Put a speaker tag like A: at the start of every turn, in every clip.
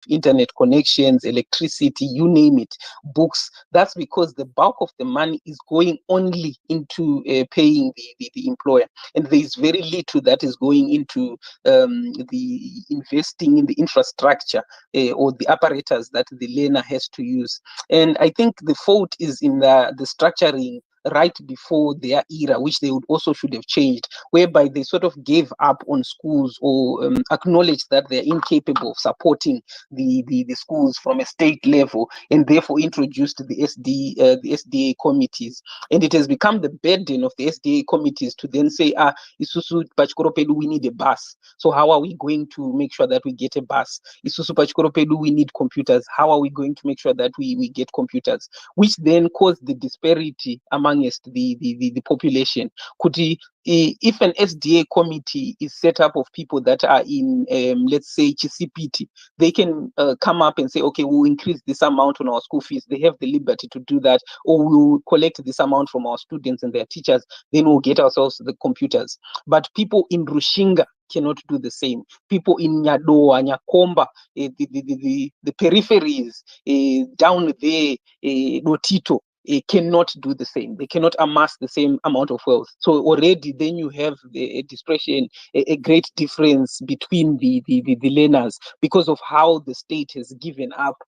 A: internet connections, electricity, you name it, books. That's because the bulk of the money is going only into paying the employer, and there is very little that is going into the investing in the infrastructure or the apparatus that the learner has to use. And I think the fault is in the structuring right before their era, which they would also should have changed, whereby they sort of gave up on schools or acknowledged that they're incapable of supporting the schools from a state level, and therefore introduced the SDA committees. And it has become the burden of the SDA committees to then say, Isusu Pachikoropelu, we need a bus. So how are we going to make sure that we get a bus? Isusu Pachikoropelu, we need computers. How are we going to make sure that we get computers? Which then caused the disparity amongst the population. If an SDA committee is set up of people that are in, let's say, CPT, they can come up and say, okay, we'll increase this amount on our school fees. They have the liberty to do that, or we'll collect this amount from our students and their teachers, then we'll get ourselves the computers. But people in Rushinga cannot do the same. People in Nyadoa, Nyakomba, the peripheries, down there, Notito, cannot do the same. They cannot amass the same amount of wealth. So already then you have a dispersion, a great difference between the learners because of how the state has given up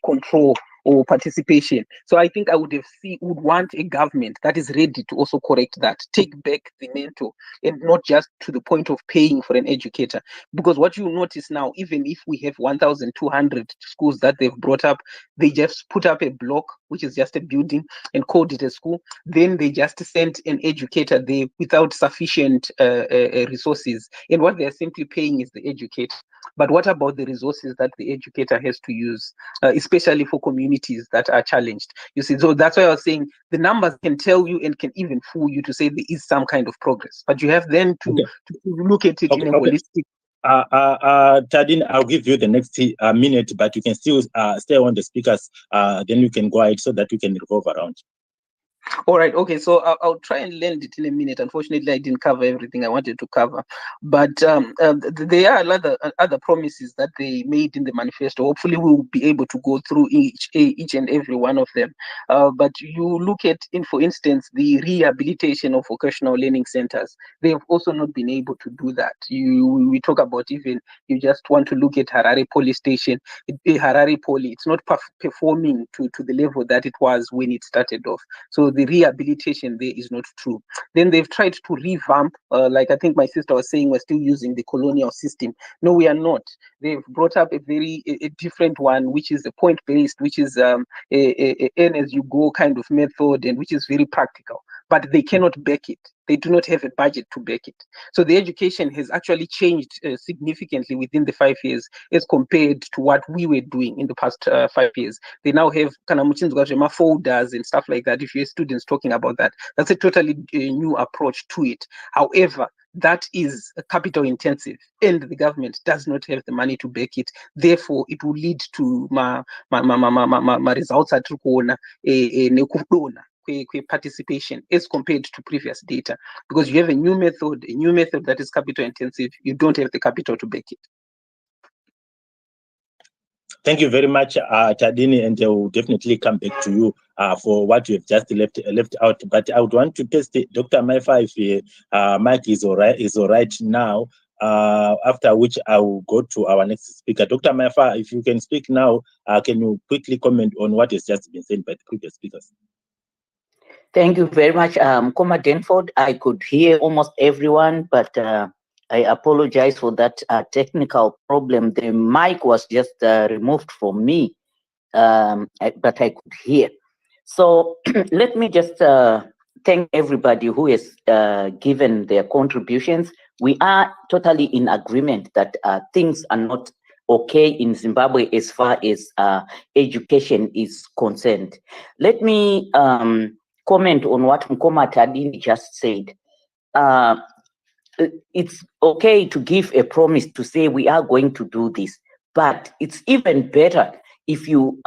A: control or participation. So I think I would want a government that is ready to also correct that, take back the mentor, and not just to the point of paying for an educator. Because what you notice now, even if we have 1,200 schools that they've brought up, they just put up a block, which is just a building, and called it a school. Then they just sent an educator there without sufficient resources. And what they're simply paying is the educator. But what about the resources that the educator has to use, especially for communities that are challenged? You see, so that's why I was saying the numbers can tell you and can even fool you to say there is some kind of progress. But you have then to look at it in a holistic.
B: Tadine, I'll give you the next minute, but you can still stay on the speakers. Then you can go ahead so that we can revolve around.
A: All right. Okay. So I'll try and land it in a minute. Unfortunately, I didn't cover everything I wanted to cover, but there are other promises that they made in the manifesto. Hopefully, we'll be able to go through each and every one of them. But you look at, for instance, the rehabilitation of vocational learning centers. They have also not been able to do that. We talk about, even you just want to look at Harare Police Station. Harare Poly, it's not performing to the level that it was when it started off. So the rehabilitation there is not true. Then they've tried to revamp, like I think my sister was saying, we're still using the colonial system. No, we are not. They've brought up a different one, which is a point-based, which is a earn as you go kind of method, and which is very practical. But they cannot back it. They do not have a budget to back it. So the education has actually changed significantly within the 5 years as compared to what we were doing in the past 5 years. They now have folders and stuff like that. If you hear students talking about that, that's a totally new approach to it. However, that is capital intensive, and the government does not have the money to back it. Therefore, it will lead to results at participation as compared to previous data, because you have a new method that is capital intensive. You don't have the capital to back it.
B: Thank you very much, Tadini, and I will definitely come back to you for what you have just left out. But I would want to test Dr. Maifa if Mike is all right now. After which I will go to our next speaker. Dr. Maifa, if you can speak now, can you quickly comment on what has just been said by the previous speakers?
C: Thank you very much, Comma Denford. I could hear almost everyone, but I apologize for that technical problem. The mic was just removed from me, but I could hear. So let me just thank everybody who has given their contributions. We are totally in agreement that things are not okay in Zimbabwe as far as education is concerned. Let me comment on what Mkoma Tadini just said. It's okay to give a promise to say we are going to do this, but it's even better if you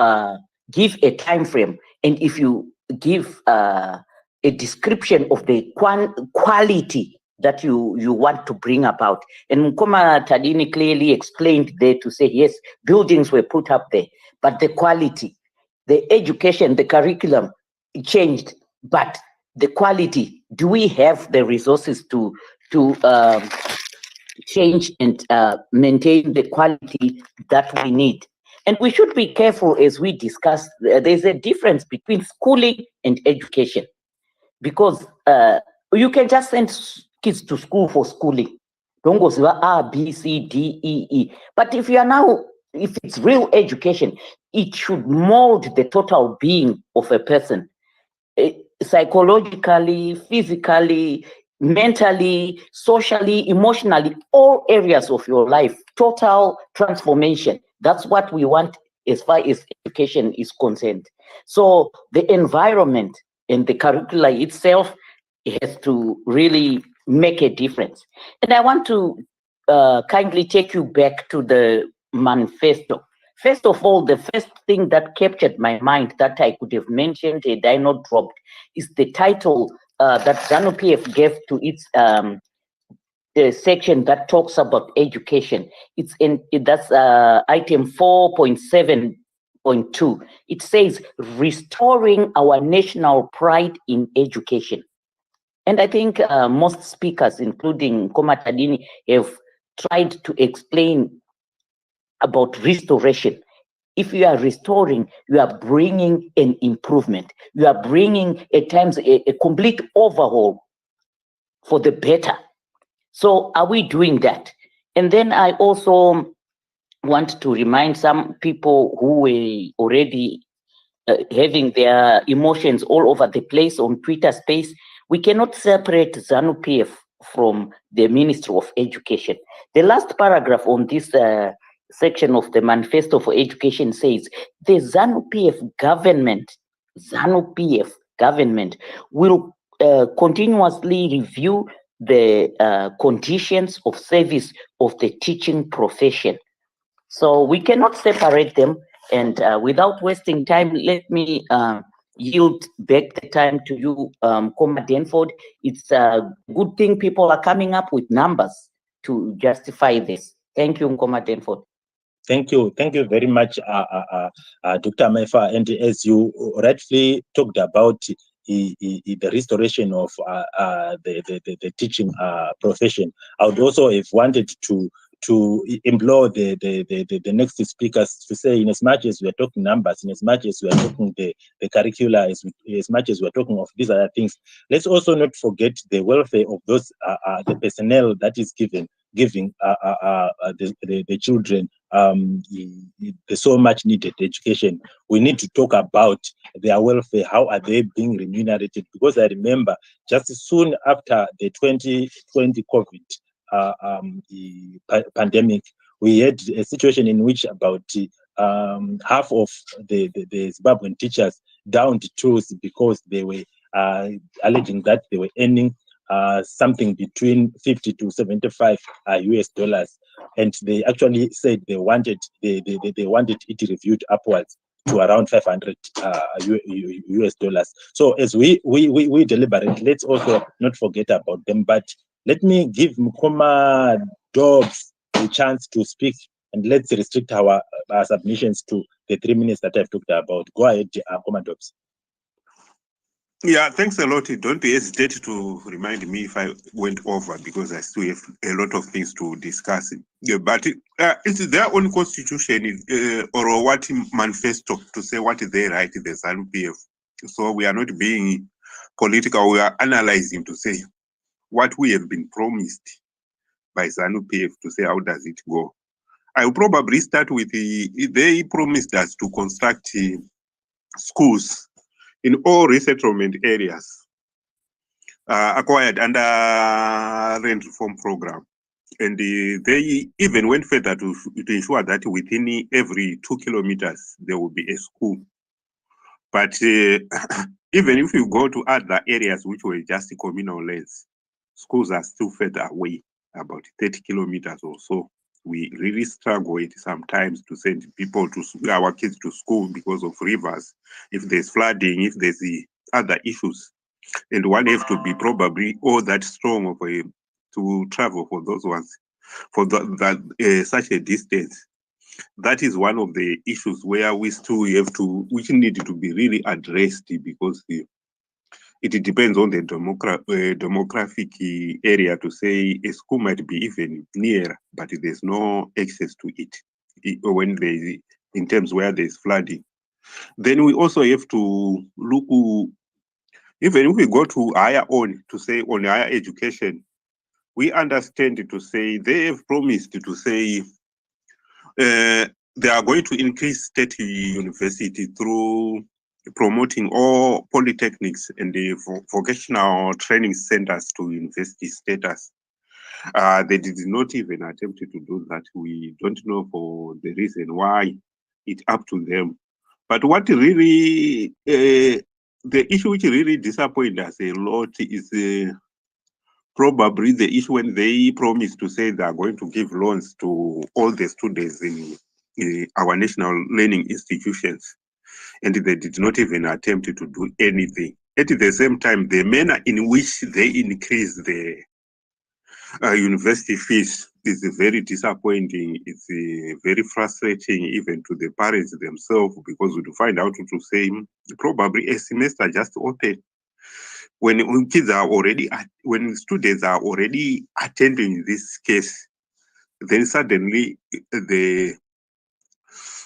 C: give a time frame, and if you give a description of the quality that you want to bring about. And Mkoma Tadini clearly explained there to say, yes, buildings were put up there, but the quality, the education, the curriculum changed, but the quality, do we have the resources to change and maintain the quality that we need? And we should be careful as we discuss. There's a difference between schooling and education, because you can just send kids to school for schooling. Don't go say A, B, C, D, E, E. But if it's real education, it should mold the total being of a person, psychologically, physically, mentally, socially, emotionally, all areas of your life, total transformation. That's what we want as far as education is concerned. So the environment and the curricula itself has to really make a difference. And I want to kindly take you back to the manifesto. First of all, the first thing that captured my mind that I could have mentioned had I not dropped is the title that ZANU-PF gave to its the section that talks about education. That's item 4.7.2. It says restoring our national pride in education. And I think most speakers, including Koma Tadini, have tried to explain about restoration. If you are restoring, you are bringing an improvement. You are bringing at times a complete overhaul for the better. So are we doing that? And then I also want to remind some people who were already having their emotions all over the place on Twitter space, we cannot separate ZANU-PF from the Ministry of Education. The last paragraph on this section of the Manifesto for Education says the ZANU-PF government will continuously review the conditions of service of the teaching profession. So we cannot separate them. And without wasting time, let me yield back the time to you, Koma Denford. It's a good thing people are coming up with numbers to justify this. Thank you, Koma Denford.
B: Thank you very much, Dr. Maifa. And as you rightfully talked about the restoration of the teaching profession, I would also have wanted to implore the next speakers to say, in as much as we are talking numbers, in as much as we are talking the curricula, as much as we are talking of these other things, let's also not forget the welfare of those the personnel that is giving the children the so much needed education. We need to talk about their welfare. How are they being remunerated? Because I remember just soon after the 2020 COVID the pandemic, we had a situation in which about half of the Zimbabwean teachers downed tools because they were alleging that they were earning something between 50 to 75 US dollars, and they actually said they wanted it reviewed upwards to around 500 US dollars. So as we deliberate, let's also not forget about them. But let me give Mkoma Dobbs a chance to speak, and let's restrict our submissions to the 3 minutes that I've talked about. Go ahead, Mkoma Dobbs.
D: Yeah, thanks a lot. Don't hesitate to remind me if I went over, because I still have a lot of things to discuss. Yeah, but it's their own constitution or what manifesto to say what they write, the ZANU-PF. So we are not being political. We are analyzing to say what we have been promised by ZANU-PF, to say how does it go. I will probably start with they promised us to construct schools in all resettlement areas acquired under land reform program. And they even went further to ensure that within every 2 kilometers, there will be a school. But even if you go to other areas which were just communal lands, schools are still further away, about 30 kilometers or so. We really struggle with sometimes to send people our kids to school because of rivers, if there's flooding, if there's the other issues. And one have to be probably all that strong of a to travel for those ones, for such a distance. That is one of the issues where we still have to, which need to be really addressed, because it depends on the demographic area to say a school might be even near, but there's no access to it when they, in terms where there's flooding. Then we also have to look, even if we go to higher on, to say on higher education, we understand to say they have promised to say they are going to increase state university through promoting all polytechnics and the vocational training centers to university status. They did not even attempt to do that. We don't know for the reason why. It's up to them. But what really, the issue which really disappoints us a lot is probably the issue when they promise to say they are going to give loans to all the students in our national learning institutions, and they did not even attempt to do anything. At the same time, the manner in which they increase the university fees is very disappointing. It's very frustrating even to the parents themselves, because we find out to say probably a semester just open when kids are already, when students are already attending this case, then suddenly the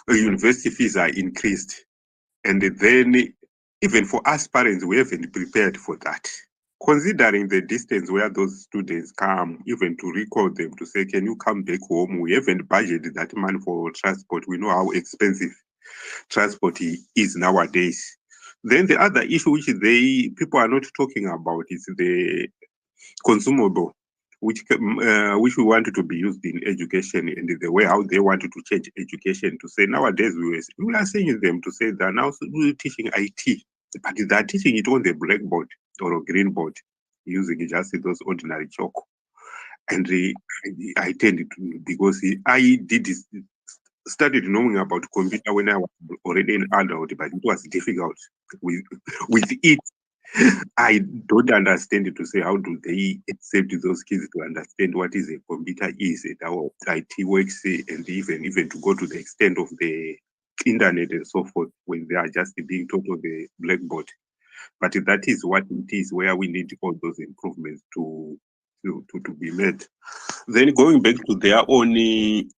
D: university fees are increased. And then even for us parents, we haven't prepared for that. Considering the distance where those students come, even to recall them to say, can you come back home? We haven't budgeted that money for transport. We know how expensive transport is nowadays. Then the other issue which people are not talking about is the consumable, which we wanted to be used in education, and the way how they wanted to change education to say nowadays we are saying them to say they're now teaching IT, but they're teaching it on the blackboard or a green board using just those ordinary chalk. And I tended to, because I started knowing about computer when I was already an adult, but it was difficult with it. I don't understand to say how do they accept those kids to understand what is a computer is and how IT works, and even to go to the extent of the internet and so forth when they are just being taught on the blackboard. But that is what it is, where we need all those improvements to be made. Then going back to their only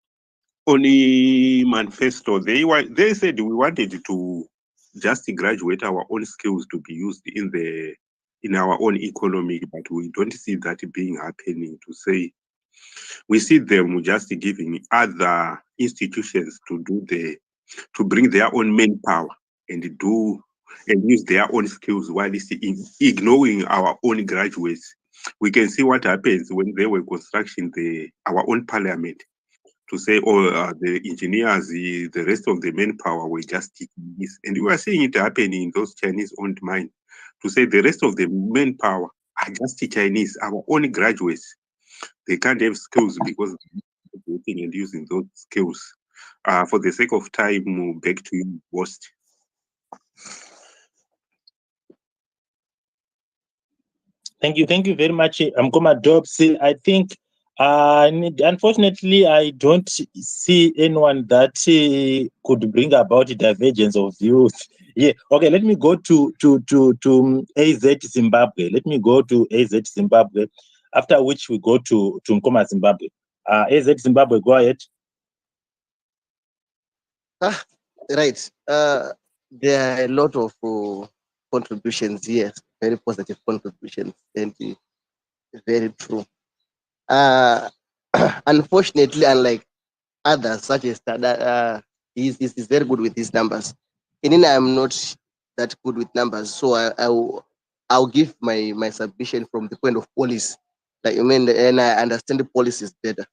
D: manifesto, they said we wanted to just graduate our own skills to be used in our own economy, but we don't see that being happening. To say we see them just giving other institutions to bring their own manpower and use their own skills, while ignoring our own graduates. We can see what happens when they were constructing our own parliament, to say, the engineers, the rest of the manpower were just taking this. And we are seeing it happening in those Chinese-owned mines, to say the rest of the manpower are just Chinese, our own graduates. They can't have skills because they're working and using those skills. For the sake of time, back to you, Wost.
B: Thank you very much, Mkoma Dobbs. I think, unfortunately, I don't see anyone that could bring about a divergence of views. Yeah, okay. Let me go to AZ Zimbabwe. Let me go to AZ Zimbabwe. After which we go to Mkoma Zimbabwe. AZ Zimbabwe, go ahead.
E: Right. There are a lot of contributions here, very positive contributions, and very true. Unfortunately, unlike others, such as he's very good with these numbers. And I'm not that good with numbers, so I'll give my submission from the point of policy. Like, I mean, and I understand the policies better.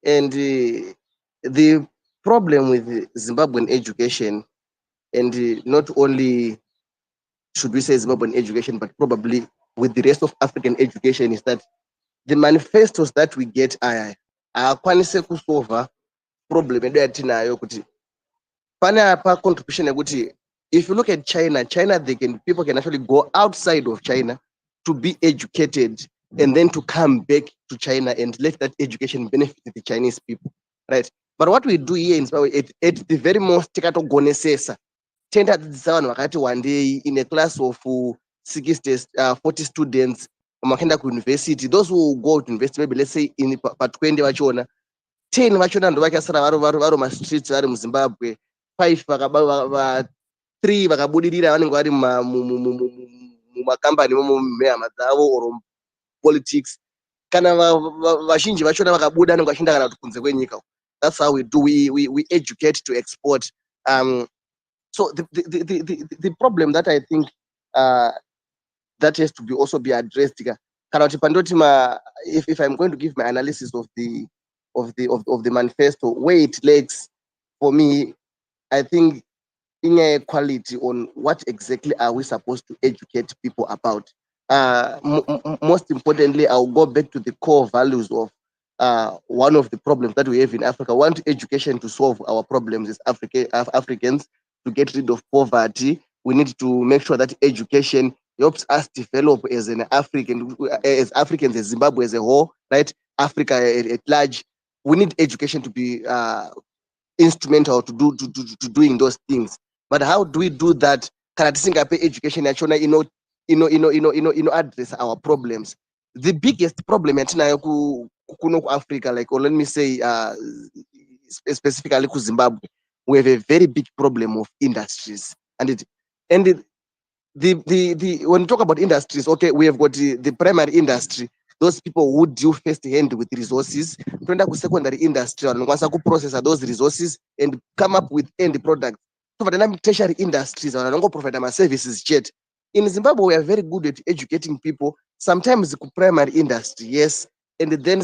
E: And the problem with Zimbabwean education, and not only should we say Zimbabwean education, but probably with the rest of African education, is that the manifestos that we get are akwanise kusolva problem edu yatinayo kuti pane apa contribution yekuti if you look at China, people can actually go outside of China to be educated and then to come back to China and let that education benefit the Chinese people, right? But what we do here in Zimbabwe, at the very most, tikatogonesesa tenda dzidzisa vanhu vakati wandei in a class of 60 40 students makaenda kuuniversity. Those who go to university, maybe let's say in pa 20 vachona, 10 vachona ndo vakasara vari mastreets vari muZimbabwe, 5 3 vakabudirira vanenge vari mumakambani mumehama dzavo or politics. Kana vazhinji vachona vakabuda vanenge vachienda kana kuti kunze kwenyika. That's how we do. We educate to export. So the problem that I think that has to be also be addressed. If I'm going to give my analysis of the manifesto, where it lacks for me, I think inequality on what exactly are we supposed to educate people about. Most importantly, I'll go back to the core values of one of the problems that we have in Africa. We want education to solve our problems as Africans, to get rid of poverty. We need to make sure that education helps us develop as an African, as Africans, as Zimbabwe as a whole, right? Africa at large. We need education to be instrumental to doing those things. But how do we do that? Can I pay education actually, address our problems? The biggest problem in Africa, like, or let me say specifically to Zimbabwe, we have a very big problem of industries. And when you talk about industries, okay, we have got the primary industry, those people who deal first hand with resources. Turn to secondary industry and once I could process those resources and come up with end products. So for the tertiary industries and don't provide my services yet. In Zimbabwe, we are very good at educating people. Sometimes the primary industry, yes, and then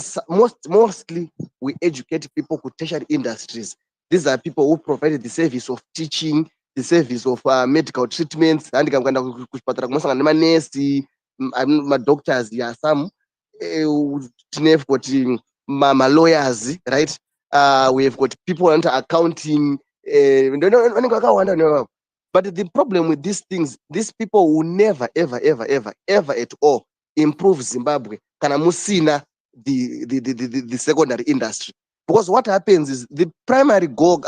E: mostly we educate people to tertiary industries. These are people who provide the service of teaching, the service of medical treatments, and my doctors, yeah, some my lawyers, right? We have got people under accounting. But the problem with these things, these people will never, ever at all improve Zimbabwe. Kana musina the secondary industry, because what happens is the primary goal,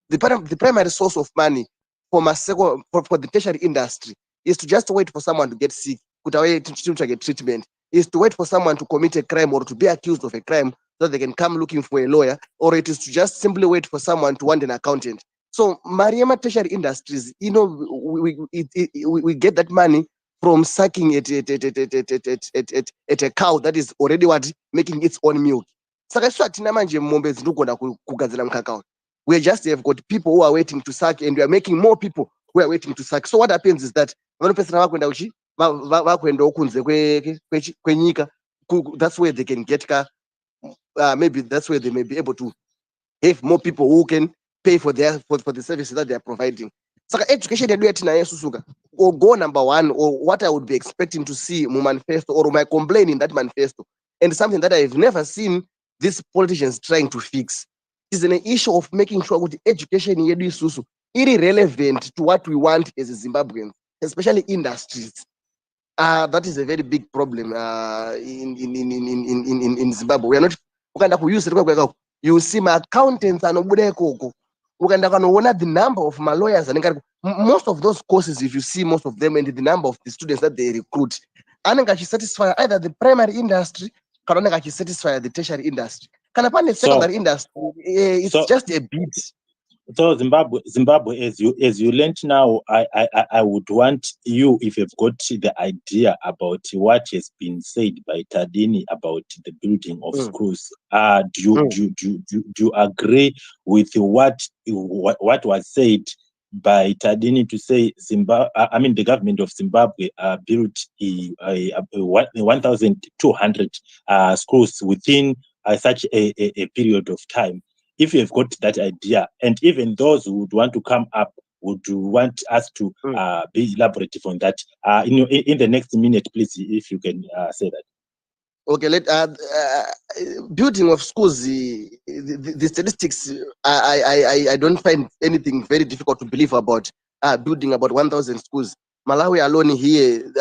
E: the primary source of money for the tertiary industry is to just wait for someone to get sick, to get treatment, is to wait for someone to commit a crime or to be accused of a crime so they can come looking for a lawyer, or it is to just simply wait for someone to want an accountant. So Mariama tertiary industries, we get that money from sucking at a cow that is already making its own milk. We just have got people who are waiting to suck, and we are making more people who are waiting to suck. So what happens is that that's where they can get maybe that's where they may be able to have more people who can pay for the services that they are providing. So education or go number one, or what I would be expecting to see in manifesto, or my complaint in that manifesto, and something that I've never seen these politicians trying to fix, is an issue of making sure that education is irrelevant to what we want as Zimbabweans, especially industries. That is a very big problem in Zimbabwe. We are not use it. You see my accountants and the number of my lawyers, and most of those courses, if you see most of them and the number of the students that they recruit, and satisfy either the primary industry or satisfy the tertiary industry. Secondary industry, it's just a bit.
B: So Zimbabwe, as you learned now, I would want you, if you've got the idea about what has been said by Tadini about the building of schools, do you agree with what was said by Tadini to say the government of Zimbabwe built 1,200 schools within such a period of time? If you've got that idea, and even those who would want to come up would want us to be elaborative on that, in the next minute, please, if you can say that.
E: Okay, building of schools, the statistics, I don't find anything very difficult to believe about building about 1,000 schools. Malawi alone here,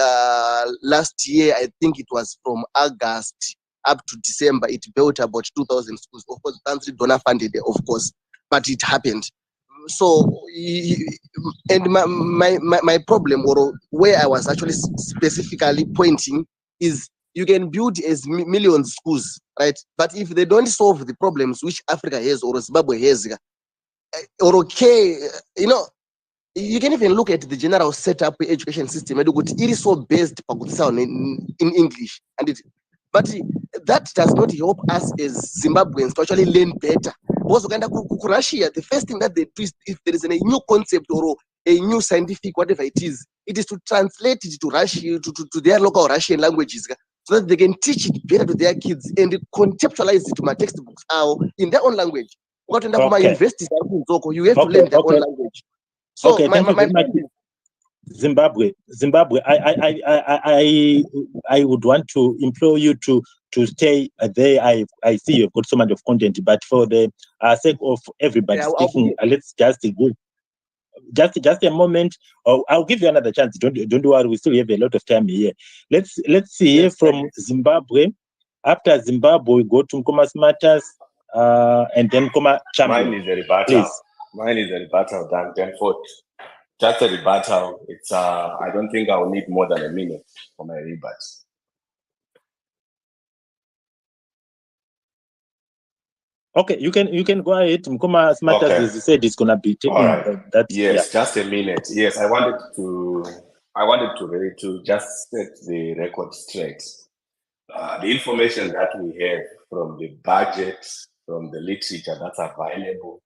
E: last year, I think it was from August up to December, it built about 2,000 schools. Of course, country donor funded, of course, but it happened. So, and my problem, or where I was actually specifically pointing, is you can build as million schools, right? But if they don't solve the problems which Africa has or Zimbabwe has, or okay, you know, you can even look at the general setup education system. It is so based in English, but that does not help us as Zimbabweans to actually learn better. Because Russia, the first thing that they do is, if there is a new concept or a new scientific whatever it is to translate it to Russian, to their local Russian languages, so that they can teach it better to their kids and contextualize it to my textbooks in their own language. What in my universities, you have to learn their own language. So
B: okay, thank you very much. Zimbabwe, I would want to implore you to stay there. I see you've got so much of content, but for the sake of everybody speaking, let's just give just a moment. I'll give you another chance. Don't worry, we still have a lot of time here. Let's see from Zimbabwe. After Zimbabwe, we go to Nkoma Smarters, and then Nkoma Champion.
F: Mine is a rebuttal. Please. Mine is a rebuttal, Danford. Just a rebuttal. It's I don't think I will need more than a minute for my rebut.
B: Okay, you can go ahead. Nkoma Smarters, as you said, it's gonna be taking that.
F: Yes, just a minute. Yes, I wanted to really to just set the record straight. The information that we have from the budget, from the literature that's available,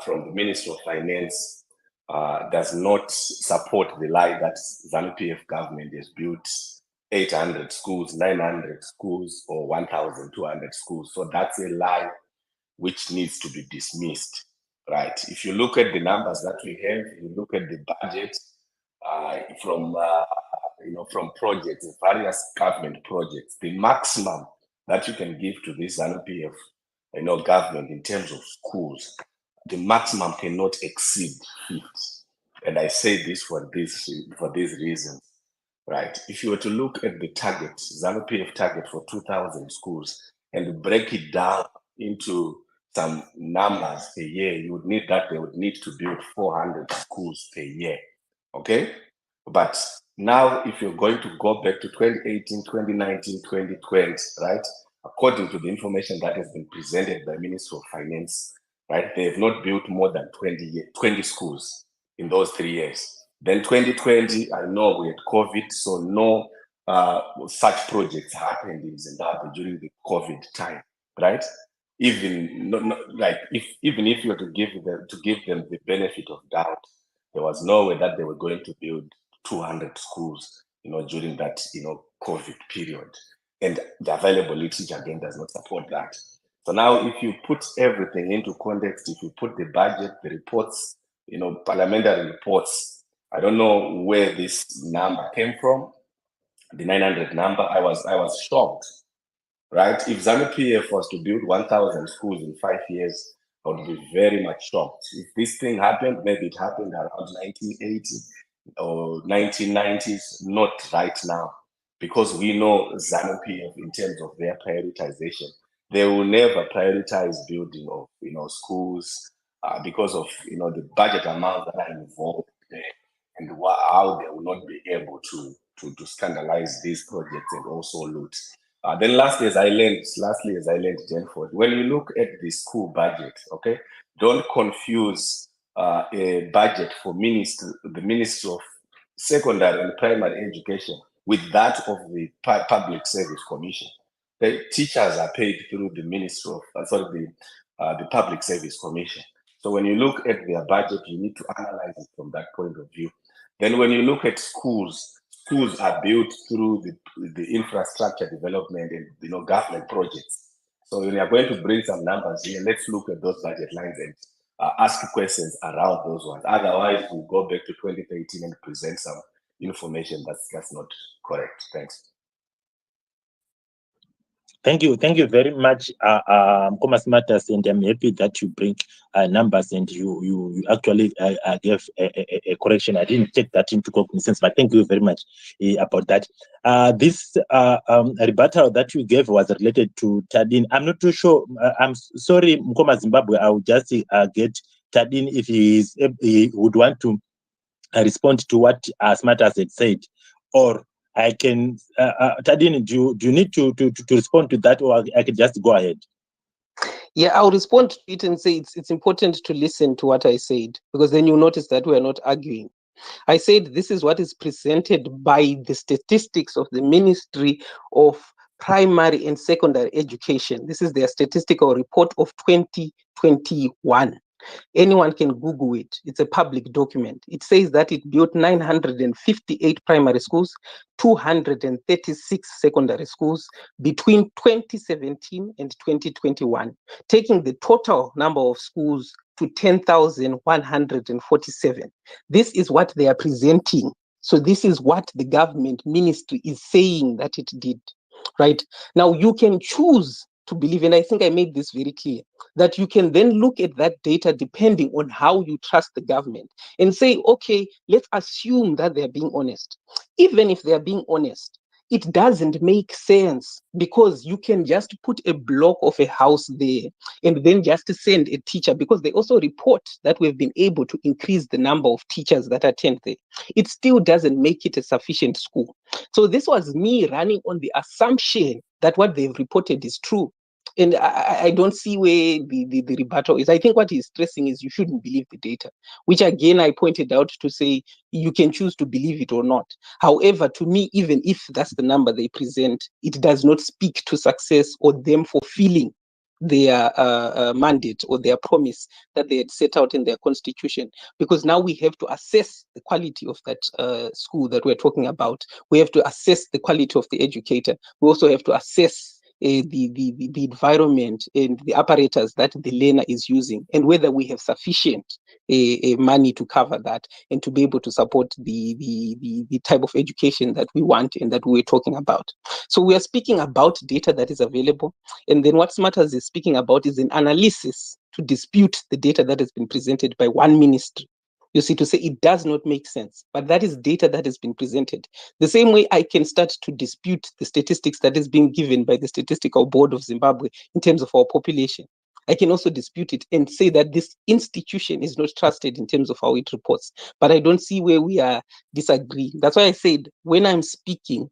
F: from the Ministry of Finance, does not support the lie that ZANU-PF government has built 800 schools, 900 schools, or 1,200 schools. So that's a lie which needs to be dismissed, right? If you look at the numbers that we have, you look at the budget from projects, various government projects, the maximum that you can give to this ZANU-PF, government in terms of schools, the maximum cannot exceed 50. And I say this for these reasons, right? If you were to look at the target, ZANU-PF target for 2,000 schools, and break it down into some numbers per year, they would need to build 400 schools per year, okay? But now, if you're going to go back to 2018, 2019, 2020, right? According to the information that has been presented by Ministry of Finance, right? They have not built more than 20 schools in those 3 years. Then 2020, I know we had COVID, so no such projects happened in Zimbabwe during the COVID time, right? Even if you were to give them the benefit of doubt, there was no way that they were going to build 200 schools, during that, COVID period. And the available literature again does not support that. So now, if you put everything into context, if you put the budget, the reports, parliamentary reports, I don't know where this number came from, the 900 number. I was shocked, right? If ZANU-PF was to build 1,000 schools in 5 years, I would be very much shocked. If this thing happened, maybe it happened around 1980 or 1990s, not right now, because we know ZANU-PF in terms of their prioritization. They will never prioritize building of schools because of the budget amounts that are involved there, and how they will not be able to scandalize these projects and also loot. Then lastly, as I learned, Jenford, when you look at the school budget, okay, don't confuse a budget for the Ministry of Secondary and Primary Education with that of the Public Service Commission. The teachers are paid through the Ministry of, the Public Service Commission. So when you look at their budget, you need to analyze it from that point of view. Then when you look at schools are built through the infrastructure development and government projects. So when you're going to bring some numbers here, let's look at those budget lines and ask questions around those ones. Otherwise, we'll go back to 2013 and present some information that's not correct. Thanks.
B: Thank you very much, Thomas Matters, and I'm happy that you bring numbers and you actually gave a correction. I didn't take that into cognizance, but thank you very much about that. This rebuttal that you gave was related to Tadin. I'm not too sure. I'm sorry, Mkoma Zimbabwe. I will just get Tadin if he would want to respond to what Smarters had said, or I can, Tadini, do you need to respond to that, or I can just go ahead?
A: Yeah, I'll respond to it and say it's important to listen to what I said, because then you'll notice that we are not arguing. I said this is what is presented by the statistics of the Ministry of Primary and Secondary Education. This is their statistical report of 2021. Anyone can Google it. It's a public document. It says that it built 958 primary schools, 236 secondary schools between 2017 and 2021, taking the total number of schools to 10,147. This is what they are presenting. So this is what the government ministry is saying that it did, right? Now you can choose to believe, and I think I made this very clear, that you can then look at that data depending on how you trust the government and say, okay, let's assume that they're being honest. Even if they're being honest, it doesn't make sense, because you can just put a block of a house there and then just send a teacher, because they also report that we've been able to increase the number of teachers that attend there. It still doesn't make it a sufficient school. So this was me running on the assumption that what they've reported is true. And I don't see where the rebuttal is. I think what he's stressing is you shouldn't believe the data, which again I pointed out to say you can choose to believe it or not. However, to me, even if that's the number they present, it does not speak to success or them fulfilling their mandate or their promise that they had set out in their constitution, because now we have to assess the quality of that school that we're talking about. We have to assess the quality of the educator. We also have to assess the environment and the apparatus that the learner is using, and whether we have sufficient money to cover that and to be able to support the type of education that we want and that we're talking about. So we are speaking about data that is available, and then what Smarters is speaking about is an analysis to dispute the data that has been presented by one ministry. You see, to say it does not make sense, but that is data that has been presented. The same way I can start to dispute the statistics that is being given by the Statistical Board of Zimbabwe in terms of our population. I can also dispute it and say that this institution is not trusted in terms of how it reports. But I don't see where we are disagreeing. That's why I said when I'm speaking,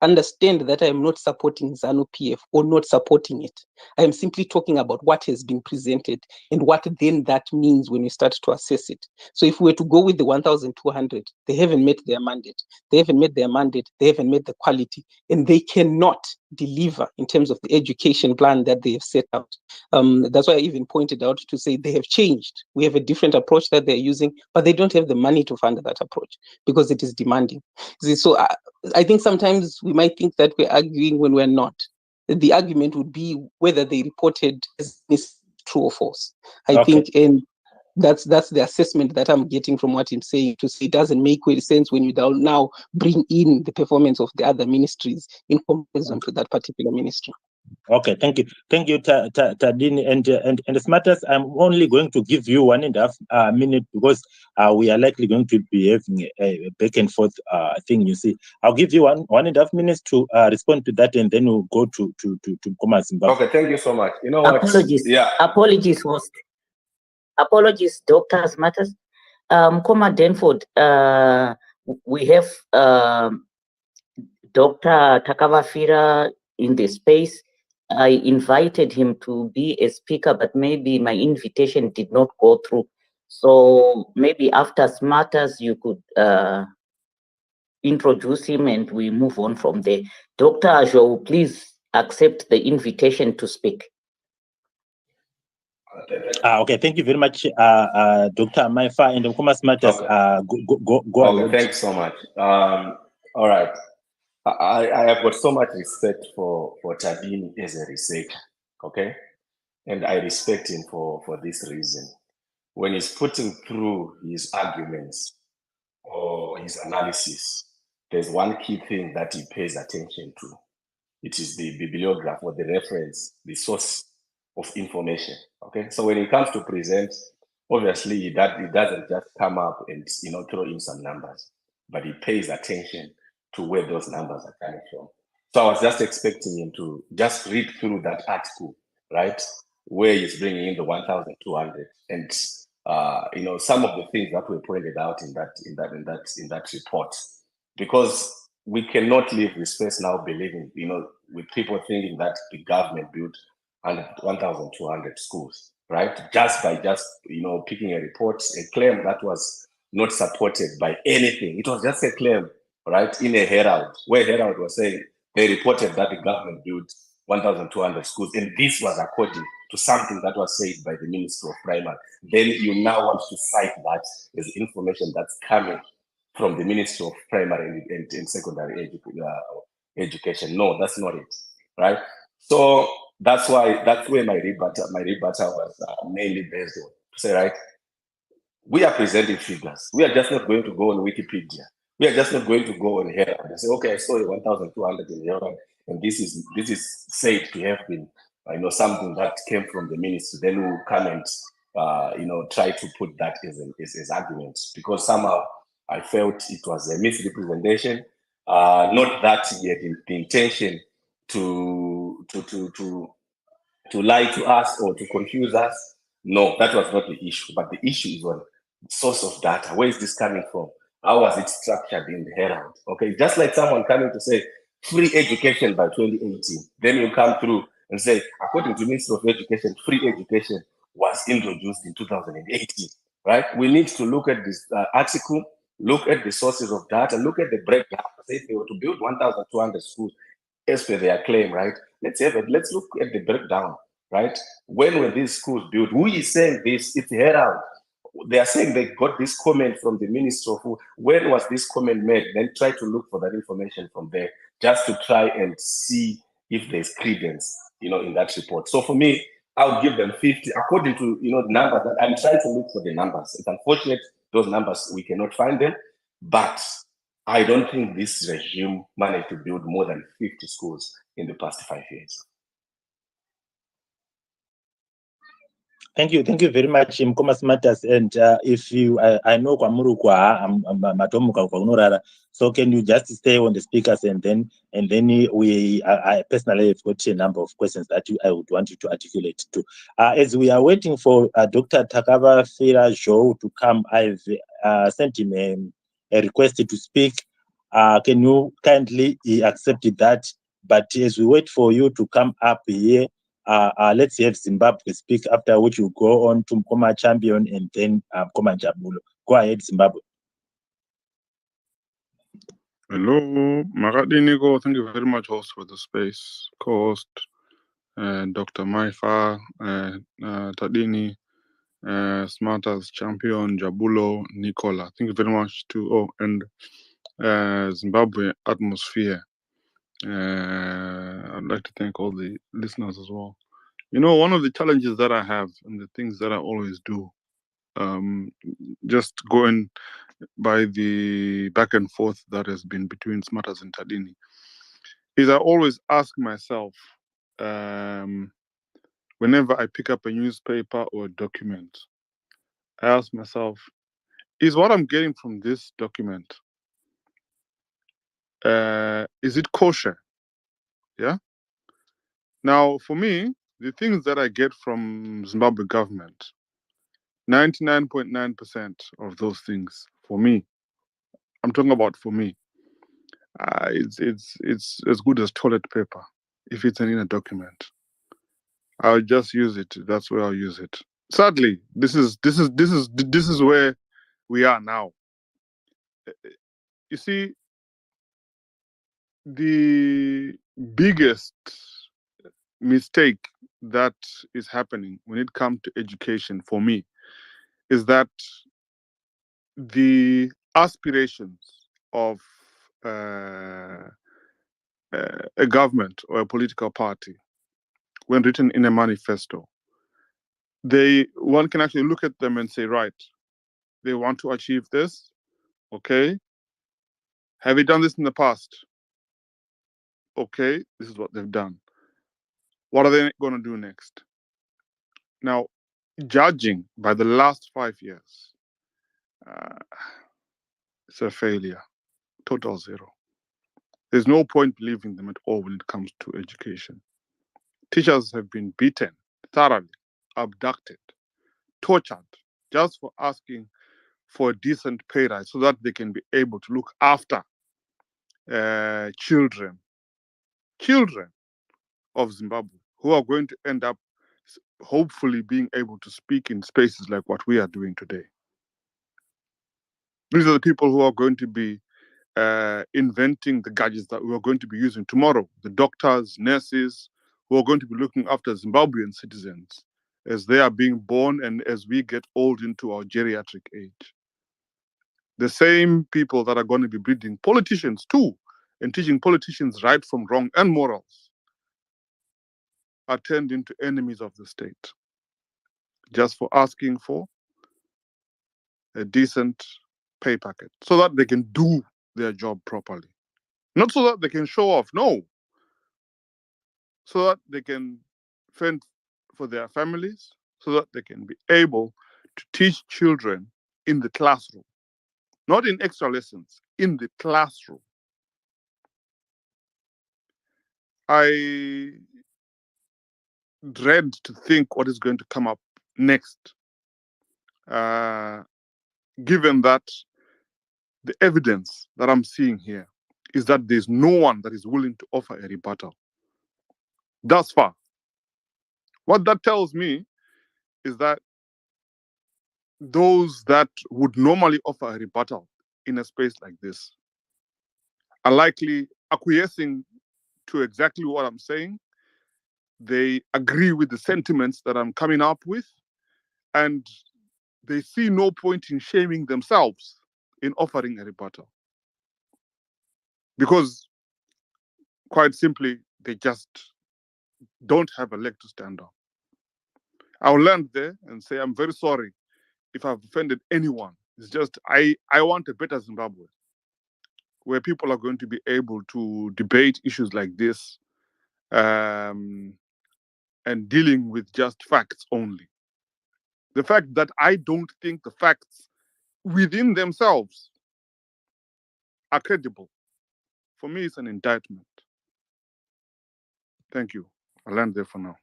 A: understand that I am not supporting ZANU-PF or not supporting it. I am simply talking about what has been presented and what then that means when we start to assess it. So if we were to go with the 1,200, they haven't met their mandate. They haven't met their mandate. They haven't met the quality, and they cannot deliver in terms of the education plan that they have set out. That's why I even pointed out to say they have changed. We have a different approach that they're using, but they don't have the money to fund that approach because it is demanding. So I think sometimes we might think that we're arguing when we're not. The argument would be whether they reported as true or false. I think, and that's the assessment that I'm getting from what I'm saying, to say it doesn't make sense when you now bring in the performance of the other ministries in comparison to that particular ministry.
B: Okay, thank you, Tadini, and Smarters. I'm only going to give you 1.5 minutes because we are likely going to be having a back and forth thing. You see, I'll give you 1.5 minutes to respond to that, and then we'll go to Mkoma Zimbabwe.
F: Okay, thank you so much. You know what?
C: Apologies.
F: Yeah.
C: Apologies, host. Apologies, Dr. Smarters. Mkoma Denford, we have Dr. Takavafira in the space. I invited him to be a speaker, but maybe my invitation did not go through. So maybe after Smarters, you could introduce him and we move on from there. Dr. Ajo, please accept the invitation to speak.
B: Okay, thank you very much, Dr. Maifa, and Mkoma Smarters. Go
F: Okay,
B: ahead.
F: thanks so much. All right. I have got so much respect for Tadini as a researcher, okay? And I respect him for this reason. When he's putting through his arguments or his analysis, there's one key thing that he pays attention to. it is the bibliograph or the reference, the source of information. Okay, so when it comes to present, obviously it doesn't just come up and throw in some numbers, but he pays attention to where those numbers are coming from. So I was just expecting him to just read through that article, right, where he's bringing in the 1,200 and some of the things that were pointed out in that report, because we cannot leave this space now believing, with people thinking that the government built 1,200 schools, right? Just by picking a report, a claim that was not supported by anything. It was just a claim, right? In a Herald, where Herald was saying they reported that the government built 1,200 schools, and this was according to something that was said by the Minister of Primary. Then you now want to cite that as information that's coming from the Ministry of Primary and Secondary Education. No, that's not it, right? So that's where my rebuttal was mainly based on, to say, right, we are presenting figures. We are just not going to go on Wikipedia. We are just not going to go on Herald and say, okay, I saw 1,200 in Herald, and this is said to have been, something that came from the ministry. Then we'll come and, try to put that as arguments, because somehow I felt it was a misrepresentation. Not that he had the intention to lie to us or to confuse us. No, that was not the issue. But the issue is on source of data. Where is this coming from? How was it structured in the Herald? Okay, just like someone coming to say free education by 2018. Then you come through and say, according to Ministry of Education, free education was introduced in 2018, right? We need to look at this article, look at the sources of data, look at the breakdown. Say if they were to build 1,200 schools, as per their claim, right? Let's look at the breakdown, right? When were these schools built? Who is saying this? It's Herald. They are saying they got this comment from the Minister of when was this comment made? Then try to look for that information from there, just to try and see if there's credence, in that report. So for me, I'll give them 50 according to the numbers. That I'm trying to look for the numbers. It's unfortunate those numbers we cannot find them, but I don't think this regime managed to build more than 50 schools in the past 5 years.
B: Thank you very much, Mkomas Matters. And if you, I know Kwamuru kwa matomuka kwa unorara. So can you just stay on the speakers and then I personally have got a number of questions that I would want you to articulate to. As we are waiting for Dr. Takava Fira Jo to come, I've sent him a request to speak. Can you kindly accept that? But as we wait for you to come up here, let's have Zimbabwe speak, after which you go on to Mkoma Champion and then Mkoma Jabulo. Go ahead, Zimbabwe.
G: Hello, Magadinigo. Thank you very much, host, for the space. Co-host, Dr. Maifa, Tadini, Smarters Champion, Jabulo, Nicola. Thank you very much to and Zimbabwe Atmosphere. I'd like to thank all the listeners as well. One of the challenges that I have and the things that I always do, just going by the back and forth that has been between Smarters and Tadini, is I always ask myself, whenever I pick up a newspaper or a document, I ask myself, is what I'm getting from this document, is it kosher? Yeah. Now, for me, the things that I get from Zimbabwe government, 99.9% of those things, for me, I'm talking about for me, it's as good as toilet paper if it's in a document. I'll just use it. That's where I'll use it. Sadly, this is where we are now. You see, the biggest mistake that is happening when it comes to education for me is that the aspirations of a government or a political party, when written in a manifesto, one can actually look at them and say, right, they want to achieve this. Okay. Have you done this in the past? okay, this is what they've done. What are they going to do next? Now, judging by the last 5 years, it's a failure, total zero. There's no point believing them at all when it comes to education. Teachers have been beaten thoroughly, abducted, tortured, just for asking for a decent pay rise so that they can be able to look after children of Zimbabwe who are going to end up hopefully being able to speak in spaces like what we are doing today. These are the people who are going to be inventing the gadgets that we are going to be using tomorrow. The doctors, nurses, who are going to be looking after Zimbabwean citizens as they are being born and as we get old into our geriatric age. The same people that are going to be breeding politicians too and teaching politicians right from wrong and morals are turned into enemies of the state just for asking for a decent pay packet so that they can do their job properly. Not so that they can show off, no. So that they can fend for their families, so that they can be able to teach children in the classroom. Not in extra lessons, in the classroom. I dread to think what is going to come up next, given that the evidence that I'm seeing here is that there's no one that is willing to offer a rebuttal. Thus far. What that tells me is that those that would normally offer a rebuttal in a space like this are likely acquiescing to exactly what I'm saying. They agree with the sentiments that I'm coming up with, and they see no point in shaming themselves in offering a rebuttal. Because, quite simply, they just don't have a leg to stand on. I'll land there and say I'm very sorry if I've offended anyone. It's just I want a better Zimbabwe where people are going to be able to debate issues like this and dealing with just facts only. The fact that I don't think the facts within themselves are credible, for me, it's an indictment. Thank you. I'll land there for now.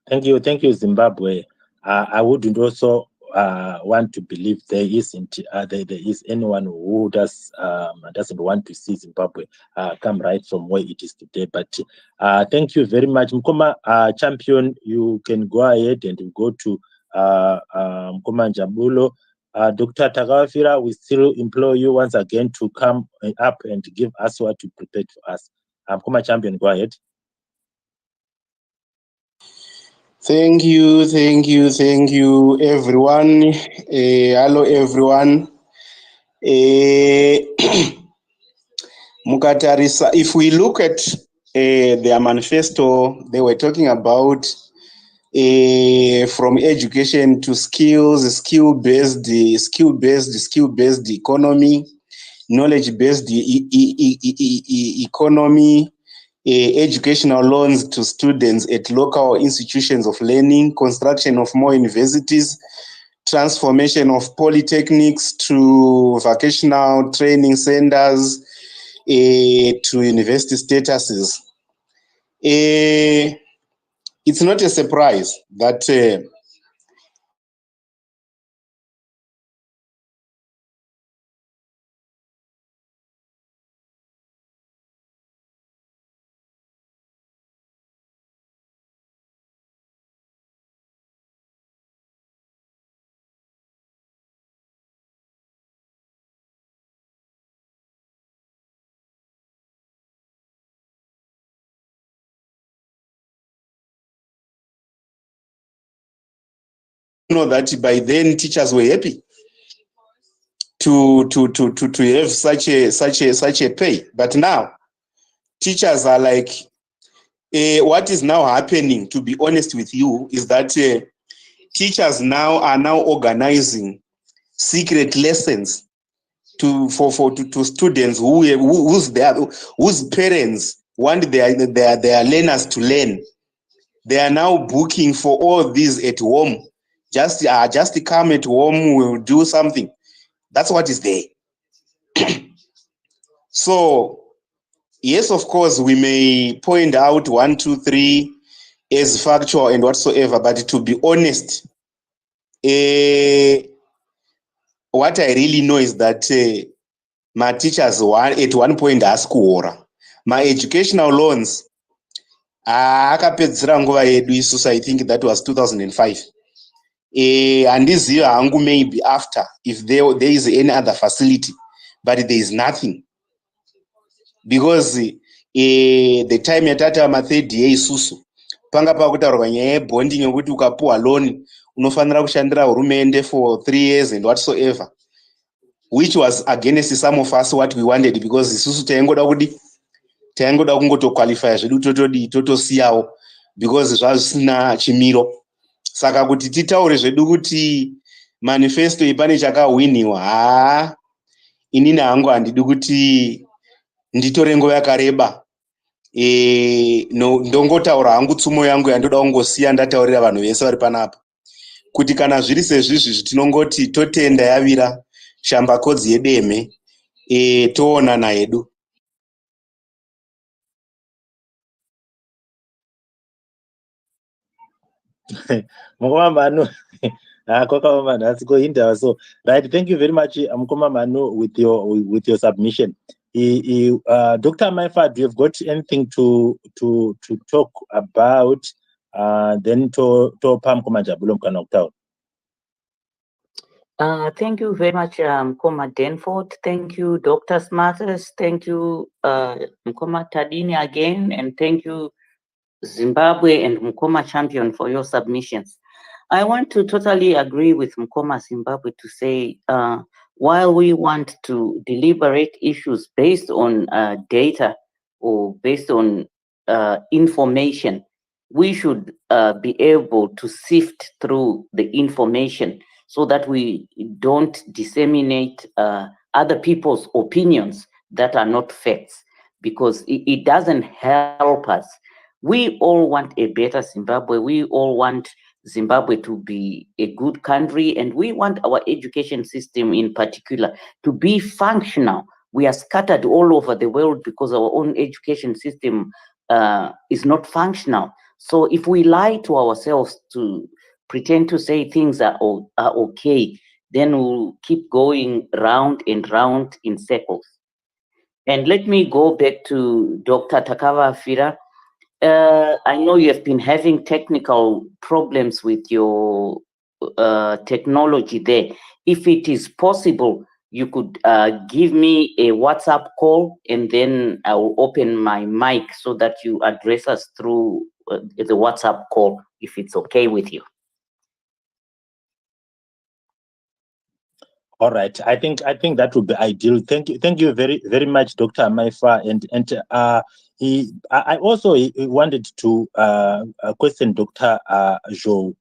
B: Thank you, Zimbabwe. I wouldn't also want to believe there isn't there is anyone who doesn't want to see Zimbabwe come right from where it is today. But thank you very much, Mkoma Champion. You can go ahead and go to Mkoma Njabulo. Dr. Takawafira, we still implore you once again to come up and give us what you prepared for us. Mkoma Champion, go ahead.
H: Thank you, everyone. Hello, everyone. Mukatarisa, if we look at their manifesto, they were talking about from education to skills, skill-based economy, knowledge-based economy, educational loans to students at local institutions of learning, construction of more universities, transformation of polytechnics to vocational training centers, to university statuses. It's not a surprise that know that by then teachers were happy to have such a pay. But now teachers are like, what is now happening, to be honest with you, is that teachers are now organizing secret lessons to students whose parents want their learners to learn. They are now booking for all these at home. Just come at home, we'll do something. That's what is there. So yes, of course, we may point out 1, 2, 3 as factual and whatsoever, but to be honest, what I really know is that my teachers at one point asked kuora. My educational loans, akapedzera nguva yedu isusu, I think that was 2005. Handiziva hangu maybe after, if there is any other facility, but there is nothing. Because the time yatata ma3rd year isusu, panga pakutaurwa nyaya yebonding yokuti ukapuwa loan unofanira kushandira hurumende for 3 years and whatsoever, which was against some of us what we wanted, because isusu taingoda kungotoqualifya zvedu totosiyawo, because zvazvisina chimiro. Saka kuti titaure zvedu kuti manifesto iyi pane chakahwiniwa, inini hangu handidi kuti nditore nguva yakareba. Ndongotaura hangu tsumo yangu yandoda kungosiya ndataurira vanhu vese vari panapa, kuti kana zviri sezvizvi tinongoti totenda yavira shambakodzi yedemhe, toonana hedu.
B: Mukoma Manu, so right. Thank you very much, Mukoma Manu, with your submission. Dr. Maifa, do you have got anything to talk about? Then to Pam Komajabulo Mkanokta.
C: Thank you very much, Mkoma Denford. Thank you, Dr. Smarters. Thank you, Mkoma Tadini again, and thank you, Zimbabwe and Mkoma Champion, for your submissions. I want to totally agree with Mkoma Zimbabwe to say, while we want to deliberate issues based on data or based on information, we should be able to sift through the information so that we don't disseminate other people's opinions that are not facts, because it doesn't help us. We all want a better Zimbabwe. We all want Zimbabwe to be a good country, and we want our education system in particular to be functional. We are scattered all over the world because our own education system is not functional. So if we lie to ourselves to pretend to say things are okay, then we'll keep going round and round in circles. And let me go back to Dr. Takava Afira. I know you have been having technical problems with your technology there. If it is possible, you could give me a WhatsApp call, and then I will open my mic so that you address us through the WhatsApp call, if it's okay with you.
B: All right, I think that would be ideal. Thank you very much, Dr. Maifa, and I also wanted to question Dr. Jo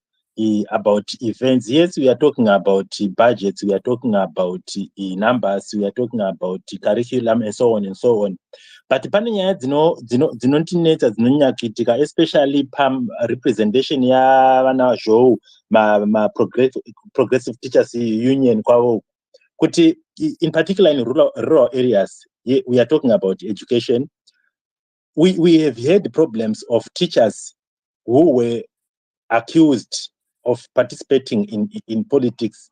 B: about events. Yes, we are talking about budgets, we are talking about numbers, we are talking about curriculum, and so on and so on. But pane nyaya dzinotinetsa dzinonyakitika, especially pam representation ya vana zvo ma progressive teachers union kwavo, kuti in particular in rural areas, we are talking about education. We have had problems of teachers who were accused of participating in politics.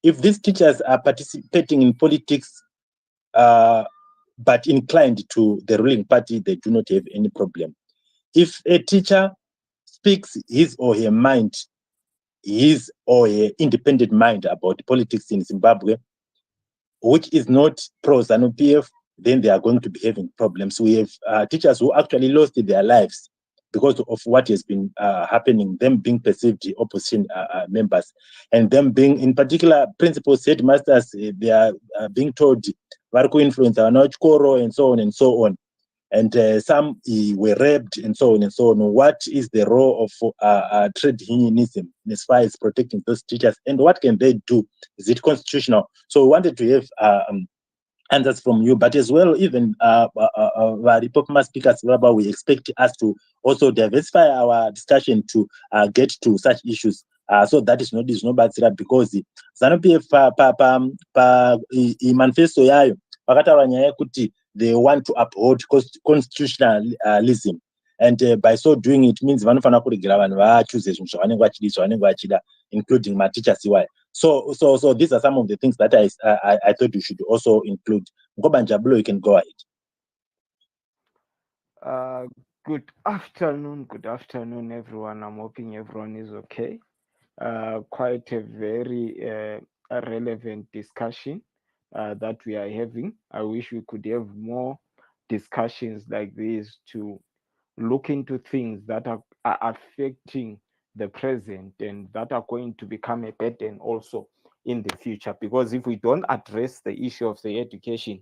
B: If these teachers are participating in politics but inclined to the ruling party, they do not have any problem. If a teacher speaks his or her mind, his or her independent mind about politics in Zimbabwe, which is not pro-ZANU-PF, then they are going to be having problems. We have teachers who actually lost their lives because of what has been happening, them being perceived opposition members, and them being, in particular, principals, headmasters, they are being told, Varku influence our Chikoro, and so on and so on. And some were raped, and so on and so on. What is the role of trade unionism as far as protecting those teachers, and what can they do? Is it constitutional? So we wanted to have answers from you, but as well, even Repopma speakers, we expect us to also diversify our discussion to get to such issues. So that is not bad, because ZANU-PF pa manifesto yayo vakataura nyaya yekuti they want to uphold constitutionalism, and by so doing it means vanofanira kuregera vanhu vachoose zvinhu zvavanenge vachida, including matichers iwayo. So these are some of the things that I thought you should also include. Ngoba Njabulo, you can go ahead.
I: Good afternoon, everyone. I'm hoping everyone is okay. Quite a very relevant discussion that we are having. I wish we could have more discussions like this to look into things that are affecting the present and that are going to become a burden also in the future. Because if we don't address the issue of the education,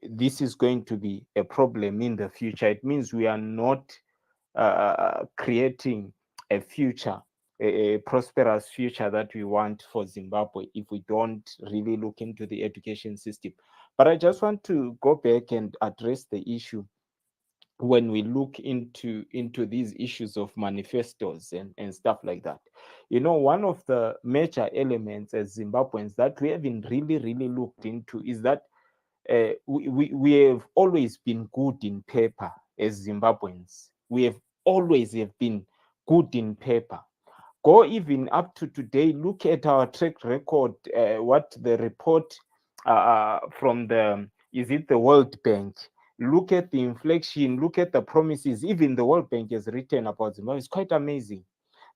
I: this is going to be a problem in the future. It means we are not creating a future, a prosperous future that we want for Zimbabwe if we don't really look into the education system. But I just want to go back and address the issue when we look into these issues of manifestos and stuff like that. You know, one of the major elements as Zimbabweans that we haven't really looked into is that we have always been good in paper as Zimbabweans. We have always been good in paper. Go even up to today, look at our track record, what the report from the World Bank, look at the inflation, look at the promises, even the World Bank has written about Zimbabwe. It's quite amazing.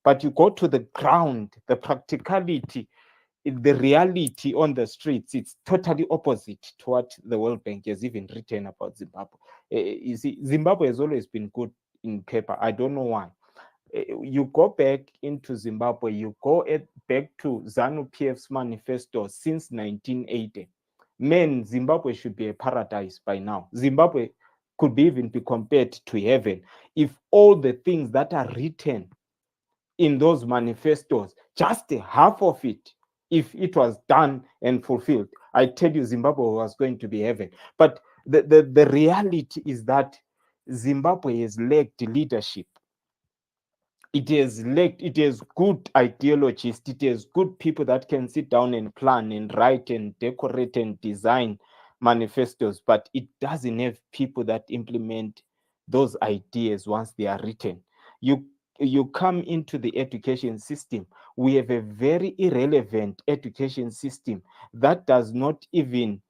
I: But you go to the ground, the practicality, the reality on the streets, it's totally opposite to what the World Bank has even written about Zimbabwe. You see, Zimbabwe has always been good in paper. I don't know why. You go back into Zimbabwe, you go back to ZANU-PF's manifesto since 1980. Man, Zimbabwe should be a paradise by now. Zimbabwe could even be compared to heaven if all the things that are written in those manifestos, just half of it, if it was done and fulfilled, I tell you, Zimbabwe was going to be heaven. But the reality is that Zimbabwe has lacked leadership. It has good ideologists, it has good people that can sit down and plan and write and decorate and design manifestos, but it doesn't have people that implement those ideas once they are written. You come into the education system, we have a very irrelevant education system that does not even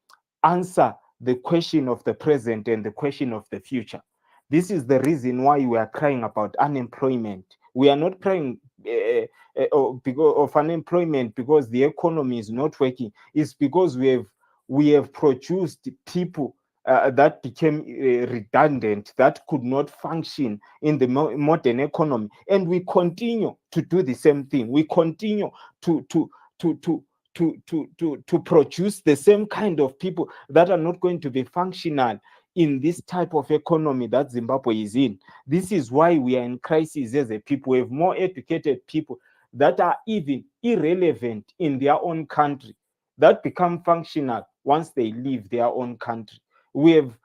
I: answer the question of the present and the question of the future. This is the reason why we are crying about unemployment. We are not crying because of unemployment because the economy is not working. It's because we have produced people that became redundant, that could not function in the modern economy, and we continue to do the same thing. We continue to produce the same kind of people that are not going to be functional in this type of economy that Zimbabwe is in. This is why we are in crisis as a people. We have more educated people that are even irrelevant in their own country that become functional once they leave their own country. We have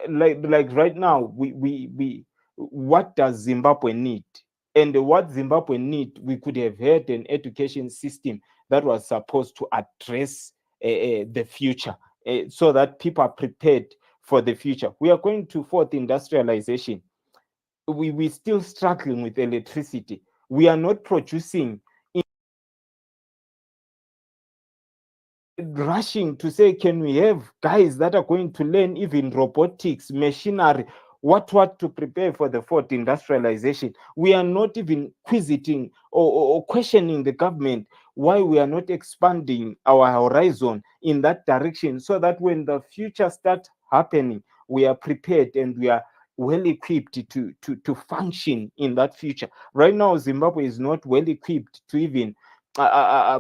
I: like right now, we what does Zimbabwe need? And what Zimbabwe need, we could have had an education system that was supposed to address the future so that people are prepared for the future. We are going to fourth industrialization. We're still struggling with electricity. We are not producing, rushing to say, can we have guys that are going to learn even robotics, machinery, what to prepare for the fourth industrialization? We are not even quizzing or questioning the government why we are not expanding our horizon in that direction, so that when the future starts happening, we are prepared and we are well equipped to function in that future. Right now, Zimbabwe is not well equipped to even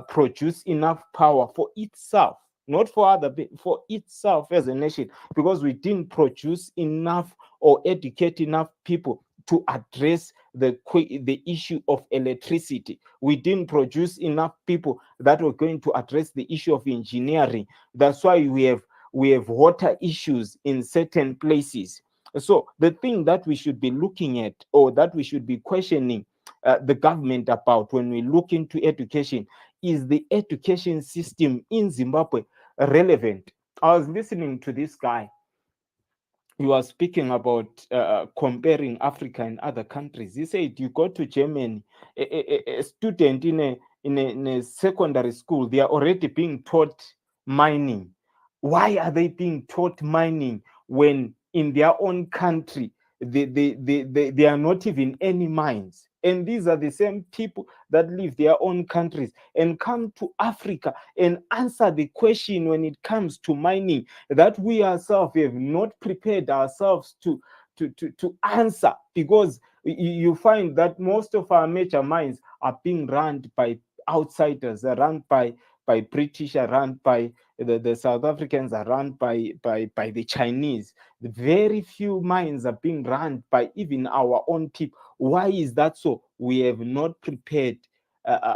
I: produce enough power for itself, not for other, for itself as a nation, because we didn't produce enough or educate enough people to address the issue of electricity. We didn't produce enough people that were going to address the issue of engineering. That's why we have water issues in certain places. So the thing that we should be looking at, or that we should be questioning the government about when we look into education, is the education system in Zimbabwe relevant? I was listening to this guy. He was speaking about comparing Africa and other countries. He said, you go to Germany, a student in a secondary school, they are already being taught mining. Why are they being taught mining when in their own country they are not even any mines? And these are the same people that leave their own countries and come to Africa and answer the question when it comes to mining that we ourselves have not prepared ourselves to answer, because you find that most of our major mines are being run by outsiders, are run by British, are run by the South Africans, are run by the Chinese. The very few mines are being run by even our own people. Why is that so? We have not prepared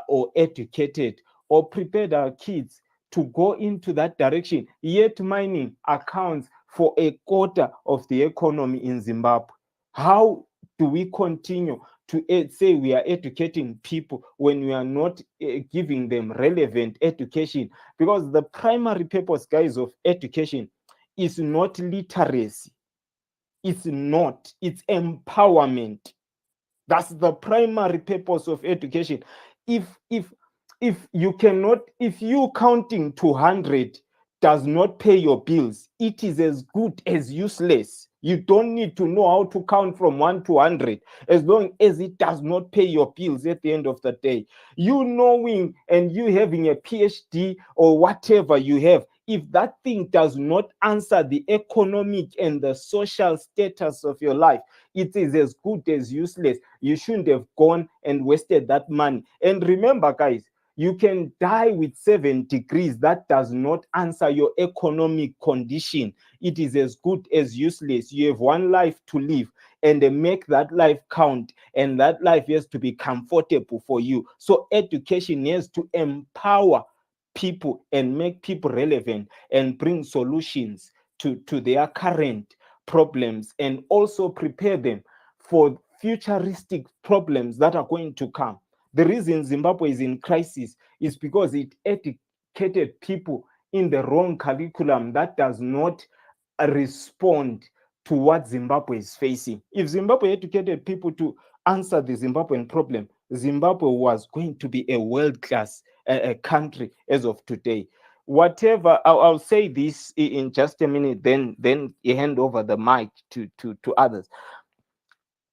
I: or educated or prepared our kids to go into that direction. Yet mining accounts for a quarter of the economy in Zimbabwe. How do we continue to say we are educating people when we are not giving them relevant education? Because the primary purpose, guys, of education is not literacy. It's not. It's empowerment. That's the primary purpose of education. If you cannot, if you counting to 100 does not pay your bills, it is as good as useless. You don't need to know how to count from 1 to 100 as long as it does not pay your bills at the end of the day. You knowing and you having a PhD or whatever you have, if that thing does not answer the economic and the social status of your life, it is as good as useless. You shouldn't have gone and wasted that money. And remember, guys, you can die with 7 degrees. That does not answer your economic condition. It is as good as useless. You have one life to live, and make that life count, and that life has to be comfortable for you. So education has to empower people and make people relevant and bring solutions to their current problems, and also prepare them for futuristic problems that are going to come. The reason Zimbabwe is in crisis is because it educated people in the wrong curriculum that does not respond to what Zimbabwe is facing. If Zimbabwe educated people to answer the Zimbabwean problem, Zimbabwe was going to be a world-class country as of today. Whatever, I'll say this in just a minute, then you hand over the mic to others.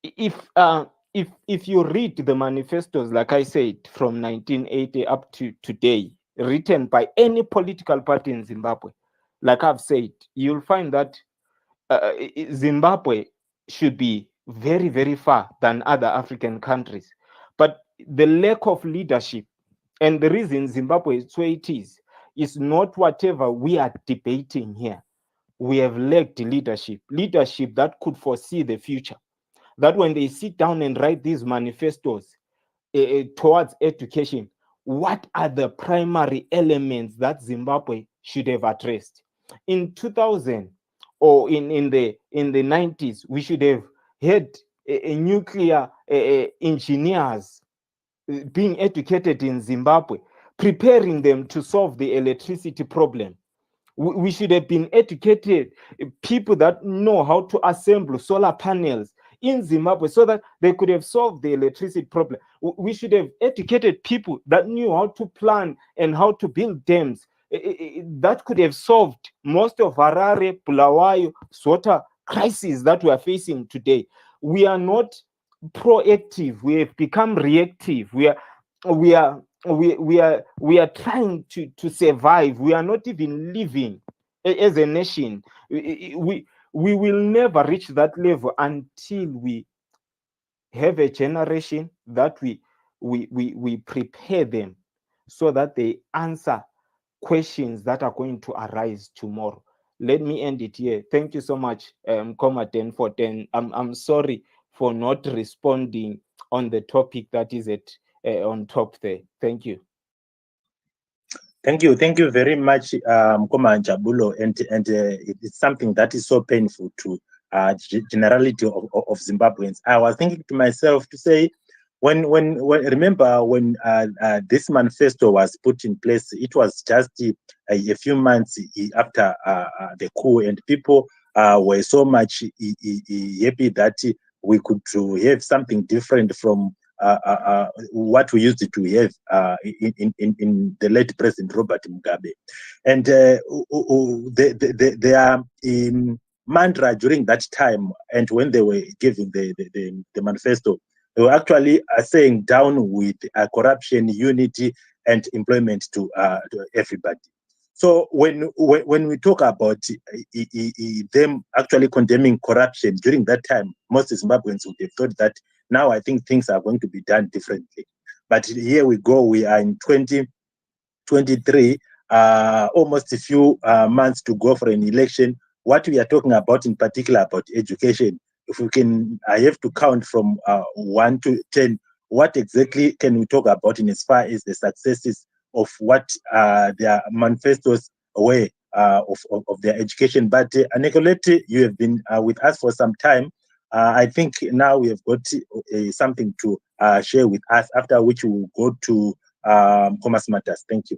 I: If you read the manifestos, like I said, from 1980 up to today, written by any political party in Zimbabwe, like I've said, you'll find that Zimbabwe should be very, very far than other African countries. But the lack of leadership, and the reason Zimbabwe is where it is not whatever we are debating here. We have lacked leadership that could foresee the future, that when they sit down and write these manifestos towards education, what are the primary elements that Zimbabwe should have addressed? In 2000 or in the 90s, we should have had nuclear engineers being educated in Zimbabwe, preparing them to solve the electricity problem. We should have been educated people that know how to assemble solar panels in Zimbabwe so that they could have solved the electricity problem. We should have educated people that knew how to plan and how to build dams that could have solved most of Harare, Bulawayo, water crises that we are facing today. We are not proactive. We have become reactive. We are trying to survive. We are not even living as a nation. We will never reach that level until we have a generation that we prepare them so that they answer questions that are going to arise tomorrow. Let me end it here. Thank you so much, Comrade Denford. And I'm sorry for not responding on the topic that is at on top there. Thank you.
B: Thank you very much, Mkoma Jabulo, and it's something that is so painful to generality of Zimbabweans. I was thinking to myself to say, when remember when this manifesto was put in place, it was just a few months after the coup, and people were so much happy that we could have something different from what we used to have in the late President Robert Mugabe. And their mantra during that time, and when they were giving the manifesto, they were actually saying down with corruption, unity, and employment to everybody. So when we talk about them actually condemning corruption during that time, most Zimbabweans would have thought that now I think things are going to be done differently. But here we go, we are in 2023, almost a few months to go for an election. What we are talking about in particular about education, if we can, I have to count from 1 to 10, what exactly can we talk about in as far as the successes of what their manifestos were of their education. But Nicolette, you have been with us for some time. I think now we have got something to share with us, after which we will go to Commerce Matters. Thank you.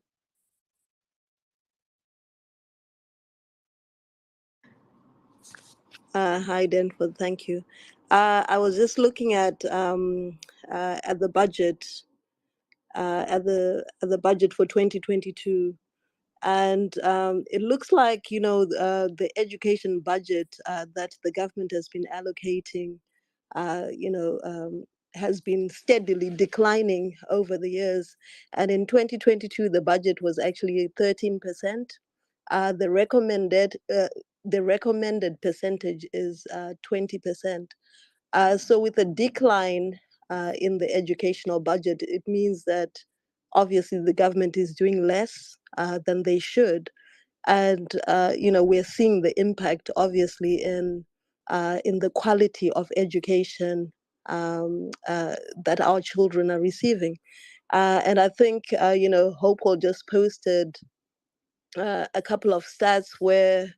J: Hi, Denford. Thank you. I was just looking at the budget, at the budget for 2022, and it looks like the education budget that the government has been allocating, has been steadily declining over the years. And in 2022, the budget was actually 13%. The recommended percentage is 20%. So with a decline in the educational budget, it means that obviously the government is doing less than they should. And we're seeing the impact obviously in the quality of education that our children are receiving. And I think Hopewell just posted a couple of stats where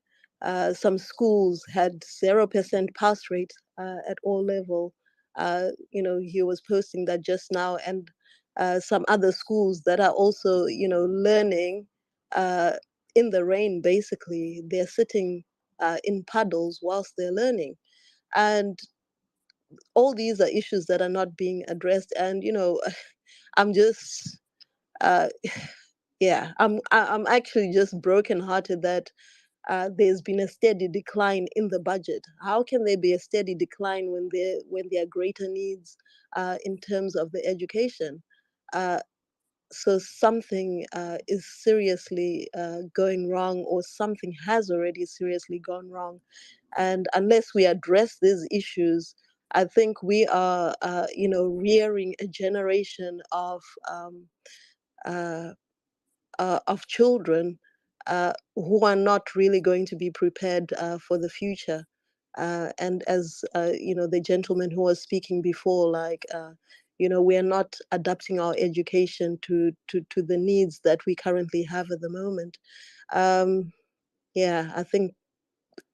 J: some schools had 0% pass rate at all level. He was posting that just now, and some other schools that are also, learning in the rain. Basically, they're sitting in puddles whilst they're learning, and all these are issues that are not being addressed. And I'm just yeah, I'm actually just brokenhearted that there's been a steady decline in the budget. How can there be a steady decline when there are greater needs in terms of the education? So something is seriously going wrong, or something has already seriously gone wrong. And unless we address these issues, I think we are, rearing a generation of children who are not really going to be prepared for the future. And as the gentleman who was speaking before, we are not adapting our education to the needs that we currently have at the moment. I think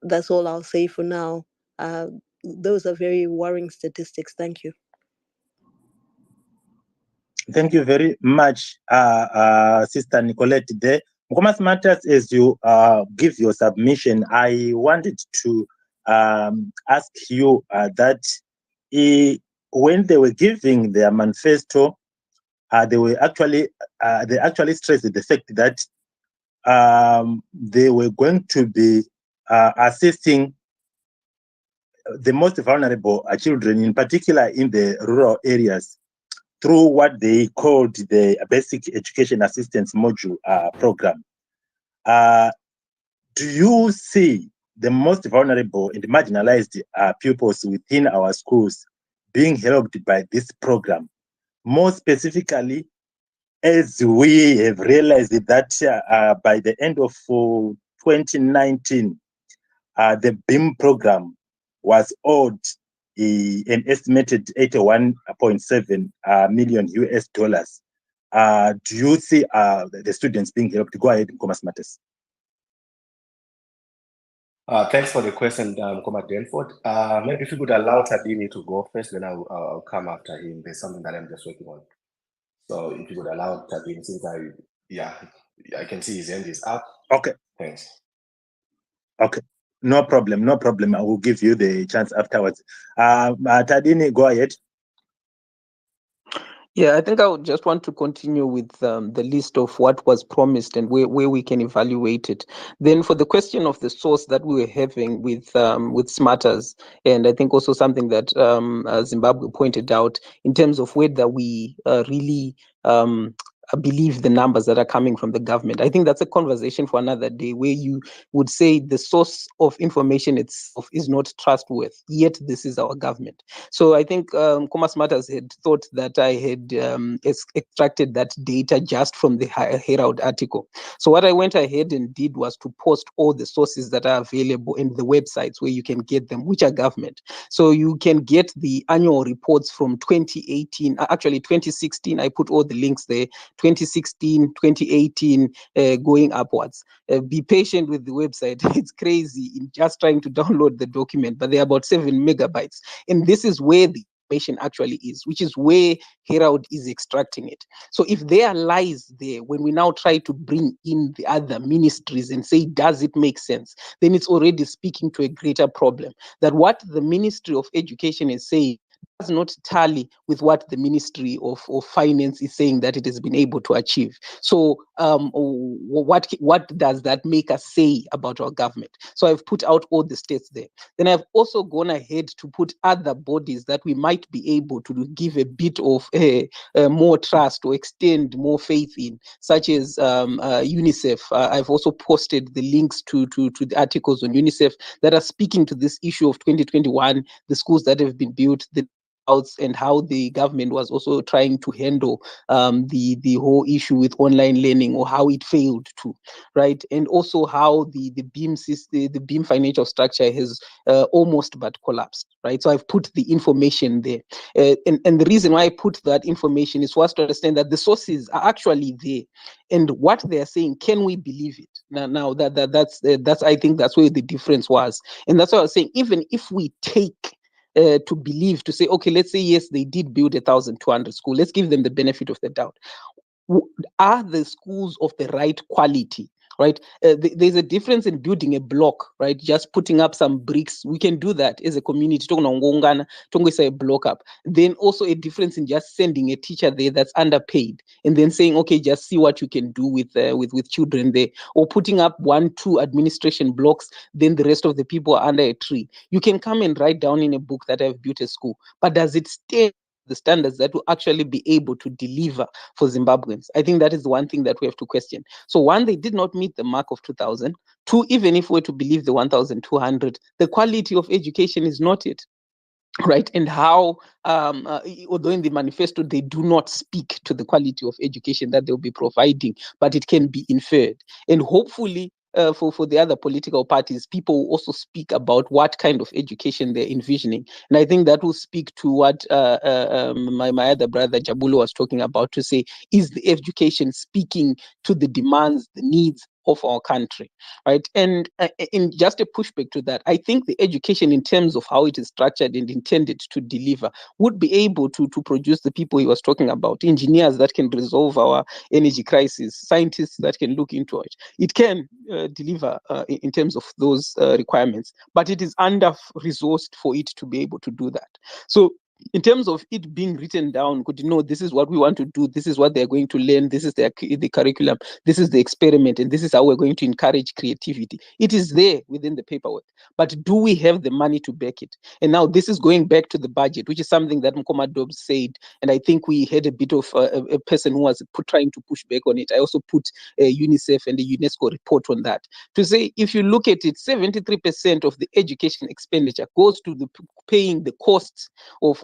J: that's all I'll say for now. Those are very worrying statistics. Thank you.
B: Thank you very much, Sister Nicolette. There, Commerce Matters, as you give your submission, I wanted to ask you that when they were giving their manifesto, they actually stressed the fact that they were going to be assisting the most vulnerable children, in particular in the rural areas, through what they called the Basic Education Assistance Module program. Do you see the most vulnerable and marginalized pupils within our schools being helped by this program? More specifically, as we have realized that by the end of 2019, the BEAM program was owed an estimated $81.7 million US dollars. Do you see the students being helped? Go ahead, Nkomas Matters.
F: Thanks for the question, Comrade Denford. Maybe if you could allow Tadini to go first, then I'll come after him. There's something that I'm just working on. So if you could allow Tadini, since I can see his hand is up.
B: Okay.
F: Thanks.
B: Okay. No problem. No problem. I will give you the chance afterwards. Tadini, go ahead.
A: Yeah, I think I would just want to continue with the list of what was promised and where we can evaluate it. Then for the question of the source that we were having with Smarters, and I think also something that Zimbabwe pointed out in terms of whether we really believe the numbers that are coming from the government. I think that's a conversation for another day, where you would say the source of information itself is not trustworthy, yet this is our government. So I think Commerce Matters had thought that I had extracted that data just from the Herald article. So what I went ahead and did was to post all the sources that are available in the websites where you can get them, which are government. So you can get the annual reports from 2018, actually 2016. I put all the links there. 2016, 2018, going upwards. Be patient with the website. It's crazy in just trying to download the document, but they're about 7 megabytes. And this is where the information actually is, which is where Herald is extracting it. So if there are lies there, when we now try to bring in the other ministries and say, does it make sense? Then it's already speaking to a greater problem. That what the Ministry of Education is saying does not tally with what the Ministry of Finance is saying that it has been able to achieve. So what does that make us say about our government? So I've put out all the states there. Then I've also gone ahead to put other bodies that we might be able to give a bit of more trust or extend more faith in, such as UNICEF. I've also posted the links to the articles on UNICEF that are speaking to this issue of 2021, the schools that have been built, the and how the government was also trying to handle the whole issue with online learning, or how it failed to, right? And also how the beam system, the beam financial structure has almost but collapsed, right? So I've put the information there, and the reason why I put that information is for us to understand that the sources are actually there, and what they are saying, can we believe it? Now that's I think that's where the difference was, and that's what I was saying. Even if we take to believe, to say, okay, let's say, yes, they did build 1,200 schools. Let's give them the benefit of the doubt. Are the schools of the right quality? Right, there's a difference in building a block, right? Just putting up some bricks, we can do that as a community. A block up. Then also a difference in just sending a teacher there that's underpaid, and then saying, okay, just see what you can do with children there, or putting up 1-2 administration blocks. Then the rest of the people are under a tree. You can come and write down in a book that I've built a school, but does it stay the standards that will actually be able to deliver for Zimbabweans? I think that is the one thing that we have to question. So one, they did not meet the mark of 2,000. Two, even if we're to believe the 1,200, the quality of education is not it. Right, and how, although in the manifesto they do not speak to the quality of education that they'll be providing, but it can be inferred. And hopefully, for the other political parties, people will also speak about what kind of education they're envisioning. And I think that will speak to what my other brother Jabulo was talking about, to say, is the education speaking to the demands, the needs of our country, right? And in just a pushback to that, I think the education, in terms of how it is structured and intended to deliver, would be able to produce the people he was talking about, engineers that can resolve our energy crisis, scientists that can look into it. It can deliver in terms of those requirements, but it is under-resourced for it to be able to do that. So in terms of it being written down, could you know, this is what we want to do, this is what they're going to learn, this is the curriculum, this is the experiment, and this is how we're going to encourage creativity. It is there within the paperwork, but do we have the money to back it? And now this is going back to the budget, which is something that Mkoma Dobbs said, and I think we had a bit of a person who was trying to push back on it. I also put UNICEF and the UNESCO report on that, to say, if you look at it, 73% of the education expenditure goes to the paying the costs of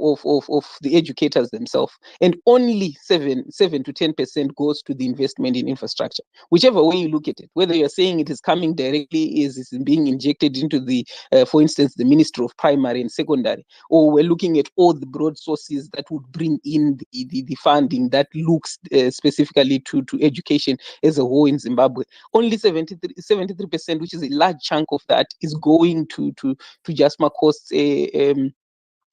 A: the educators themselves, and only 7 to 10% goes to the investment in infrastructure. Whichever way you look at it, whether you're saying it is coming directly, is being injected into the, for instance, the Ministry of Primary and Secondary, or we're looking at all the broad sources that would bring in the funding that looks specifically to education as a whole in Zimbabwe. Only 73%, which is a large chunk of that, is going to just costs a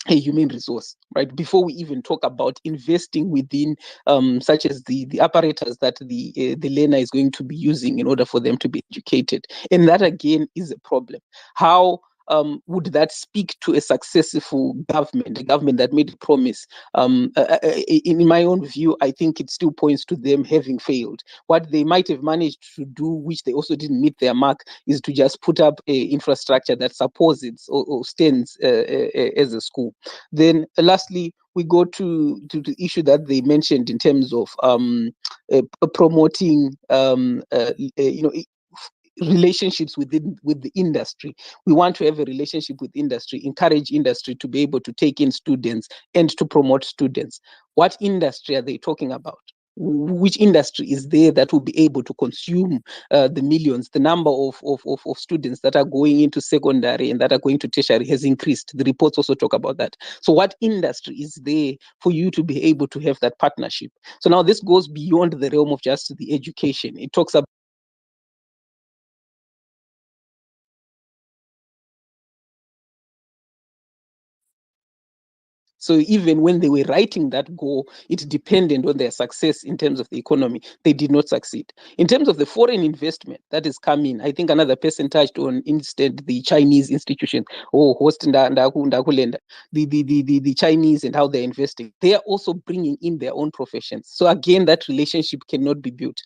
A: human resource, right? Before we even talk about investing within such as the apparatus that the learner is going to be using in order for them to be educated. And that again is a problem. How would that speak to a successful government, a government that made a promise? In my own view, I think it still points to them having failed. What they might have managed to do, which they also didn't meet their mark, is to just put up a infrastructure that supports it or stands as a school. Then lastly, we go to the issue that they mentioned in terms of promoting relationships with the industry. We want to have a relationship with industry, encourage industry to be able to take in students and to promote students. What industry are they talking about? Which industry is there that will be able to consume the millions? The number of students that are going into secondary and that are going to tertiary has increased. The reports also talk about that. So what industry is there for you to be able to have that partnership? So now this goes beyond the realm of just the education. It talks about so even when they were writing that goal, it depended on their success in terms of the economy. They did not succeed. In terms of the foreign investment that is coming, I think another person touched on instead the Chinese institutions, the Chinese and how they're investing. They are also bringing in their own professions. So again, that relationship cannot be built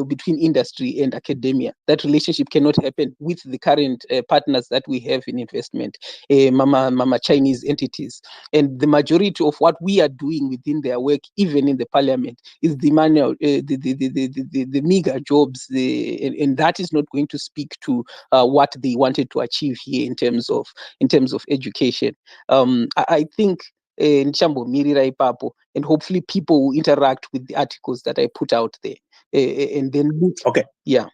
A: between industry and academia. That relationship cannot happen with the current partners that we have in investment, mama Chinese entities. And the majority of what we are doing within their work, even in the parliament, is the manual, the meager jobs, and that is not going to speak to what they wanted to achieve here in terms of education. I think and hopefully people will interact with the articles that I put out there, and then look.
B: Okay.
A: Yeah.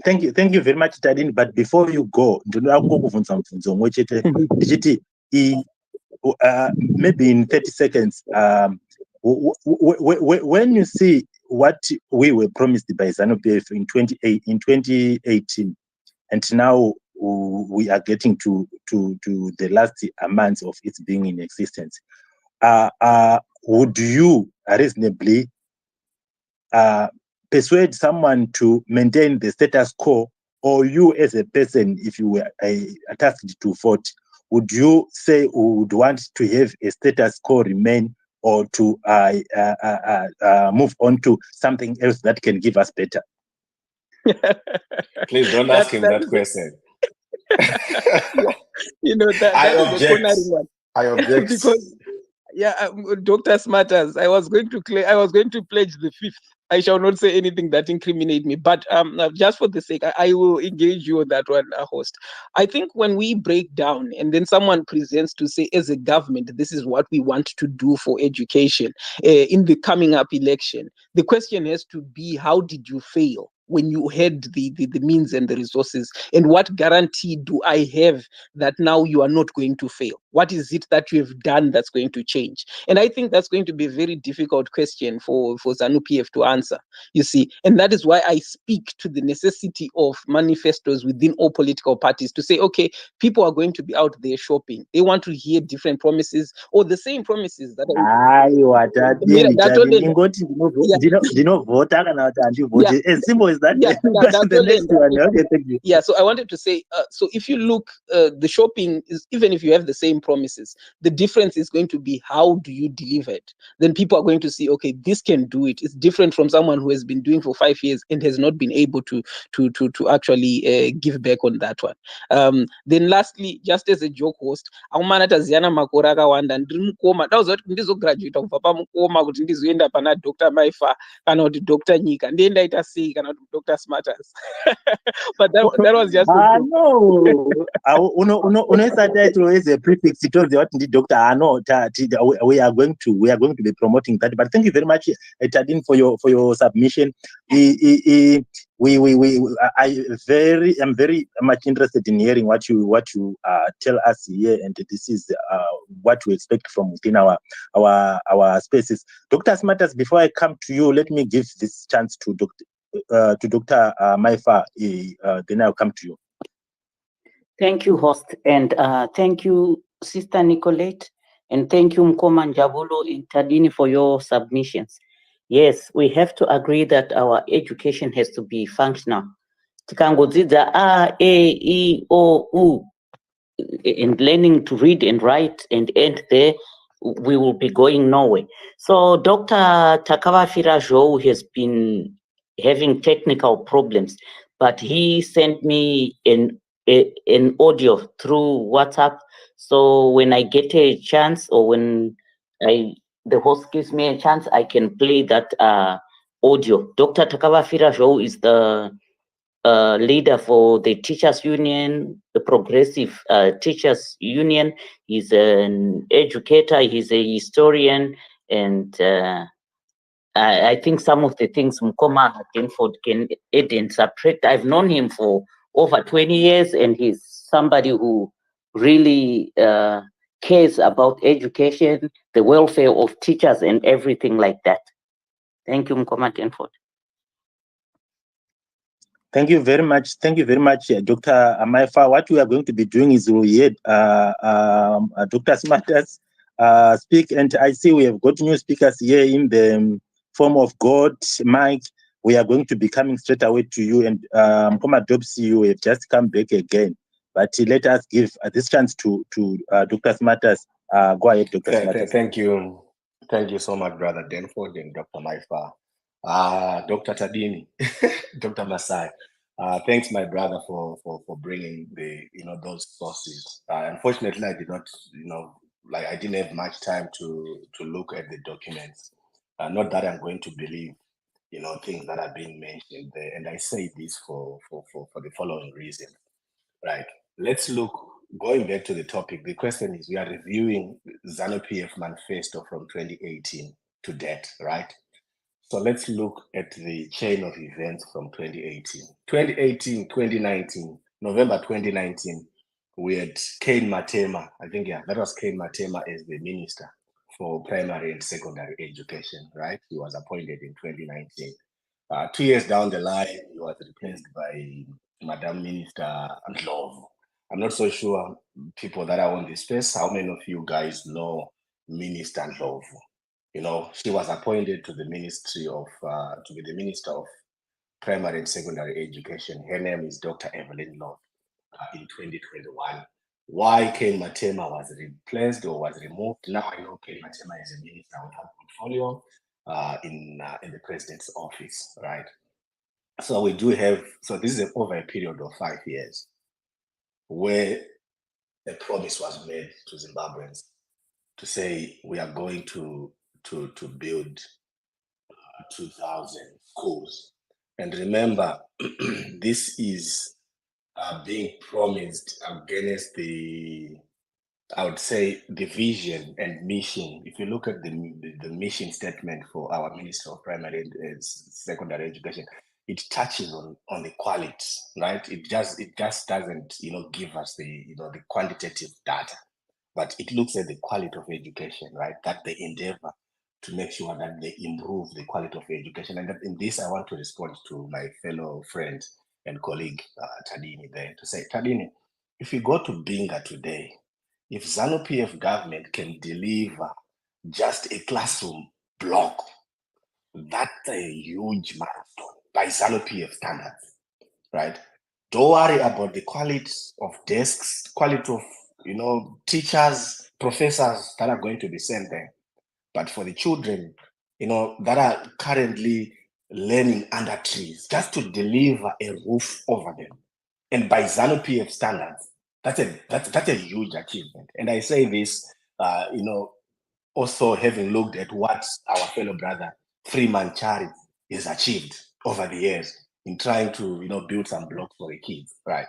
B: Thank you very much, Tadini. But before you go, maybe in 30 seconds, when you see what we were promised by ZANU-PF in 2018, and now we are getting to the last months of its being in existence, would you reasonably persuade someone to maintain the status quo, or you as a person, if you were tasked to vote, would you say would want to have a status quo remain, or to move on to something else that can give us better?
F: Please don't ask him that question.
A: I object.
F: I object.
A: Because Dr. Smarters, I was going to pledge the fifth. I shall not say anything that incriminate me, but just for the sake, I will engage you on that one, host. I think when we break down and then someone presents to say, as a government, this is what we want to do for education in the coming up election, the question has to be, how did you fail when you had the means and the resources? And what guarantee do I have that now you are not going to fail? What is it that you have done that's going to change? And I think that's going to be a very difficult question for ZANU-PF to answer, you see. And that is why I speak to the necessity of manifestos within all political parties to say, okay, people are going to be out there shopping. They want to hear different promises or the same promises that
B: as simple as that. The next one. Okay, thank you.
A: Yeah, so I wanted to say, so if you look, the shopping is, even if you have the same promises, the difference is going to be how do you deliver it? Then people are going to see, okay, this can do it. It's different from someone who has been doing for 5 years and has not been able to actually give back on that one. Then lastly, just as a joke host, graduate kubva pamukoma kuti ndizoenda pana Dr. Maifa kana kuti Dr. Nyika, ndiye ndaita sei kana kuti Dr. Smarters. But that was just a joke.
B: No, unoisa title as a prefix. It was what the doctor. We are going to be promoting that. But thank you very much, Tadine, for your submission. I'm very much interested in hearing what you tell us here, and this is what we expect from within our spaces. Dr. Smarters, before I come to you, let me give this chance to Dr. Maifa, then I'll come to you.
C: Thank you, host, and thank you, Sister Nicolette, and thank you, Mkoma Njabulo and Tadini, for your submissions. Yes, we have to agree that our education has to be functional. Tikangodzidza A, E, I, O, U, and learning to read and write and end there, we will be going nowhere. So Dr. Takavafira Zhou has been having technical problems, but he sent me an audio through WhatsApp. So when I get a chance, or when the host gives me a chance, I can play that audio. Dr. Takavafira Zhou is the leader for the Teachers Union, the Progressive Teachers Union. He's an educator, he's a historian, and I think some of the things Mkoma Denford can add and subtract. I've known him for over 20 years, and he's somebody who really cares about education, the welfare of teachers, and everything like that. Thank you, Mkoma Denford.
B: Thank you very much. Thank you very much, Dr. Maifa. What we are going to be doing is we'll hear Dr. Smarters speak, and I see we have got new speakers here in the form of God, Mike. We are going to be coming straight away to you, and Mkoma Dobsi, you have just come back again. But let us give this chance to Dr. Smarters. Go ahead, Dr. Smarters.
F: Thank you. Thank you so much, Brother Denford and Dr. Maifa. Dr. Tadini, Dr. Masai, thanks, my brother, for bringing those sources. Unfortunately, I did not, I didn't have much time to look at the documents. Not that I'm going to believe, things that are being mentioned there. And I say this for the following reason, right? Let's look, going back to the topic. The question is, we are reviewing ZANU-PF Manifesto from 2018 to date, right? So let's look at the chain of events from 2018. 2018, 2019, November 2019, we had Kane Matema. I think, that was Kane Matema as the Minister for Primary and Secondary Education, right? He was appointed in 2019. 2 years down the line, he was replaced by Madam Minister Ndlovu. I'm not so sure, people that are on this space, how many of you guys know Minister Ndlovu? She was appointed to the Ministry of, to be the Minister of Primary and Secondary Education. Her name is Dr. Evelyn Lord in 2021. Why Kane Matema was replaced or was removed? Now I know Kane Matema is a minister with her portfolio in the president's office, right? So we do have, so this is over a period of 5 years where a promise was made to Zimbabweans to say we are going to build 2,000 schools. And remember, this is being promised against the, I would say, the vision and mission. If you look at the mission statement for our Minister of Primary and Secondary Education, it touches on the quality, right? It just doesn't, give us the, the quantitative data, but it looks at the quality of education, right? That they endeavor to make sure that they improve the quality of education. And in this, I want to respond to my fellow friend and colleague, Tadini, there, to say, Tadini, if you go to Binga today, if ZANU-PF government can deliver just a classroom block, that's a huge milestone by ZANU-PF standards, right? Don't worry about the quality of desks, quality of, teachers, professors that are going to be sent there. But for the children, that are currently learning under trees, just to deliver a roof over them, and by ZANU-PF standards, that's a huge achievement. And I say this, also having looked at what our fellow brother Freeman Chari has achieved over the years. in trying to, build some blocks for the kids, right?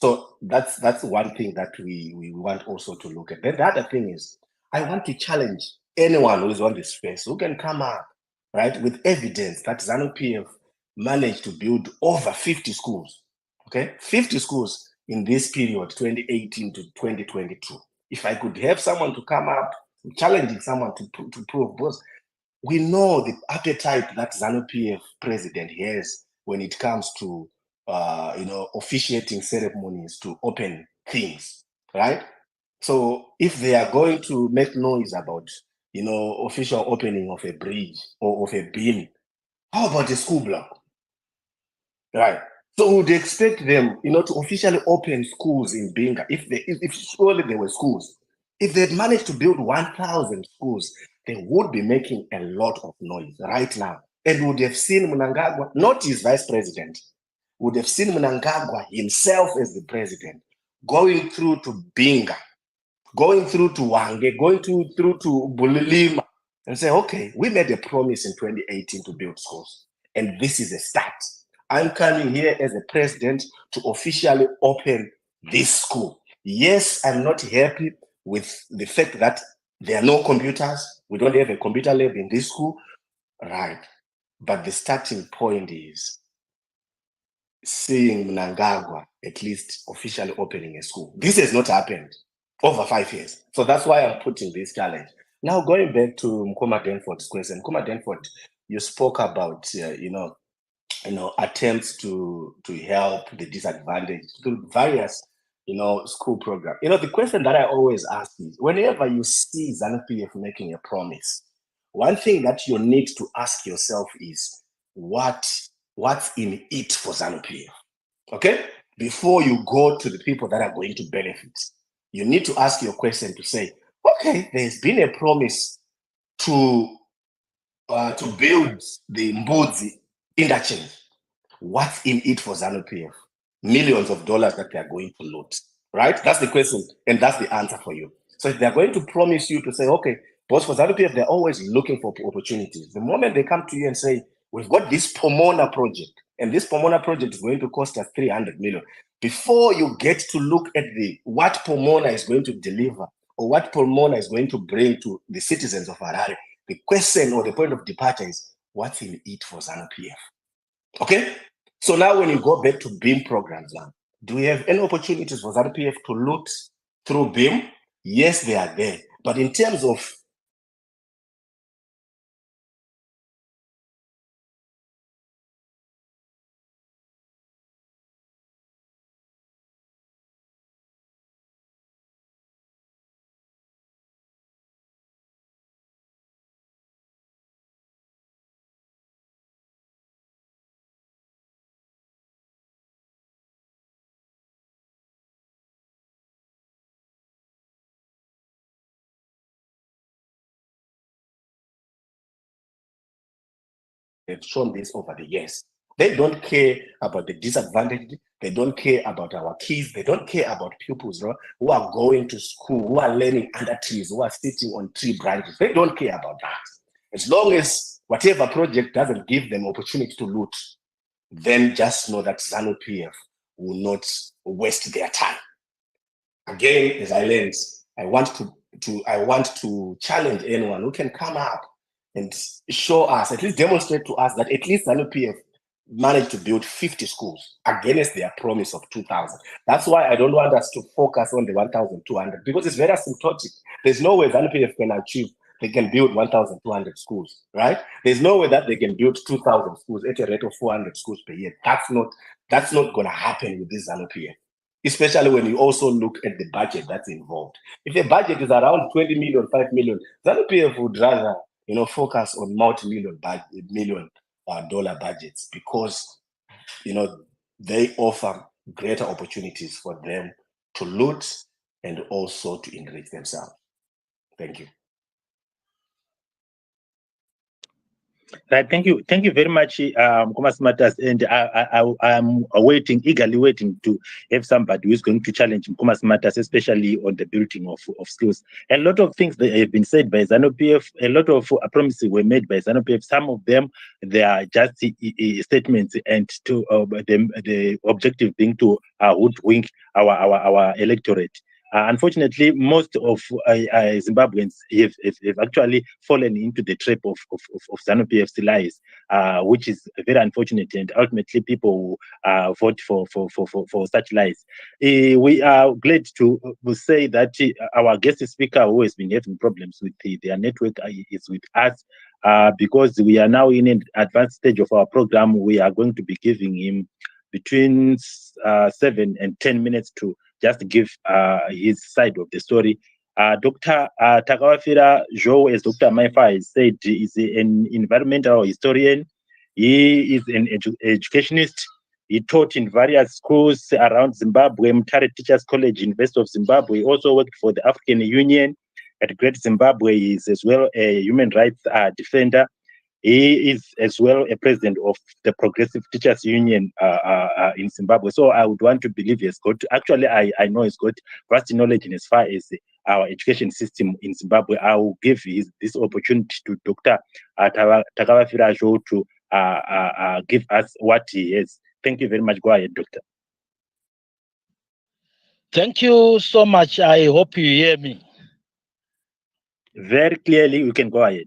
F: So that's one thing that we want also to look at. Then the other thing is, I want to challenge anyone who is on this space who can come up, right, with evidence that ZANU-PF managed to build over 50 schools, okay? 50 schools in this period, 2018 to 2022. If I could have someone to come up, challenging someone to prove, because we know the appetite that ZANU-PF president has when it comes to, officiating ceremonies to open things, right? So if they are going to make noise about, official opening of a bridge or of a beam, how about a school block, right? So we would expect them, to officially open schools in Binga if surely there were schools. If they'd managed to build 1,000 schools, they would be making a lot of noise right now. And would have seen Mnangagwa, not his vice president, would have seen Mnangagwa himself as the president, going through to Binga, going through to Wange, going through to Bulilima, and say, okay, we made a promise in 2018 to build schools, and this is a start. I'm coming here as a president to officially open this school. Yes, I'm not happy with the fact that there are no computers. We don't have a computer lab in this school, right? But the starting point is seeing Mnangagwa at least officially opening a school. This has not happened over 5 years. So that's why I'm putting this challenge. Now, going back to Mkoma Denford's question, Mkoma Denford, you spoke about, attempts to help the disadvantaged through various, school programs. The question that I always ask is, whenever you see ZANU-PF making a promise, one thing that you need to ask yourself is, what's in it for ZANU-PF? Okay? Before you go to the people that are going to benefit, you need to ask your question to say, okay, there's been a promise to build the Mbudzi interchange. What's in it for ZANU-PF? Millions of dollars that they are going to loot, right? That's the question, and that's the answer for you. So if they're going to promise you to say, okay, but for ZANU-PF, they're always looking for opportunities. The moment they come to you and say, we've got this Pomona project, and this Pomona project is going to cost us 300 million. Before you get to look at what Pomona is going to deliver or what Pomona is going to bring to the citizens of Harare, the question or the point of departure is, what's in it for ZANU-PF? Okay? So now when you go back to BEAM programs now, do we have any opportunities for ZANU-PF to loot through BEAM? Yes, they are there. But in terms of they've shown this over the years. They don't care about the disadvantaged. They don't care about our kids. They don't care about pupils, right, who are going to school, who are learning under trees, who are sitting on tree branches. They don't care about that. As long as whatever project doesn't give them opportunity to loot, then just know that ZANU-PF will not waste their time. Again, as I learned, I want to challenge anyone who can come up and show us, at least demonstrate to us that at least ZANU-PF managed to build 50 schools against their promise of 2,000. That's why I don't want us to focus on the 1,200, because it's very asymptotic. There's no way ZANU-PF they can build 1,200 schools, right? There's no way that they can build 2,000 schools at a rate of 400 schools per year. That's not going to happen with this ZANU-PF, especially when you also look at the budget that's involved. If the budget is around 20 million, 5 million, ZANU-PF would rather focus on multi-million dollar budgets, because they offer greater opportunities for them to loot and also to enrich themselves. Thank you.
B: Right, thank you very much, Komas Matters, and I'm eagerly waiting to have somebody who is going to challenge Komas Matters, especially on the building of skills. A lot of things that have been said by ZANU-PF, a lot of promises were made by ZANU-PF. Some of them, they are just statements, and to the objective being to hoodwink our electorate. Unfortunately, most of Zimbabweans have actually fallen into the trap of ZANU-PF's lies, which is very unfortunate, and ultimately people vote for such lies. We are glad to say that our guest speaker, who has been having problems with their network, is with us. Because we are now in an advanced stage of our program, we are going to be giving him between 7 and 10 minutes to just give his side of the story. Dr. Takawafira Joe, as Dr. Maifa has said, is an environmental historian. He is an educationist. He taught in various schools around Zimbabwe, Mutare Teachers College, University of Zimbabwe. He also worked for the African Union at Great Zimbabwe. He is as well a human rights defender. He is as well a president of the Progressive Teachers Union in Zimbabwe. So I would want to believe he's got, actually I know he's got vast knowledge in as far as our education system in Zimbabwe. I will give this opportunity to Dr. Takawafira Joe to give us what he has. Thank you very much. Go ahead, Doctor.
K: Thank you so much. I hope you hear me.
B: Very clearly, you can go ahead.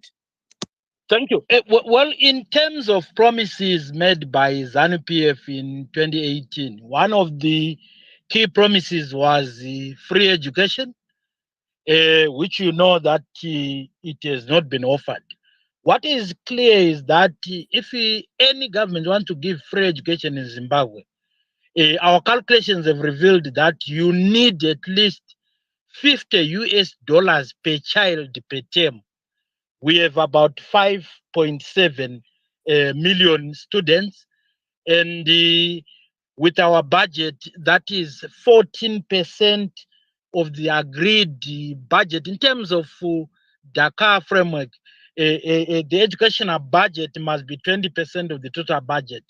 K: Thank you. Well, in terms of promises made by ZANU-PF in 2018, one of the key promises was free education, which you know that it has not been offered. What is clear is that if any government wants to give free education in Zimbabwe, our calculations have revealed that you need at least $50 per child per term. We have about 5.7 million students, and with our budget, that is 14% of the agreed budget. In terms of Dakar framework, the educational budget must be 20% of the total budget.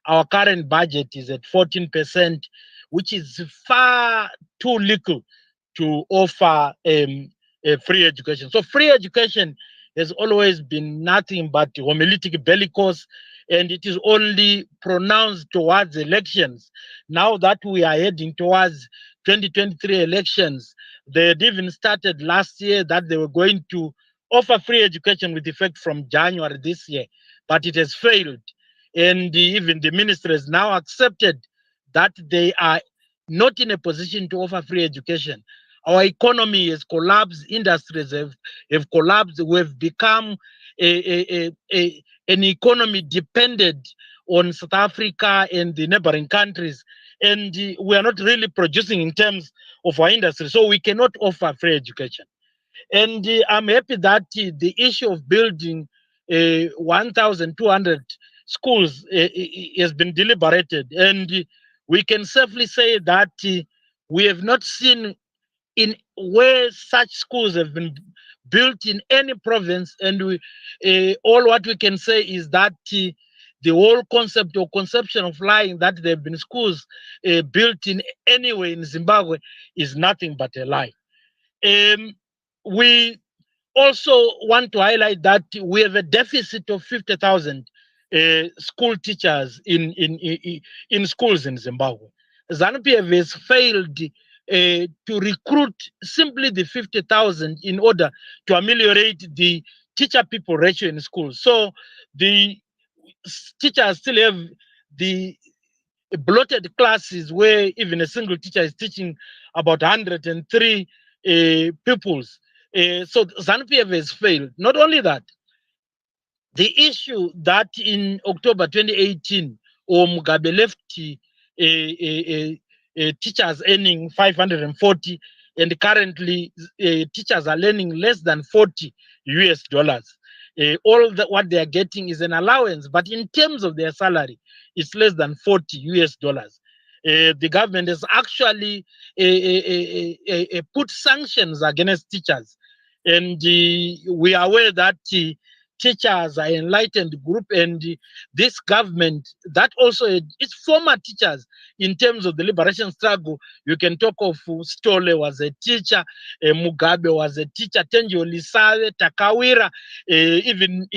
K: Our current budget is at 14%, which is far too little to offer free education. So free education has always been nothing but homiletic bellicose, and it is only pronounced towards elections. Now that we are heading towards 2023 elections, they had even started last year that they were going to offer free education with effect from January this year, but it has failed. And even the ministry has now accepted that they are not in a position to offer free education. Our economy has collapsed, industries have collapsed. We've become an economy dependent on South Africa and the neighboring countries. And we are not really producing in terms of our industry. So we cannot offer free education. And I'm happy that the issue of building 1,200 schools has been deliberated. And we can safely say that we have not seen in where such schools have been built in any province, and all what we can say is that the whole concept or conception of lying that there have been schools built in anywhere in Zimbabwe is nothing but a lie. We also want to highlight that we have a deficit of 50,000 school teachers in schools in Zimbabwe. ZANU-PF has failed to recruit simply the 50,000 in order to ameliorate the teacher-people ratio in schools. So the teachers still have the bloated classes where even a single teacher is teaching about 103 pupils. So ZANU-PF has failed. Not only that, the issue that in October 2018, Mugabe left teachers earning 540, and currently teachers are earning less than $40. All that what they are getting is an allowance, but in terms of their salary, it's less than $40. The government has actually put sanctions against teachers, and we are aware that teachers are enlightened group, and this government that also its former teachers in terms of the liberation struggle. You can talk of Stole was a teacher, Mugabe was a teacher, Tenjo Lisale, Takawira, even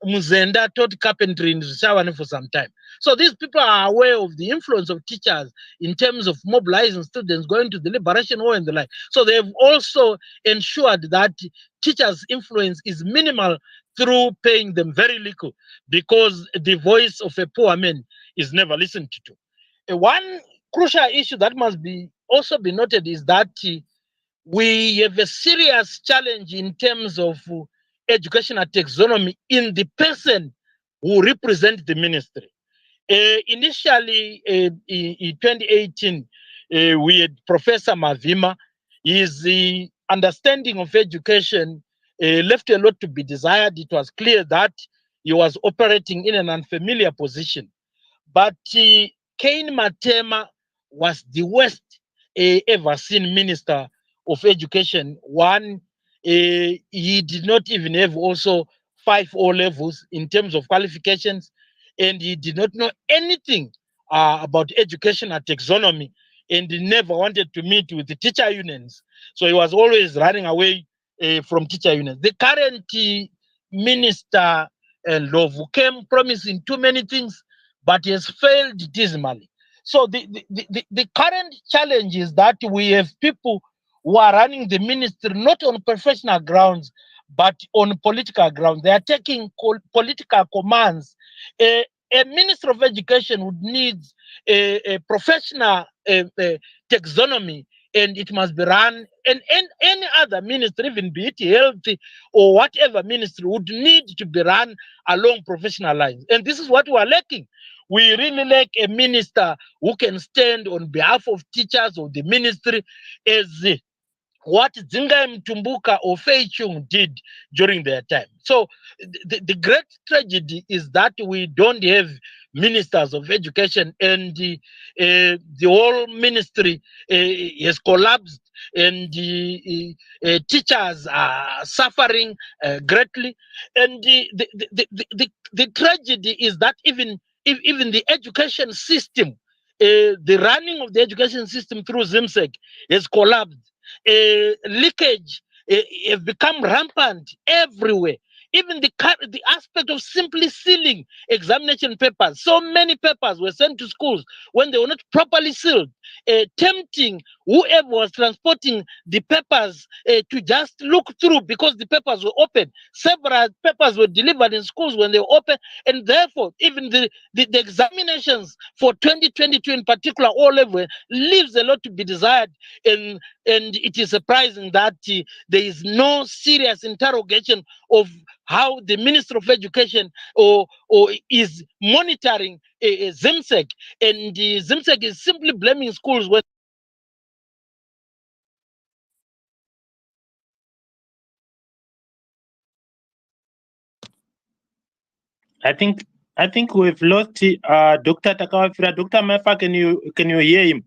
K: Muzenda taught carpentry in Shawane for some time. So these people are aware of the influence of teachers in terms of mobilizing students, going to the liberation war and the like. So they've also ensured that teachers' influence is minimal through paying them very little, because the voice of a poor man is never listened to. One crucial issue that must be also be noted is that we have a serious challenge in terms of educational taxonomy in the person who represent the ministry. Initially, in 2018, we had Professor Mavima. His understanding of education left a lot to be desired. It was clear that he was operating in an unfamiliar position. But Cain Matema was the worst ever seen minister of education. One, he did not even have also 5 O levels in terms of qualifications, and he did not know anything about educational taxonomy, and he never wanted to meet with the teacher unions. So he was always running away from teacher unions. The current minister, Lovu, came promising too many things, but he has failed dismally. So the current challenge is that we have people who are running the ministry not on professional grounds, but on political grounds. They are taking political commands. A minister of education would need a professional taxonomy, and it must be run, and any other ministry, even be it health or whatever ministry, would need to be run along professional lines. And this is what we are lacking. We really lack a minister who can stand on behalf of teachers or the ministry, as what Zinga Mtumbuka or Fei Chung did during their time. So the great tragedy is that we don't have ministers of education, and the whole ministry has collapsed, and teachers are suffering greatly. And the tragedy is that even the education system, the running of the education system through ZIMSEC has collapsed. Leakage have become rampant everywhere. Even the aspect of simply sealing examination papers. So many papers were sent to schools when they were not properly sealed, tempting whoever was transporting the papers to just look through because the papers were open. Several papers were delivered in schools when they were open, and therefore even the examinations for 2022 in particular, all level, leaves a lot to be desired. And it is surprising that there is no serious interrogation of how the Minister of Education or is monitoring ZIMSEC, and ZIMSEC is simply blaming schools when
B: I think we've lost Dr. Takawafira. Dr. Maifa, can you hear him?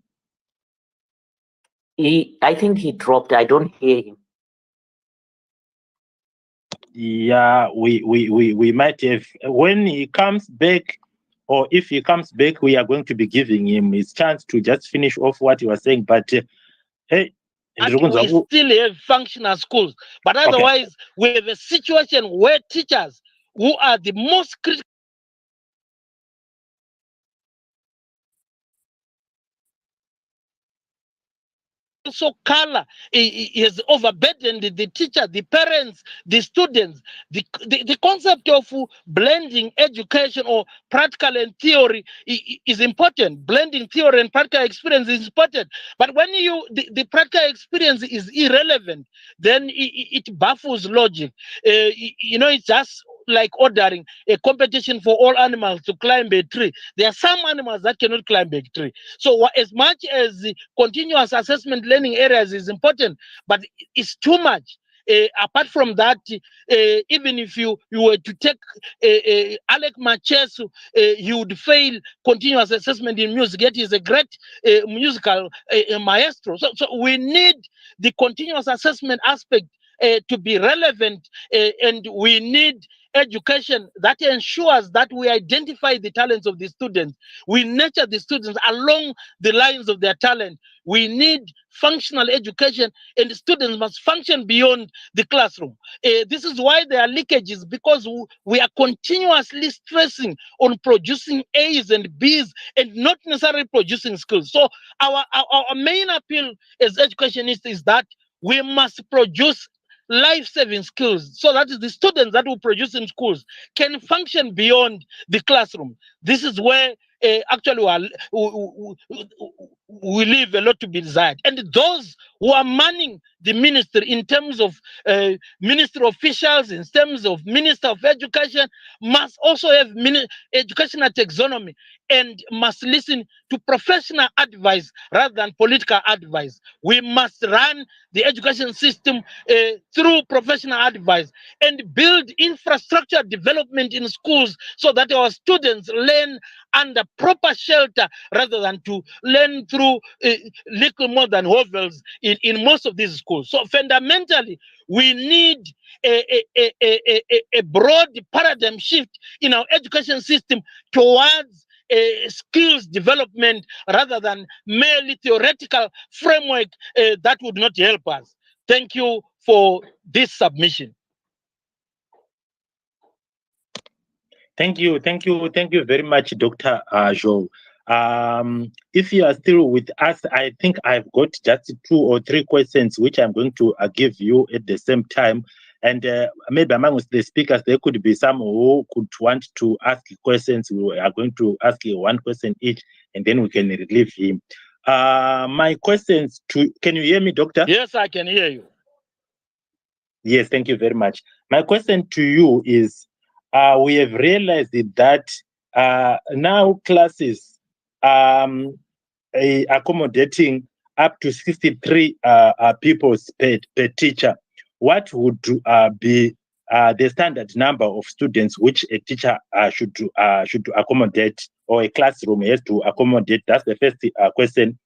C: I think he dropped. I don't hear him.
B: Yeah, we might have, when he comes back, or if he comes back, we are going to be giving him his chance to just finish off what he was saying. But hey,
K: we still have functional schools, but otherwise we have a situation where teachers who are the most critical also color is overburdened the teacher, the parents, the students. The concept of blending education or practical and theory is important. Blending theory and practical experience is important. But when the practical experience is irrelevant, then it baffles logic. It's just like ordering a competition for all animals to climb a tree. There are some animals that cannot climb a tree. So as much as the continuous assessment learning areas is important, but it's too much. Apart from that, even if you were to take Alec Machesu, he would fail continuous assessment in music, yet he's a great musical maestro. So we need the continuous assessment aspect to be relevant, and we need education that ensures that we identify the talents of the students. We nurture the students along the lines of their talent. We need functional education, and the students must function beyond the classroom. This is why there are leakages, because we are continuously stressing on producing A's and B's and not necessarily producing skills. So our main appeal as educationists is that we must produce life-saving skills, so that is the students that we produce in schools can function beyond the classroom. This is where actually we leave a lot to be desired. And those who are manning the ministry in terms of ministry officials, in terms of Minister of Education, must also have educational taxonomy and must listen to professional advice rather than political advice. We must run the education system through professional advice and build infrastructure development in schools so that our students learn under proper shelter rather than to learn through little more than hovels in most of these schools. So fundamentally, we need a broad paradigm shift in our education system towards skills development rather than merely theoretical framework that would not help us. Thank you for this submission.
B: Thank you very much, Dr. Jo. If you are still with us, I think I've got just 2 or 3 questions which I'm going to give you at the same time. And maybe amongst the speakers, there could be some who could want to ask questions. We are going to ask you 1 question each, and then we can relieve him. My questions to, can you hear me, Doctor?
K: Yes, I can hear you.
B: Yes, thank you very much. My question to you is, we have realized that now classes accommodating up to 63 people per teacher. What would be the standard number of students which a teacher should accommodate, or a classroom has to accommodate? That's the first question.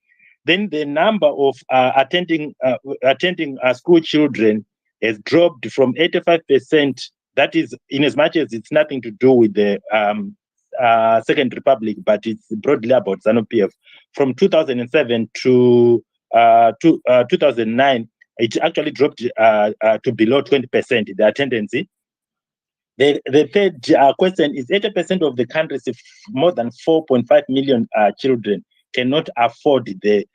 B: Then the number of attending school children has dropped from 85%. That is, in as much as it's nothing to do with the Second Republic, but it's broadly about ZANU-PF. From 2007 to 2009, it actually dropped to below 20%, the attendance. The third question is 80% of the country's more than 4.5 million children cannot afford the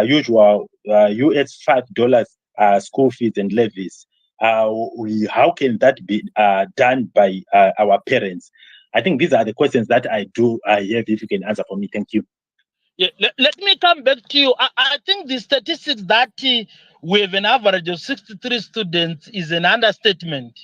B: usual US $5 school fees and levies. How can that be done by our parents? I think these are the questions that I have, if you can answer for me. Thank you.
K: Yeah, let me come back to you. I think the statistics that we have an average of 63 students is an understatement.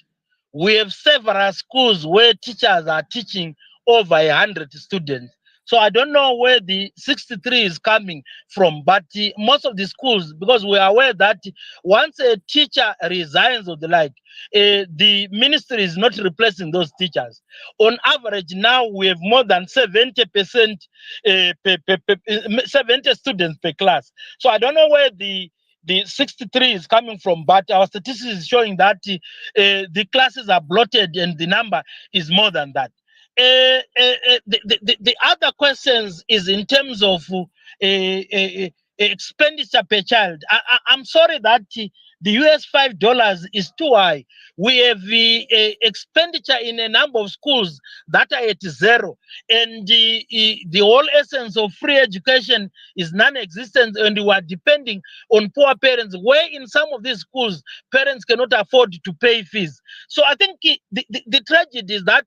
K: We have several schools where teachers are teaching over 100 students. So I don't know where the 63 is coming from, but most of the schools, because we are aware that once a teacher resigns or the like, the ministry is not replacing those teachers. On average, now we have more than 70%, 70 students per class. So I don't know where the 63 is coming from, but our statistics is showing that the classes are bloated and the number is more than that. The other questions is in terms of expenditure per child. I'm sorry that the US $5 is too high. We have the expenditure in a number of schools that are at 0, and the whole essence of free education is non-existent, and we are depending on poor parents, where in some of these schools parents cannot afford to pay fees. So I think the tragedy is that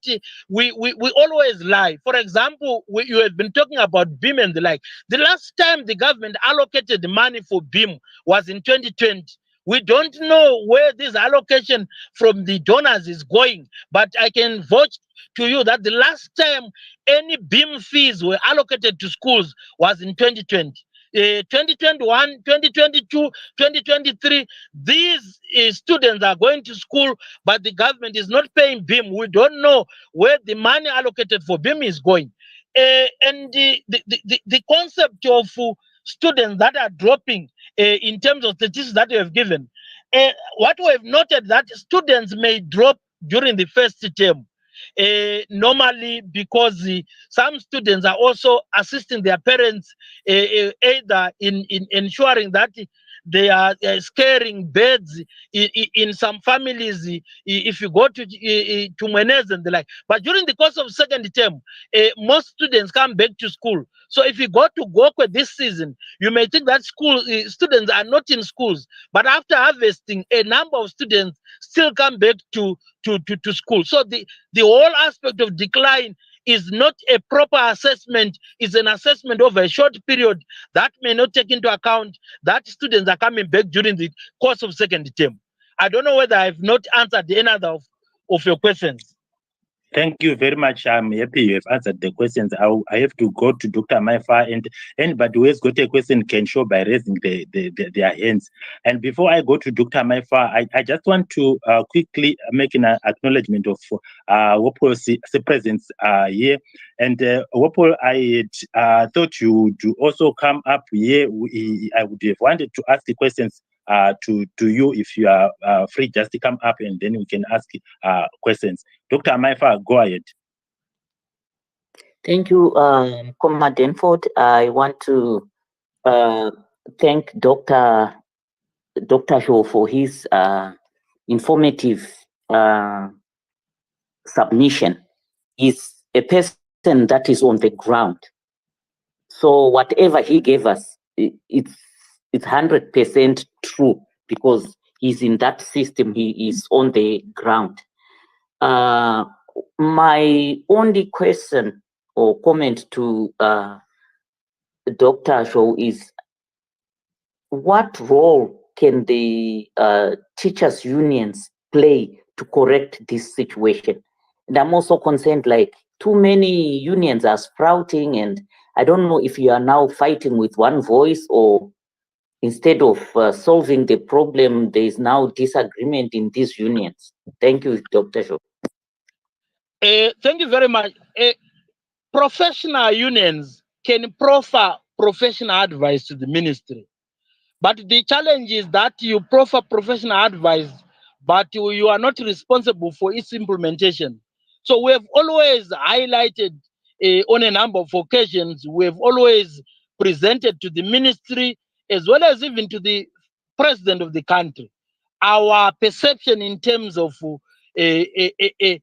K: we always lie. For example, you have been talking about BIM and the like. The last time the government allocated money for BIM was in 2020. We don't know where this allocation from the donors is going, but I can vouch to you that the last time any BIM fees were allocated to schools was in 2020. 2021, 2022, 2023, these students are going to school, but the government is not paying BIM. We don't know where the money allocated for BIM is going. And the concept of students that are dropping in terms of statistics that you have given, what we have noted that students may drop during the first term. Normally because some students are also assisting their parents either in ensuring that they are scaring birds in some families. If you go to Mwenez and the like, but during the course of second term, most students come back to school. So if you go to Gokwe this season, you may think that school students are not in schools, but after harvesting, a number of students still come back to school. So the whole aspect of decline is not a proper assessment, it's an assessment over a short period that may not take into account that students are coming back during the course of second term. I don't know whether I've not answered any other of your questions.
B: Thank you very much. I'm happy you have answered the questions. I have to go to Dr. Maifa, and anybody who has got a question can show by raising their hands. And before I go to Dr. Maifa, I just want to quickly make an acknowledgement of Wopol's presence here. And Wopol, I thought you would also come up here. I would have wanted to ask the questions to you if you are free, just to come up and then we can ask questions. Dr. Maifa, go ahead.
C: Thank you, Comrade Denford. I want to thank Dr. Shaw for his informative submission. He's a person that is on the ground. So whatever he gave us, it's 100% true because he's in that system. He is on the ground. My only question or comment to Dr. Shaw is, what role can the teachers' unions play to correct this situation? And I'm also concerned, like, too many unions are sprouting, and I don't know if you are now fighting with one voice, or instead of solving the problem, there is now disagreement in these unions. Thank you, Dr. Shaw.
K: Thank you very much. Professional unions can proffer professional advice to the ministry. But the challenge is that you proffer professional advice, but you are not responsible for its implementation. So we have always highlighted on a number of occasions, we have always presented to the ministry as well as even to the president of the country our perception in terms of a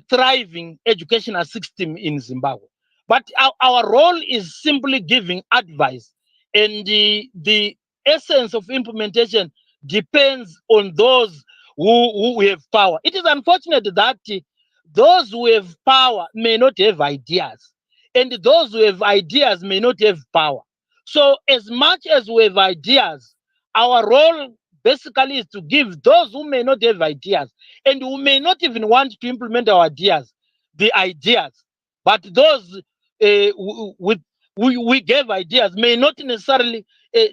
K: thriving educational system in Zimbabwe. But our role is simply giving advice, and the essence of implementation depends on those who have power. It is unfortunate that those who have power may not have ideas, and those who have ideas may not have power. So as much as we have ideas, our role basically is to give those who may not have ideas and who may not even want to implement our ideas, the ideas. But those we gave ideas may not necessarily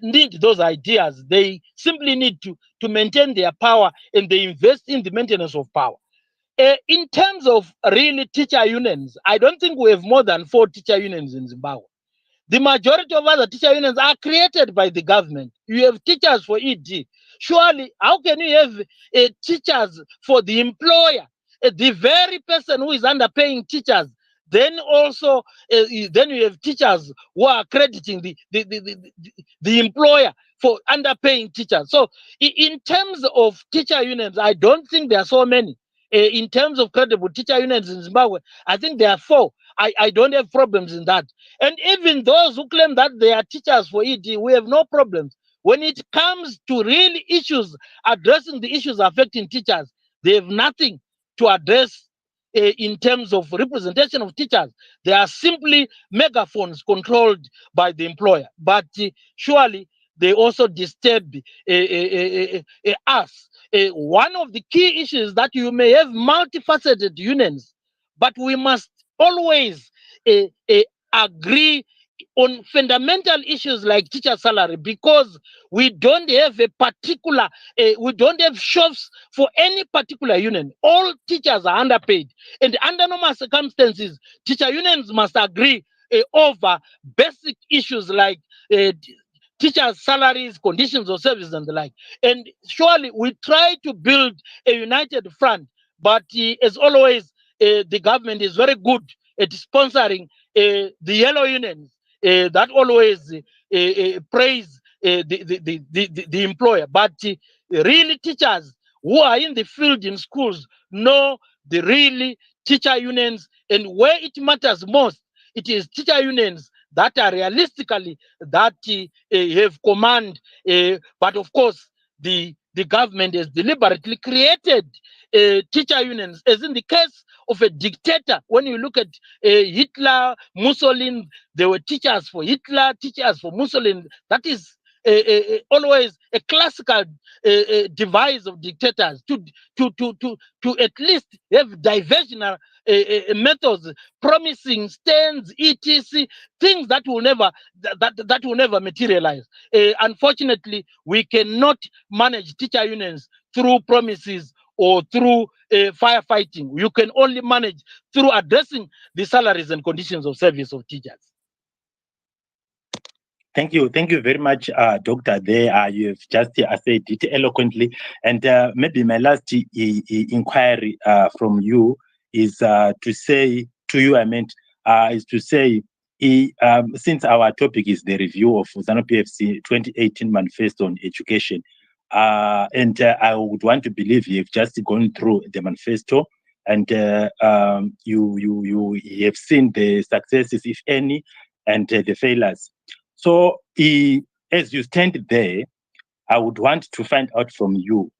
K: need those ideas. They simply need to maintain their power, and they invest in the maintenance of power. In terms of really teacher unions, I don't think we have more than 4 teacher unions in Zimbabwe. The majority of other teacher unions are created by the government. You have teachers for ED. Surely, how can you have teachers for the employer? The very person who is underpaying teachers, then also then you have teachers who are crediting the employer for underpaying teachers. So in terms of teacher unions, I don't think there are so many. In terms of credible teacher unions in Zimbabwe, I think there are 4. I don't have problems in that. And even those who claim that they are teachers for ED, we have no problems. When it comes to real issues, addressing the issues affecting teachers, they have nothing to address in terms of representation of teachers. They are simply megaphones controlled by the employer. But surely they also disturb us. One of the key issues is that you may have multifaceted unions, but we must always agree on fundamental issues like teacher salary, because we don't have a particular, we don't have shelves for any particular union. All teachers are underpaid, and under normal circumstances, teacher unions must agree over basic issues like teachers' salaries, conditions of service, and the like. And surely we try to build a united front, but as always, the government is very good at sponsoring the yellow unions that always praise the employer. But really teachers who are in the field in schools know the really teacher unions, and where it matters most, it is teacher unions that are realistically that have command. But of course, the government has deliberately created teacher unions, as in the case of a dictator. When you look at Hitler, Mussolini, there were teachers for Hitler, teachers for Mussolini. That is always a classical device of dictators to at least have diversional methods, promising stands, etc., things that will never that will never materialize. Unfortunately, we cannot manage teacher unions through promises or through firefighting. You can only manage through addressing the salaries and conditions of service of teachers.
B: Thank you very much, Doctor. There, you have just said it eloquently. And maybe my last inquiry from you is to say to you, is to say, since our topic is the review of ZANU-PF's 2018 Manifesto on Education, and I would want to believe you've just gone through the manifesto, and you have seen the successes, if any, and the failures. So, as you stand there, I would want to find out from you,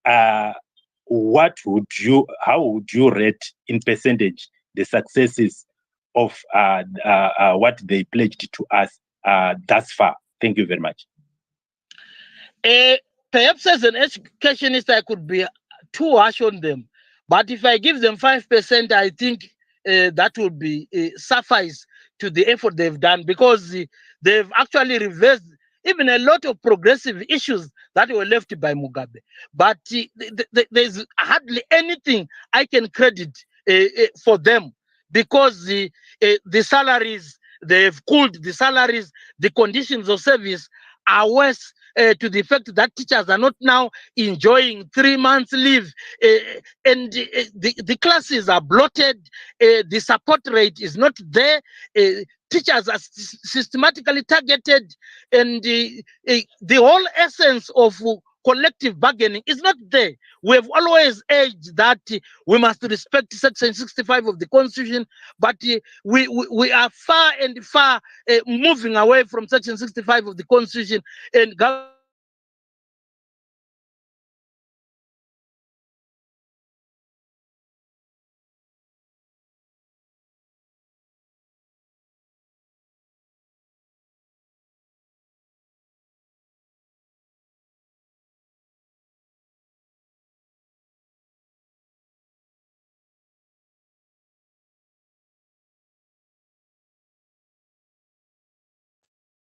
B: how would you rate in percentage the successes of what they pledged to us thus far? Thank you very much.
K: Perhaps as an educationist, I could be too harsh on them. But if I give them 5%, I think that would be suffice to the effort they've done, because they've actually reversed even a lot of progressive issues that were left by Mugabe. But there's hardly anything I can credit for them, because the salaries, they've cooled the salaries, the conditions of service are worse, to the effect that teachers are not now enjoying 3 months leave, and the classes are bloated, the support rate is not there, teachers are systematically targeted, and the whole essence of collective bargaining is not there. We have always urged that we must respect Section 65 of the Constitution, but we are far and far moving away from Section 65 of the Constitution, and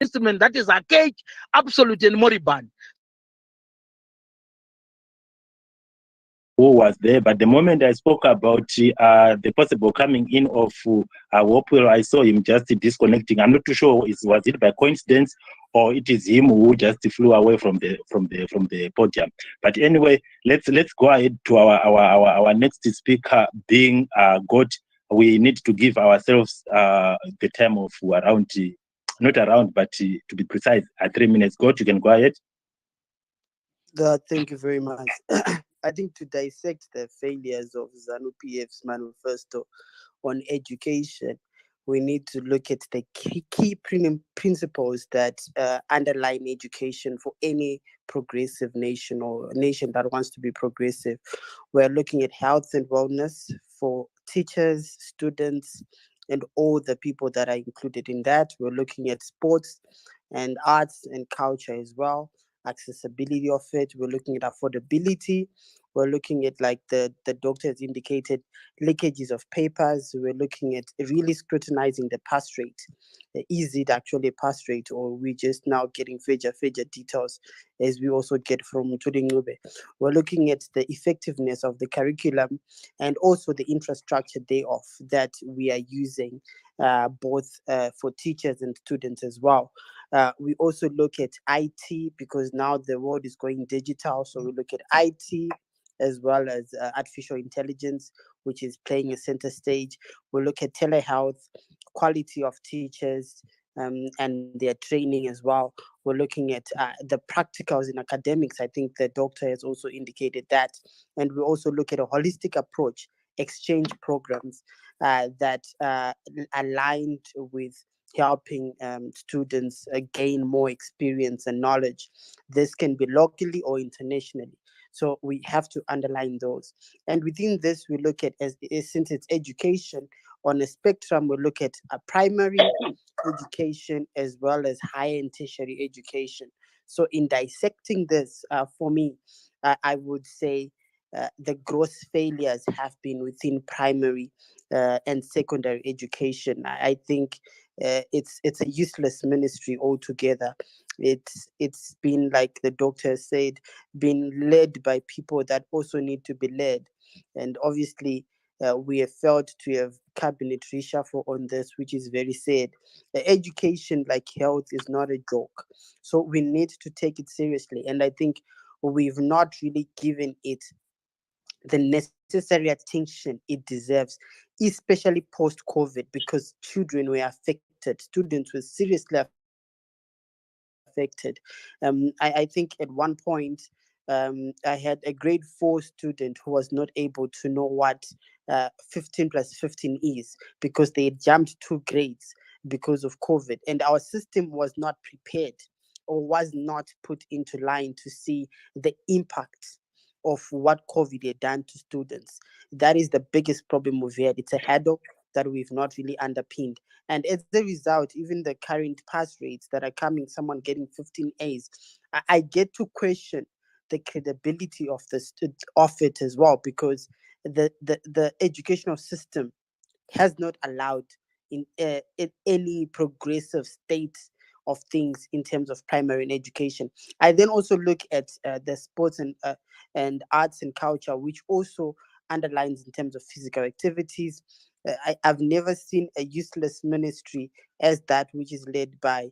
K: instrument that is archaic, absolute, and moribund.
B: Who was there, but the moment I spoke about the possible coming in of Wopwell, I saw him just disconnecting. I'm not too sure was it by coincidence or it is him who just flew away from the podium. But anyway, let's go ahead to our next speaker being God. We need to give ourselves the time of around, not around, but to be precise, 3 minutes. God, you can go ahead.
L: Thank you very much. I think to dissect the failures of ZANU-PF's manifesto on education, we need to look at the key principles that underline education for any progressive nation or nation that wants to be progressive. We're looking at health and wellness for teachers, students, and all the people that are included in that. We're looking at sports and arts and culture as well, accessibility of it. We're looking at affordability. We're looking at, like the doctor has indicated, leakages of papers. We're looking at really scrutinizing the pass rate. Is it actually a pass rate, or are we just now getting further details as we also get from Ngube? We're looking at the effectiveness of the curriculum and also the infrastructure thereof that we are using, both for teachers and students as well. We also look at IT because now the world is going digital. So we look at IT as well as artificial intelligence, which is playing a center stage. We look at telehealth, quality of teachers, and their training as well. We're looking at the practicals in academics. I think the doctor has also indicated that. And we also look at a holistic approach, exchange programs that aligned with helping students gain more experience and knowledge. This can be locally or internationally. So we have to underline those. And within this, we look at, since it's education, on a spectrum, we look at a primary education as well as higher and tertiary education. So in dissecting this, for me, I would say the gross failures have been within primary and secondary education. I think it's a useless ministry altogether. It's been, like the doctor said, been led by people that also need to be led, and obviously we have failed to have cabinet reshuffle on this, which is very sad. Education, like health, is not a joke, so we need to take it seriously, and I think we've not really given it the necessary attention it deserves, especially post COVID, because children were affected, students were seriously affected. I think at one point, I had a grade 4 student who was not able to know what 15 plus 15 is, because they had jumped 2 grades because of COVID. And our system was not prepared or was not put into line to see the impact of what COVID had done to students. That is the biggest problem we've had. It's a hurdle that we've not really underpinned. And as a result, even the current pass rates that are coming, someone getting 15 A's, I get to question the credibility of of it as well, because the educational system has not allowed in any progressive state of things in terms of primary education. I then also look at the sports and arts and culture, which also underlines in terms of physical activities. I've never seen a useless ministry as that which is led by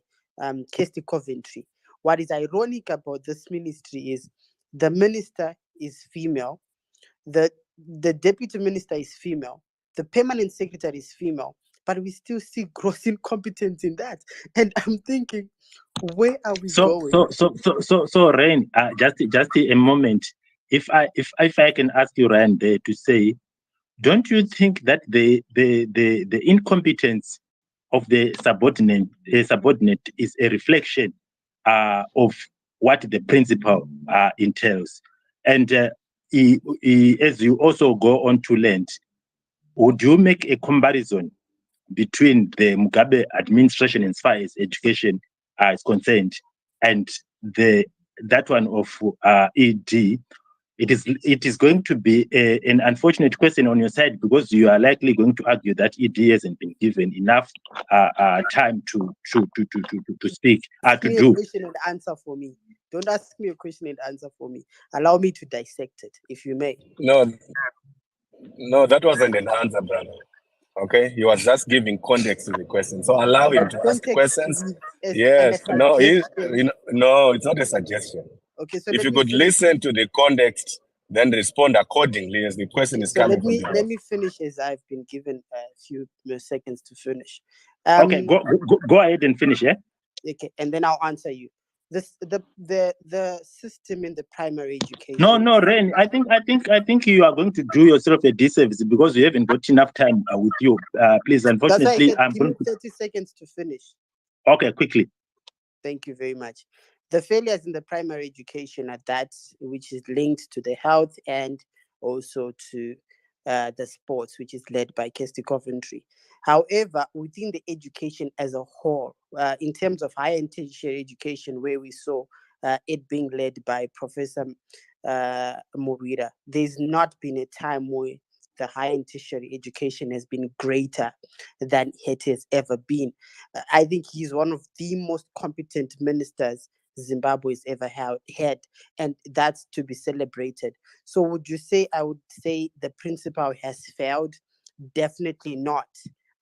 L: Kirsty Coventry. What is ironic about this ministry is the minister is female, the the deputy minister is female, the permanent secretary is female, but we still see gross incompetence in that. And I'm thinking, where are we going?
B: So Rain, just a moment. If I can ask you, Ryan, there to say, don't you think that the incompetence of the subordinate is a reflection of what the principal entails? And as you also go on to land, would you make a comparison between the Mugabe administration as far as education is concerned and that one of ED? It is going to be an unfortunate question on your side, because you are likely going to argue that ED hasn't been given enough time to speak
L: Ask
B: to
L: me a
B: do.
L: question and answer for me. Don't ask me a question and answer for me. Allow me to dissect it, if you may.
F: No, that wasn't an answer, brother. Okay, he was just giving context to the question. So allow him
L: But
F: to ask
L: context
F: questions.
L: is
F: Yes,
L: and a
F: no,
L: suggestion.
F: no, it's not a suggestion.
L: Okay, so
F: If
L: let
F: you
L: me
F: could
L: finish.
F: listen to the context, then respond accordingly as the question
L: Okay,
F: is
L: so
F: coming
L: let
F: from the
L: me
F: house.
L: finish, as I've been given a few more seconds to finish.
B: Okay, go ahead and finish, yeah?
L: Okay, and then I'll answer you. The system in the primary education.
B: No, Ren. I think you are going to do yourself a disservice because you haven't got enough time with you. Please,
L: That's why I
B: unfortunately,
L: said
B: I'm
L: give me
B: going to.
L: 30 seconds to finish.
B: Okay, quickly.
L: Thank you very much. The failures in the primary education are that which is linked to the health and also to the sports, which is led by Kirsty Coventry. However, within the education as a whole, in terms of higher and tertiary education, where we saw it being led by Professor Murira, there's not been a time where the higher and tertiary education has been greater than it has ever been. I think he's one of the most competent ministers Zimbabwe has ever had, and that's to be celebrated. So would you say, I would say the principal has failed? Definitely not.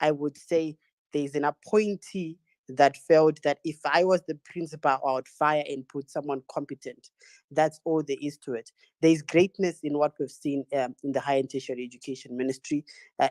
L: I would say there's an appointee that felt that if I was the principal, I would fire and put someone competent. That's all there is to it. There is greatness in what we've seen in the higher and tertiary education ministry.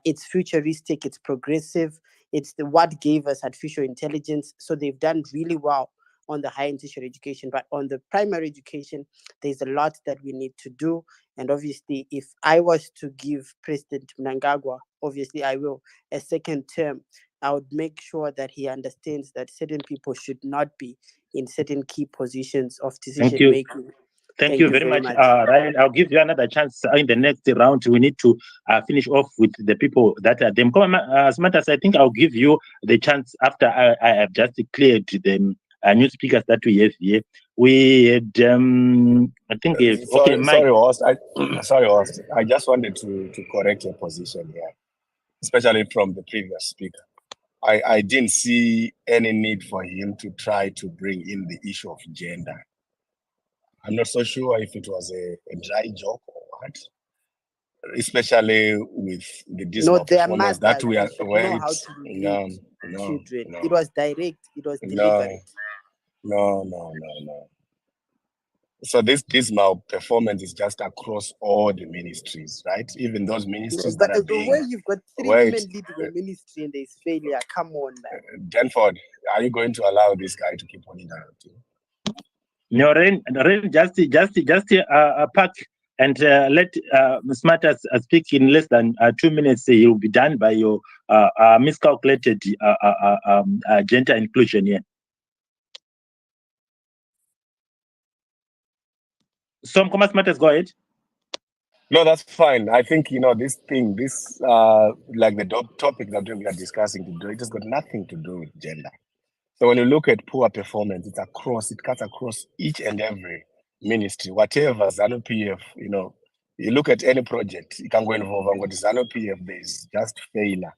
L: It's futuristic, it's progressive, it's what gave us artificial intelligence. So they've done really well on the higher and tertiary education, but on the primary education, there's a lot that we need to do. And obviously, if I was to give President Mnangagwa, obviously I will, a second term, I would make sure that he understands that certain people should not be in certain key positions of decision making.
B: Thank you very much, Ryan. I'll give you another chance in the next round. We need to finish off with the people that are them. As much as I think I'll give you the chance after I have just cleared the new speakers that we have here. We had, I think, okay, Mike.
F: Sorry, host. I just wanted to correct your position here, especially from the previous speaker. I didn't see any need for him to try to bring in the issue of gender. I'm not so sure if it was a dry joke or what, especially with the dismal performance that we are
L: know how to lead children. It was direct, it was deliberate.
F: No. So this dismal performance is just across all the ministries, right? Even those ministries that are being...
L: Where you've got 3 women leading a ministry and there's failure, come on, man.
F: Denford, are you going to allow this guy to keep on interrupting?
B: No, Ren, just pack and let Smarters speak in less than 2 minutes. He will be done by your miscalculated gender inclusion here. Some comments, Smarters, go ahead.
F: No, that's fine. I think, this like the topic that we are discussing today, it has got nothing to do with gender. So when you look at poor performance, it cuts across each and every ministry, whatever ZANU-PF, you look at any project, you can go involve and go to ZANU-PF, there's just failure,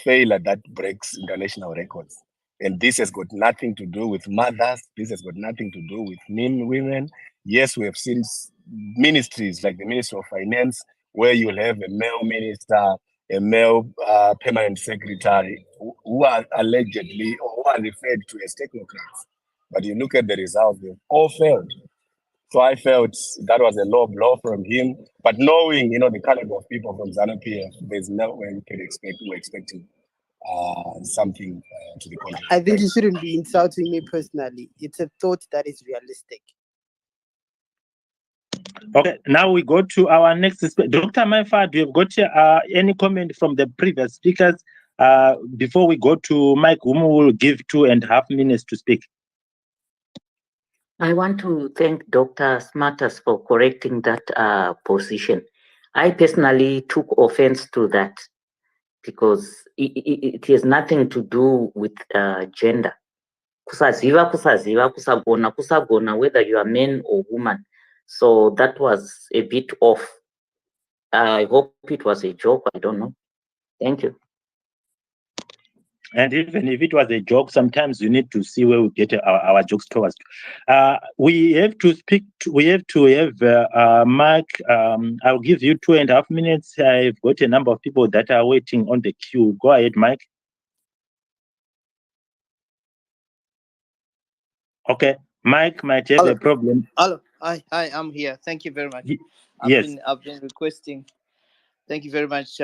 F: failure that breaks international records. And this has got nothing to do with mothers. This has got nothing to do with women. Yes, we have seen ministries like the Ministry of Finance, where you'll have a male minister, a male permanent secretary who are allegedly or who are referred to as technocrats. But you look at the results, they've all failed. So I felt that was a low blow from him. But knowing, the caliber of people from ZANU-PF, there's no way we can expect, we're expecting something to the contrary.
L: I think you shouldn't be insulting me personally. It's a thought that is realistic.
B: Okay, now we go to our next speaker. Dr. Maifa, do you have got any comment from the previous speakers before we go to Mike, whom will give 2.5 minutes to speak?
C: I want to thank Dr. Smarters for correcting that position. I personally took offense to that because it has nothing to do with gender. Kusaziva, kusagona, whether you are man or woman. So that was a bit off. I hope it was a joke. I don't know. Thank you.
B: And even if it was a joke, sometimes you need to see where we get our jokes towards. We have to speak. We have to have Mark. I'll give you 2.5 minutes. I've got a number of people that are waiting on the queue. Go ahead, Mike. Okay, Mike might have a problem.
M: Hello, hi, I'm here. Thank you very much.
B: Yes,
M: I've been requesting. Thank you very much,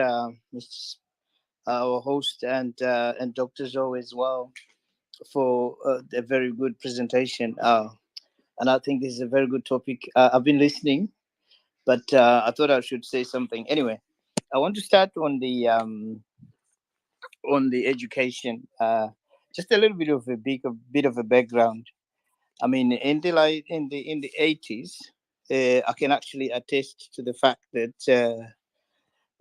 M: our host and Dr. Zoe as well for a very good presentation. And I think this is a very good topic. I've been listening, but I thought I should say something. Anyway, I want to start on the education. Just a little bit of a background. I mean, in the 80s, I can actually attest to the fact that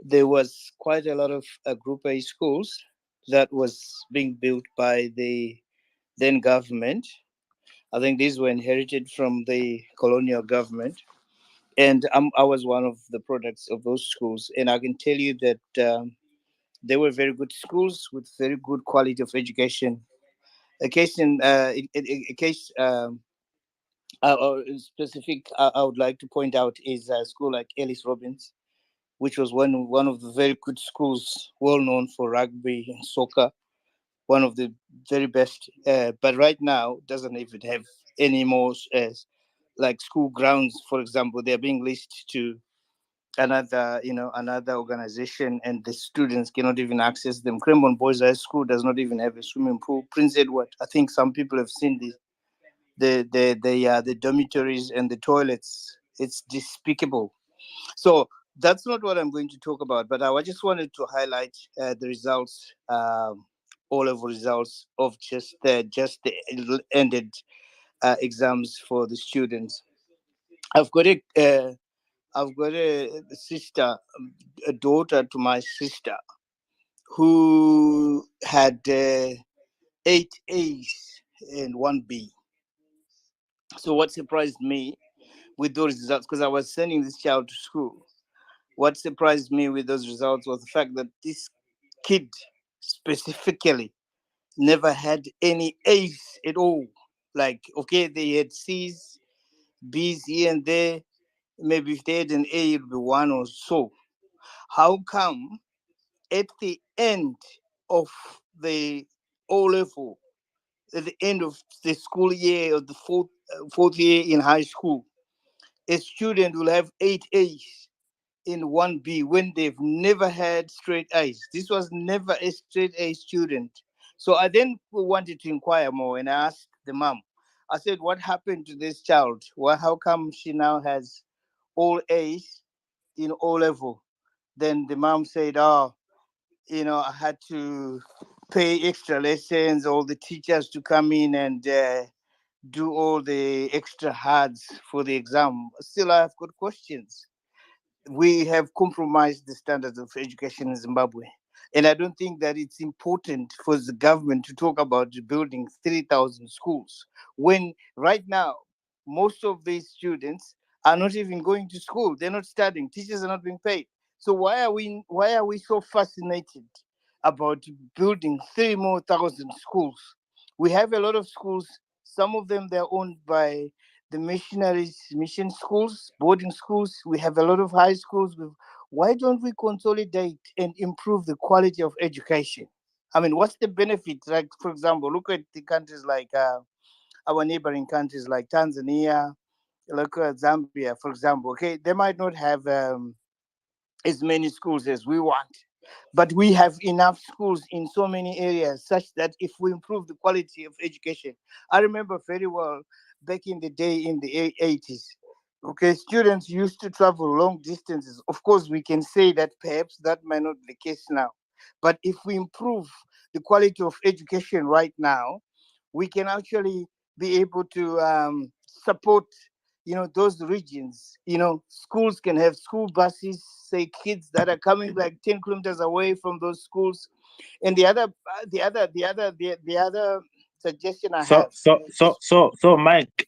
M: there was quite a lot of Group A schools that was being built by the then government. I think these were inherited from the colonial government, and I was one of the products of those schools. And I can tell you that they were very good schools with very good quality of education. Specific I would like to point out is a school like Ellis Robbins, which was one of the very good schools, well known for rugby and soccer. one of the very best, but right now doesn't even have any more like school grounds. For example, they're being leased to another organization, and the students cannot even access them. Cremon Boys High School does not even have a swimming pool. Prince Edward, I think some people have seen the dormitories and the toilets. It's despicable. So that's not what I'm going to talk about, but I just wanted to highlight the results, all level results of just the ended exams for the students. I've got a sister, a daughter to my sister, who had 8 A's and 1 B. So what surprised me with those results, because I was sending this child to school, what surprised me with those results was the fact that this kid specifically never had any A's at all. Like, okay, they had C's, B's here and there. Maybe if they had an A, it would be 1 or so. How come at the end of the O level, at the end of the school year, or the fourth year in high school, a student will have 8 A's in 1B when they've never had straight A's? This was never a straight A student. So I then wanted to inquire more, and I asked the mom. I said, what happened to this child? Well, how come she now has all A's in O level? Then the mom said, oh, I had to pay extra lessons, all the teachers to come in and do all the extra hards for the exam. Still, I have got questions. We have compromised the standards of education in Zimbabwe. And I don't think that it's important for the government to talk about building 3,000 schools when right now most of these students are not even going to school. They're not studying. Teachers are not being paid. So why are we so fascinated about building 3,000 more schools? We have a lot of schools. Some of them they're owned by the missionaries, mission schools, boarding schools. We have a lot of high schools. Why don't we consolidate and improve the quality of education? I mean, what's the benefit? Like, for example, look at the countries like our neighboring countries like Tanzania, look at Zambia, for example. Okay, they might not have as many schools as we want, but we have enough schools in so many areas such that if we improve the quality of education. I remember very well back in the day in the 80s. Okay, students used to travel long distances. Of course, we can say that perhaps that might not be the case now. But if we improve the quality of education right now, we can actually be able to support those regions. Schools can have school buses, say kids that are coming like 10 kilometers away from those schools. And the other suggestion I
B: So
M: have
B: so so
M: is,
B: so so Mike,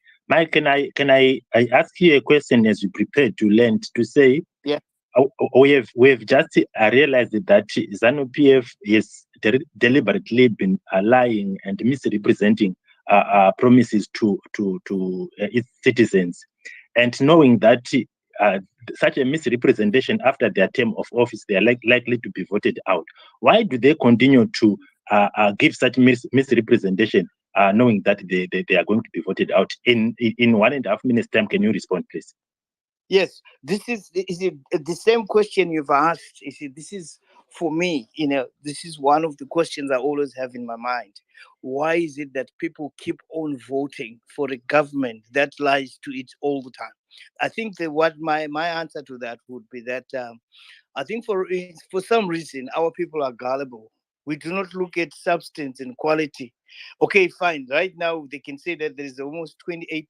B: can I ask you a question as you prepare to learn to say
M: yeah.
B: we have just realized that ZANU-PF has deliberately been lying and misrepresenting promises to its citizens, and knowing that uh, such a misrepresentation after their term of office, they are likely to be voted out. Why do they continue to give such misrepresentation, knowing that they are going to be voted out in 1.5 minutes time? Can you respond, please?
M: Yes, this is it the same question you've asked. You see, this is for me, this is one of the questions I always have in my mind. Why is it that people keep on voting for a government that lies to it all the time? I think that what my answer to that would be that I think for some reason our people are gullible. We do not look at substance and quality. Okay, fine. Right now they can say that there is almost 28%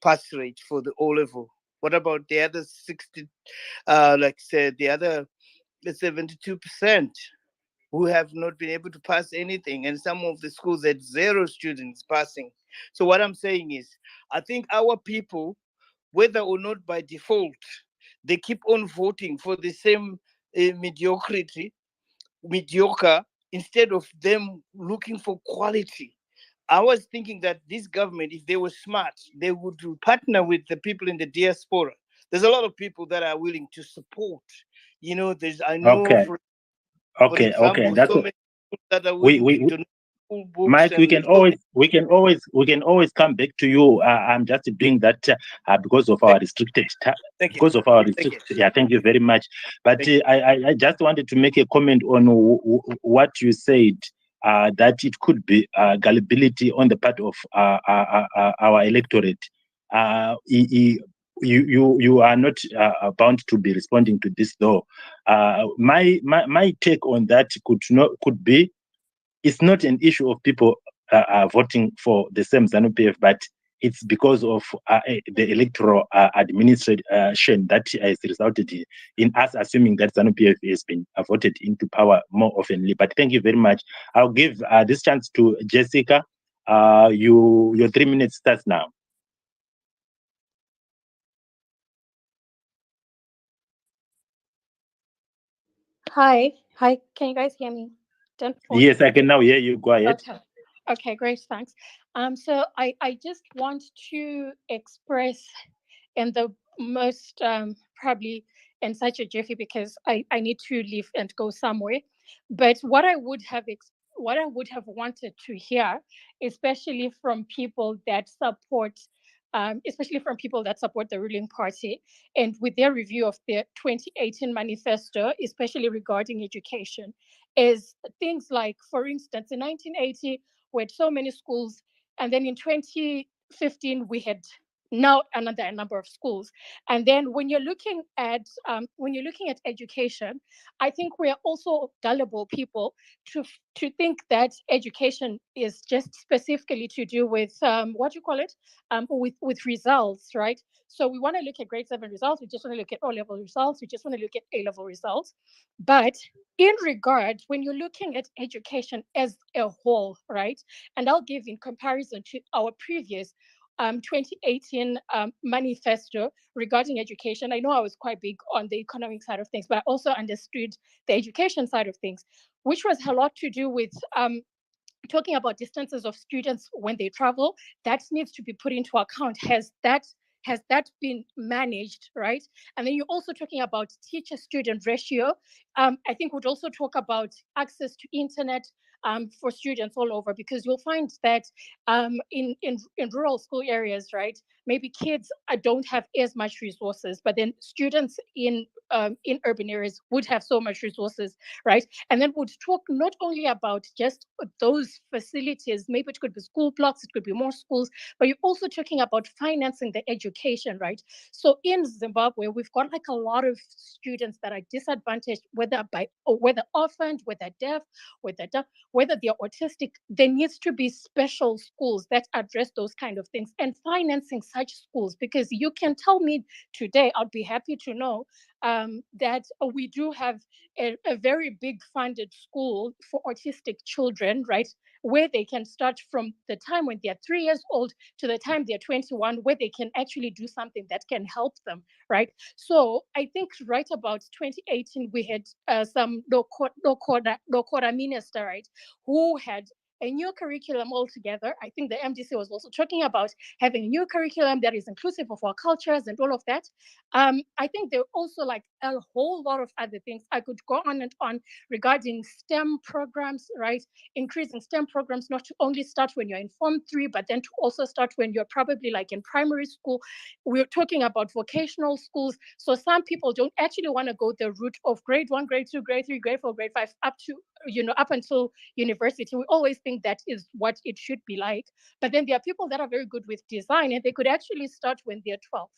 M: pass rate for the O level. What about the other 60? Like say the other 72% who have not been able to pass anything, and some of the schools had 0 students passing. So what I'm saying is, I think our people, whether or not by default, they keep on voting for the same mediocre, instead of them looking for quality. I was thinking that this government, if they were smart, they would partner with the people in the diaspora. There's a lot of people that are willing to support. I know
B: Okay,
M: for
B: okay,
M: example,
B: that's
M: so many. that are
B: we
M: willing to donate school books
B: Mike, we
M: and
B: can
M: so
B: always come back to you. I'm just doing that because of our restricted time.
M: thank you.
B: Because of our
M: Thank you.
B: restricted, yeah. Thank you very much. But
M: Thank you.
B: I just wanted to make a comment on what you said. That it could be gullibility on the part of our electorate. You are not bound to be responding to this, though. My take on that could be. It's not an issue of people voting for the same ZANU-PF, but it's because of the electoral administration that has resulted in us assuming that ZANU-PF has been voted into power more oftenly. But thank you very much. I'll give this chance to Jessica. Your 3 minutes starts now.
N: Hi, can you guys hear me?
B: Yes, I can now hear you. Go ahead.
N: Okay, great, thanks. So I just want to express in the most probably in such a jiffy because I need to leave and go somewhere. But what I would have wanted to hear, especially from people that support the ruling party, and with their review of their 2018 manifesto, especially regarding education, is things like, for instance, in 1980, we had so many schools, and then in 2015, we had now another number of schools. And then when you're looking at education, I think we're also gullible people to think that education is just specifically to do with with results, right? So we want to look at grade 7 results, we just want to look at O-level results, we just want to look at A-level results. But in regard, when you're looking at education as a whole, right? And I'll give in comparison to our previous 2018 manifesto regarding education. I know I was quite big on the economic side of things, but I also understood the education side of things, which was a lot to do with talking about distances of students when they travel. That needs to be put into account. Has that been managed, right? And then you're also talking about teacher-student ratio. I think we'd also talk about access to internet for students all over, because you'll find that in rural school areas, right, maybe kids don't have as much resources, but then students in urban areas would have so much resources, right? And then we'd talk not only about just those facilities, maybe it could be school blocks, it could be more schools, but you're also talking about financing the education, right? So in Zimbabwe, we've got like a lot of students that are disadvantaged, whether orphaned, whether deaf, whether they're autistic. There needs to be special schools that address those kind of things, and financing such schools, because you can tell me today, I'd be happy to know that we do have a very big funded school for autistic children, right? Where they can start from the time when they're 3 years old to the time they're 21, where they can actually do something that can help them, right? So I think right about 2018, we had some Dokora minister, right, who had a new curriculum altogether. I think the MDC was also talking about having a new curriculum that is inclusive of our cultures and all of that. I think there are also like a whole lot of other things. I could go on and on regarding STEM programs, right? Increasing STEM programs, not to only start when you're in Form 3, but then to also start when you're probably like in primary school. We're talking about vocational schools. So some people don't actually want to go the route of grade 1, grade 2, grade 3, grade 4, grade 5, up until university. We always think that is what it should be like. But then there are people that are very good with design, and they could actually start when they're 12.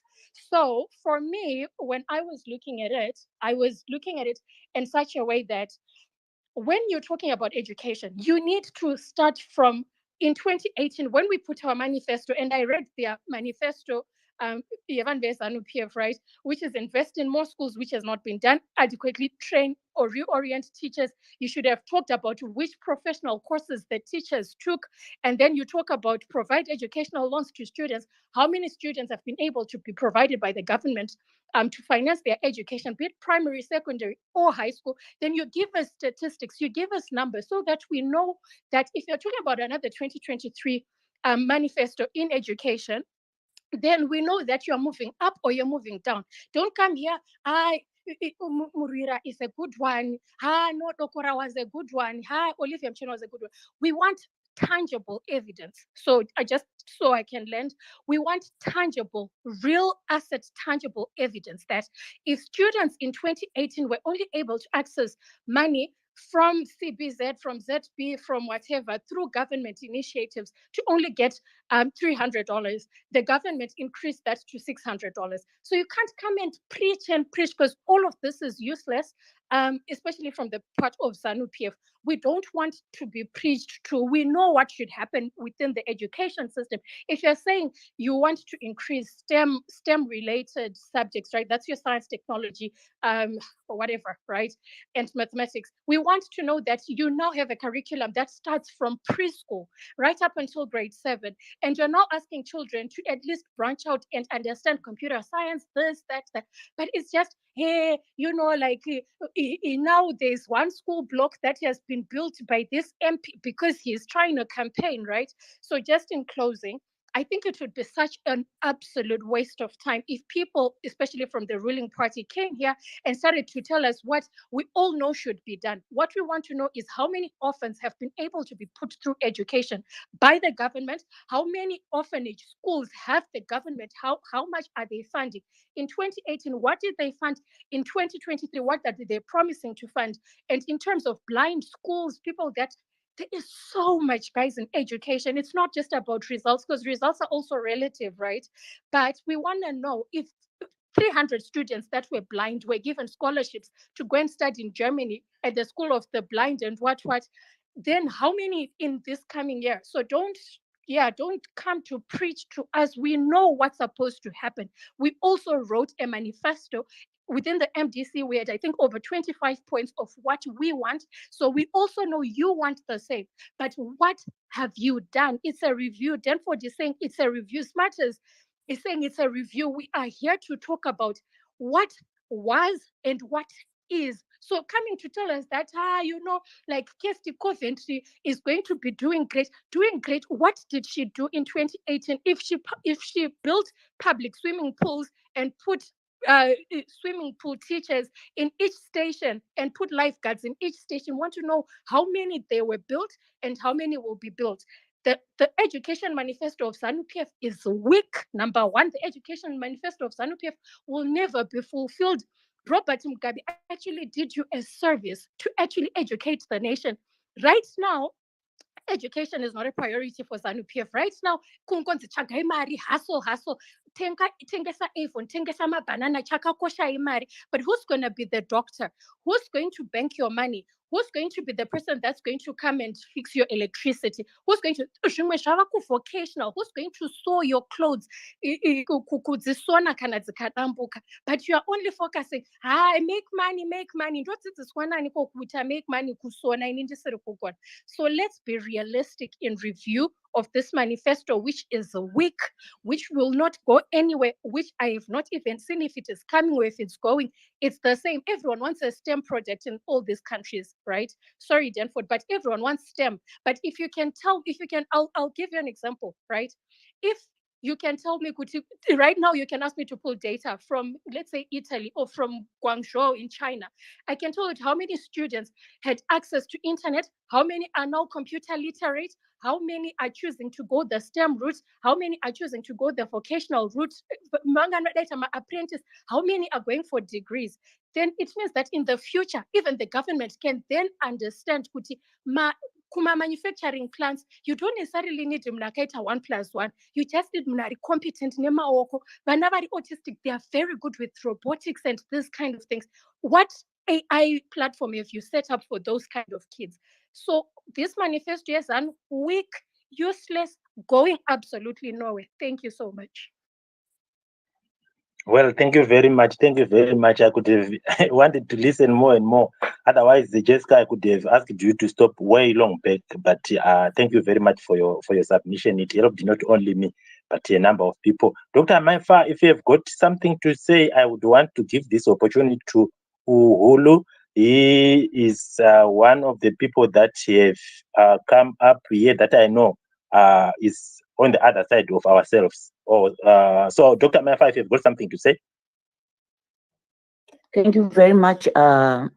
N: So for me, when I was looking at it, I was looking at it in such a way that when you're talking about education, you need to start from in 2018, when we put our manifesto, and I read their manifesto, ZANU-PF, right, which is invest in more schools, which has not been done adequately, train or reorient teachers. You should have talked about which professional courses the teachers took, and then you talk about provide educational loans to students. How many students have been able to be provided by the government to finance their education, be it primary, secondary, or high school? Then you give us statistics, you give us numbers, so that we know that if you're talking about another 2023 manifesto in education, then we know that you're moving up or you're moving down. Don't come here, Murira is a good one. No, Dokora was a good one. Olivia Mcheno was a good one. We want tangible evidence. So I can lend. We want tangible, real assets, tangible evidence that if students in 2018 were only able to access money from CBZ, from ZB, from whatever, through government initiatives to only get $300, the government increased that to $600. So you can't come and preach because all of this is useless, especially from the part of ZANU-PF. We don't want to be preached to. We know what should happen within the education system. If you're saying you want to increase STEM related subjects, right? That's your science, technology, or whatever, right? And mathematics. We want to know that you now have a curriculum that starts from preschool right up until grade 7. And you're now asking children to at least branch out and understand computer science, this, that. But it's just, hey, now there's one school block that has been built by this MP because he's trying to campaign, right? So just in closing, I think it would be such an absolute waste of time if people, especially from the ruling party, came here and started to tell us what we all know should be done. What we want to know is how many orphans have been able to be put through education by the government, how many orphanage schools have the government, how much are they funding? In 2018, what did they fund? In 2023, what are they promising to fund? And in terms of blind schools, people that there is so much, guys, in education. It's not just about results, because results are also relative, right? But we want to know if 300 students that were blind were given scholarships to go and study in Germany at the School of the Blind and what, then how many in this coming year? So don't come to preach to us. We know what's supposed to happen. We also wrote a manifesto. Within the MDC, we had, I think, over 25 points of what we want. So we also know you want the same. But what have you done? It's a review. Danford is saying it's a review. Smarters is saying it's a review. We are here to talk about what was and what is. So coming to tell us that, like Kirsty Coventry is going to be doing great. What did she do in 2018? If she built public swimming pools and put swimming pool teachers in each station and put lifeguards in each station, want to know how many they were built and how many will be built. The education manifesto of ZANU-PF is weak. Number one, the education manifesto of ZANU-PF will never be fulfilled. Robert Mugabe actually did you a service to actually educate the nation. Right now, education is not a priority for ZANU-PF. Right now, hustle. Tengesa iPhone, tengesa banana, chakakosha imari. But who's going to be the doctor? Who's going to bank your money? Who's going to be the person that's going to come and fix your electricity? Who's going to vocational? Who's going to sew your clothes? But you are only focusing, make money. Make money. So let's be realistic in review of this manifesto, which is weak, which will not go anywhere, which I have not even seen if it is coming or if it's going. It's the same. Everyone wants a STEM project in all these countries, right? Sorry, Danford, but everyone wants STEM. But I'll give you an example, right? If you can tell me, right now you can ask me to pull data from, let's say, Italy or from Guangzhou in China. I can tell you how many students had access to internet, how many are now computer literate, how many are choosing to go the STEM route, how many are choosing to go the vocational route, apprentice, how many are going for degrees. Then it means that in the future, even the government can then understand kuma manufacturing plants, you don't necessarily need mnakaita 1+1. You just need mnari competent nemaoko. Whenever autistic, they are very good with robotics and this kind of things. What AI platform have you set up for those kind of kids? So this manifesto is weak, useless, going absolutely nowhere. Thank you so much.
B: Well, thank you very much. Thank you very much. I could have wanted to listen more and more. Otherwise, Jessica, I could have asked you to stop way long back. But thank you very much for your submission. It helped not only me, but a number of people. Dr. Maifa, if you have got something to say, I would want to give this opportunity to Uhulu. He is one of the people that have come up here that I know is on the other side of ourselves. So, Dr. Maifa, if you've got something to say.
C: Thank you very much to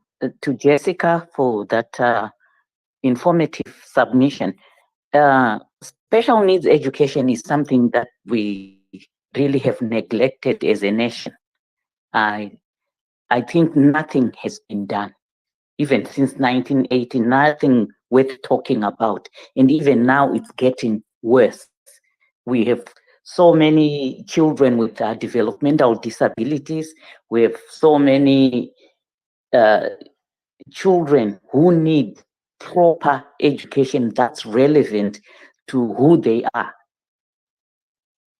C: Jessica for that informative submission. Special needs education is something that we really have neglected as a nation. I think nothing has been done. Even since 1980, nothing worth talking about. And even now, it's getting worse. We have so many children with developmental disabilities. We have so many children who need proper education that's relevant to who they are.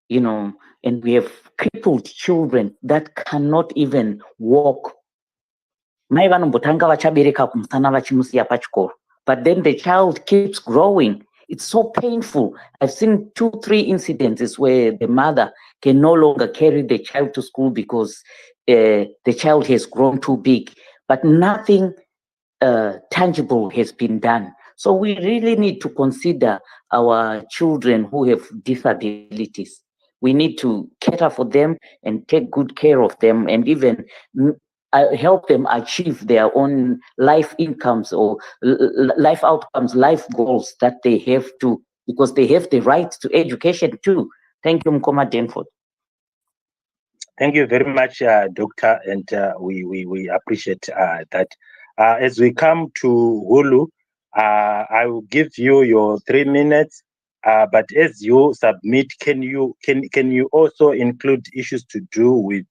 C: You know, and we have crippled children that cannot even walk. Mai vanombotanga vachabereka kumusana vachimusiya pachikoro, but then the child keeps growing. It's so painful. I've seen 2-3 incidences where the mother can no longer carry the child to school because the child has grown too big, but nothing tangible has been done. So we really need to consider our children who have disabilities. We need to cater for them and take good care of them, and even help them achieve their own life incomes or life outcomes, life goals that they have to, because they have the right to education too. Thank you, Mkoma Denford.
B: Thank you very much, Doctor, and we appreciate that. As we come to Hulu, I will give you your 3 minutes. But as you submit, can you also include issues to do with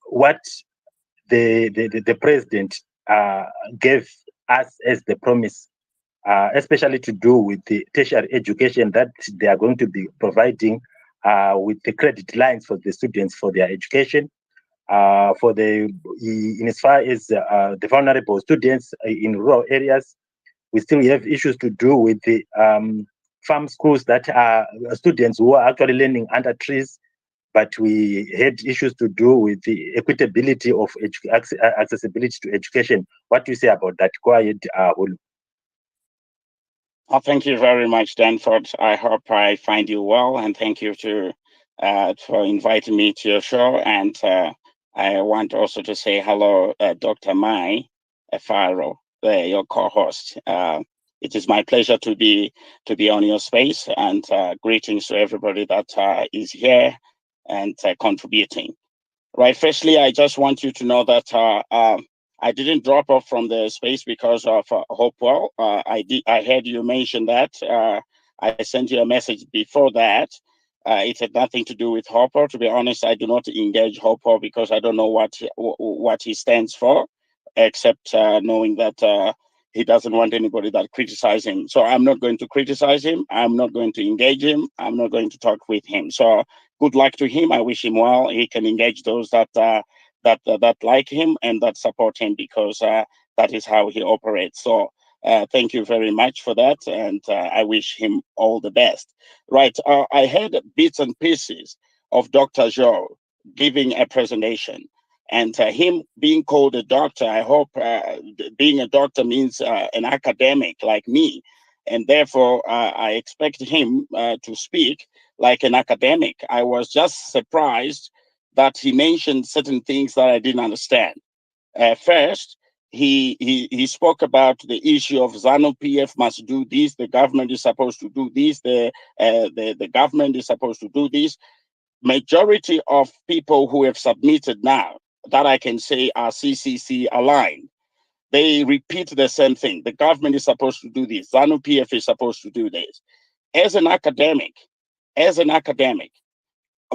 B: what the president gave us as the promise, especially to do with the tertiary education that they are going to be providing with the credit lines for the students for their education, for in as far as the vulnerable students in rural areas. We still have issues to do with the farm schools that are students who are actually learning under trees, but we had issues to do with the equitability of accessibility to education. What do you say about that? Go ahead, Hulu.
O: Oh, thank you very much, Danford. I hope I find you well, and thank you for inviting me to your show. And I want also to say hello, Dr. Mai Faro, your co-host. It is my pleasure to be on your space, and greetings to everybody that is here and contributing. Right. Firstly, I just want you to know that I didn't drop off from the space because of Hopewell. I heard you mention that. I sent you a message before that. It had nothing to do with Hopewell. To be honest, I do not engage Hopewell because I don't know what he stands for, except knowing that he doesn't want anybody that criticizes him. So I'm not going to criticize him. I'm not going to engage him. I'm not going to talk with him. So good luck to him. I wish him well. He can engage those that like him and that support him, because that is how he operates. So thank you very much for that, and I wish him all the best. Right. I heard bits and pieces of Dr. Zhou giving a presentation, and him being called a doctor. I hope being a doctor means an academic like me, and therefore I expect him to speak like an academic. I was just surprised that he mentioned certain things that I didn't understand. First, he spoke about the issue of ZANU-PF must do this, the government is supposed to do this, the government is supposed to do this. Majority of people who have submitted now, that I can say are CCC aligned, they repeat the same thing. The government is supposed to do this, ZANU-PF is supposed to do this. As an academic,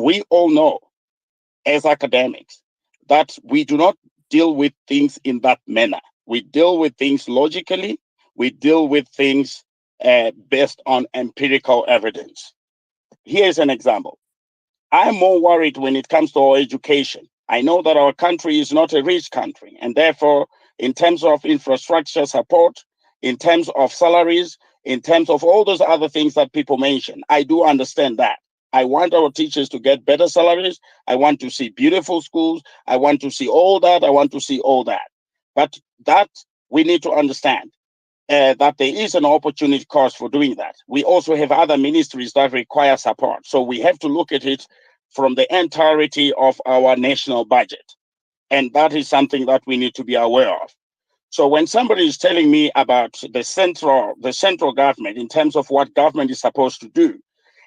O: we all know as academics that we do not deal with things in that manner. We deal with things logically. We deal with things based on empirical evidence. Here's an example. I'm more worried when it comes to our education. I know that our country is not a rich country, and therefore, in terms of infrastructure support, in terms of salaries, in terms of all those other things that people mention, I do understand that. I want our teachers to get better salaries. I want to see beautiful schools. I want to see all that. I want to see all that. But that we need to understand that there is an opportunity cost for doing that. We also have other ministries that require support. So we have to look at it from the entirety of our national budget. And that is something that we need to be aware of. So when somebody is telling me about the central government in terms of what government is supposed to do,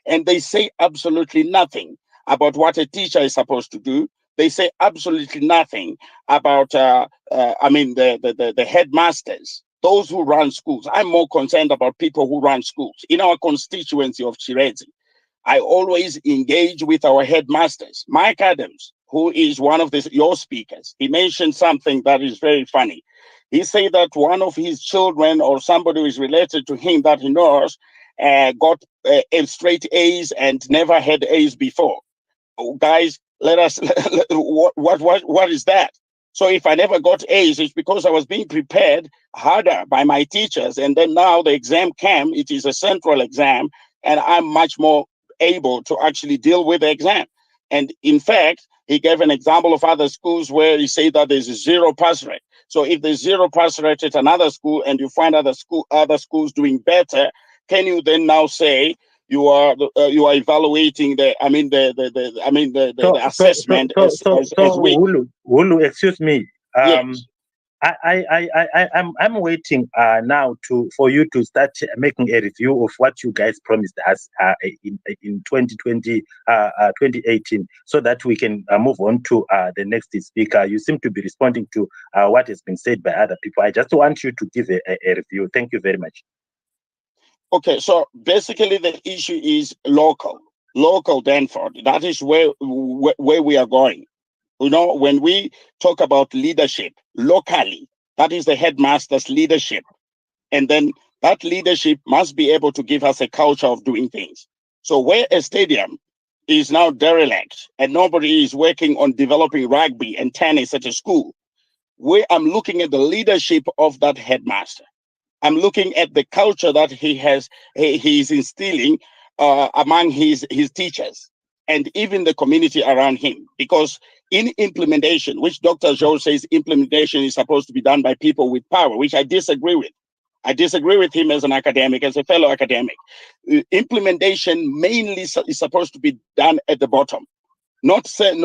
O: and they say absolutely nothing about what a teacher is supposed to do, they say absolutely nothing about, the headmasters, those who run schools. I'm more concerned about people who run schools. In our constituency of Chirezi, I always engage with our headmasters. Mike Adams, who is one of your speakers, he mentioned something that is very funny. He said that one of his children or somebody who is related to him that he knows got straight A's and never had A's before. Oh, guys, let us, what is that? So if I never got A's, it's because I was being prepared harder by my teachers. And then now the exam came, it is a central exam, and I'm much more able to actually deal with the exam. And in fact, he gave an example of other schools where he said that there's a 0 pass rate. So if there's 0 pass rate at another school and you find other schools doing better, can you then now say you are evaluating the assessment as weak?
B: Hulu, excuse me.
O: Yes.
B: I'm waiting now for you to start making a review of what you guys promised us in 2020, 2018, so that we can move on to the next speaker. You seem to be responding to what has been said by other people. I just want you to give a review. Thank you very much.
O: Okay, so basically the issue is local, Danford. That is where we are going. You know, when we talk about leadership locally, that is the headmaster's leadership. And then that leadership must be able to give us a culture of doing things. So where a stadium is now derelict and nobody is working on developing rugby and tennis at a school, I'm looking at the leadership of that headmaster. I'm looking at the culture that he's instilling among his teachers and even the community around him. Because in implementation, which Dr. Joe says implementation is supposed to be done by people with power, which I disagree with. I disagree with him as an academic, as a fellow academic. Implementation mainly is supposed to be done at the bottom, not a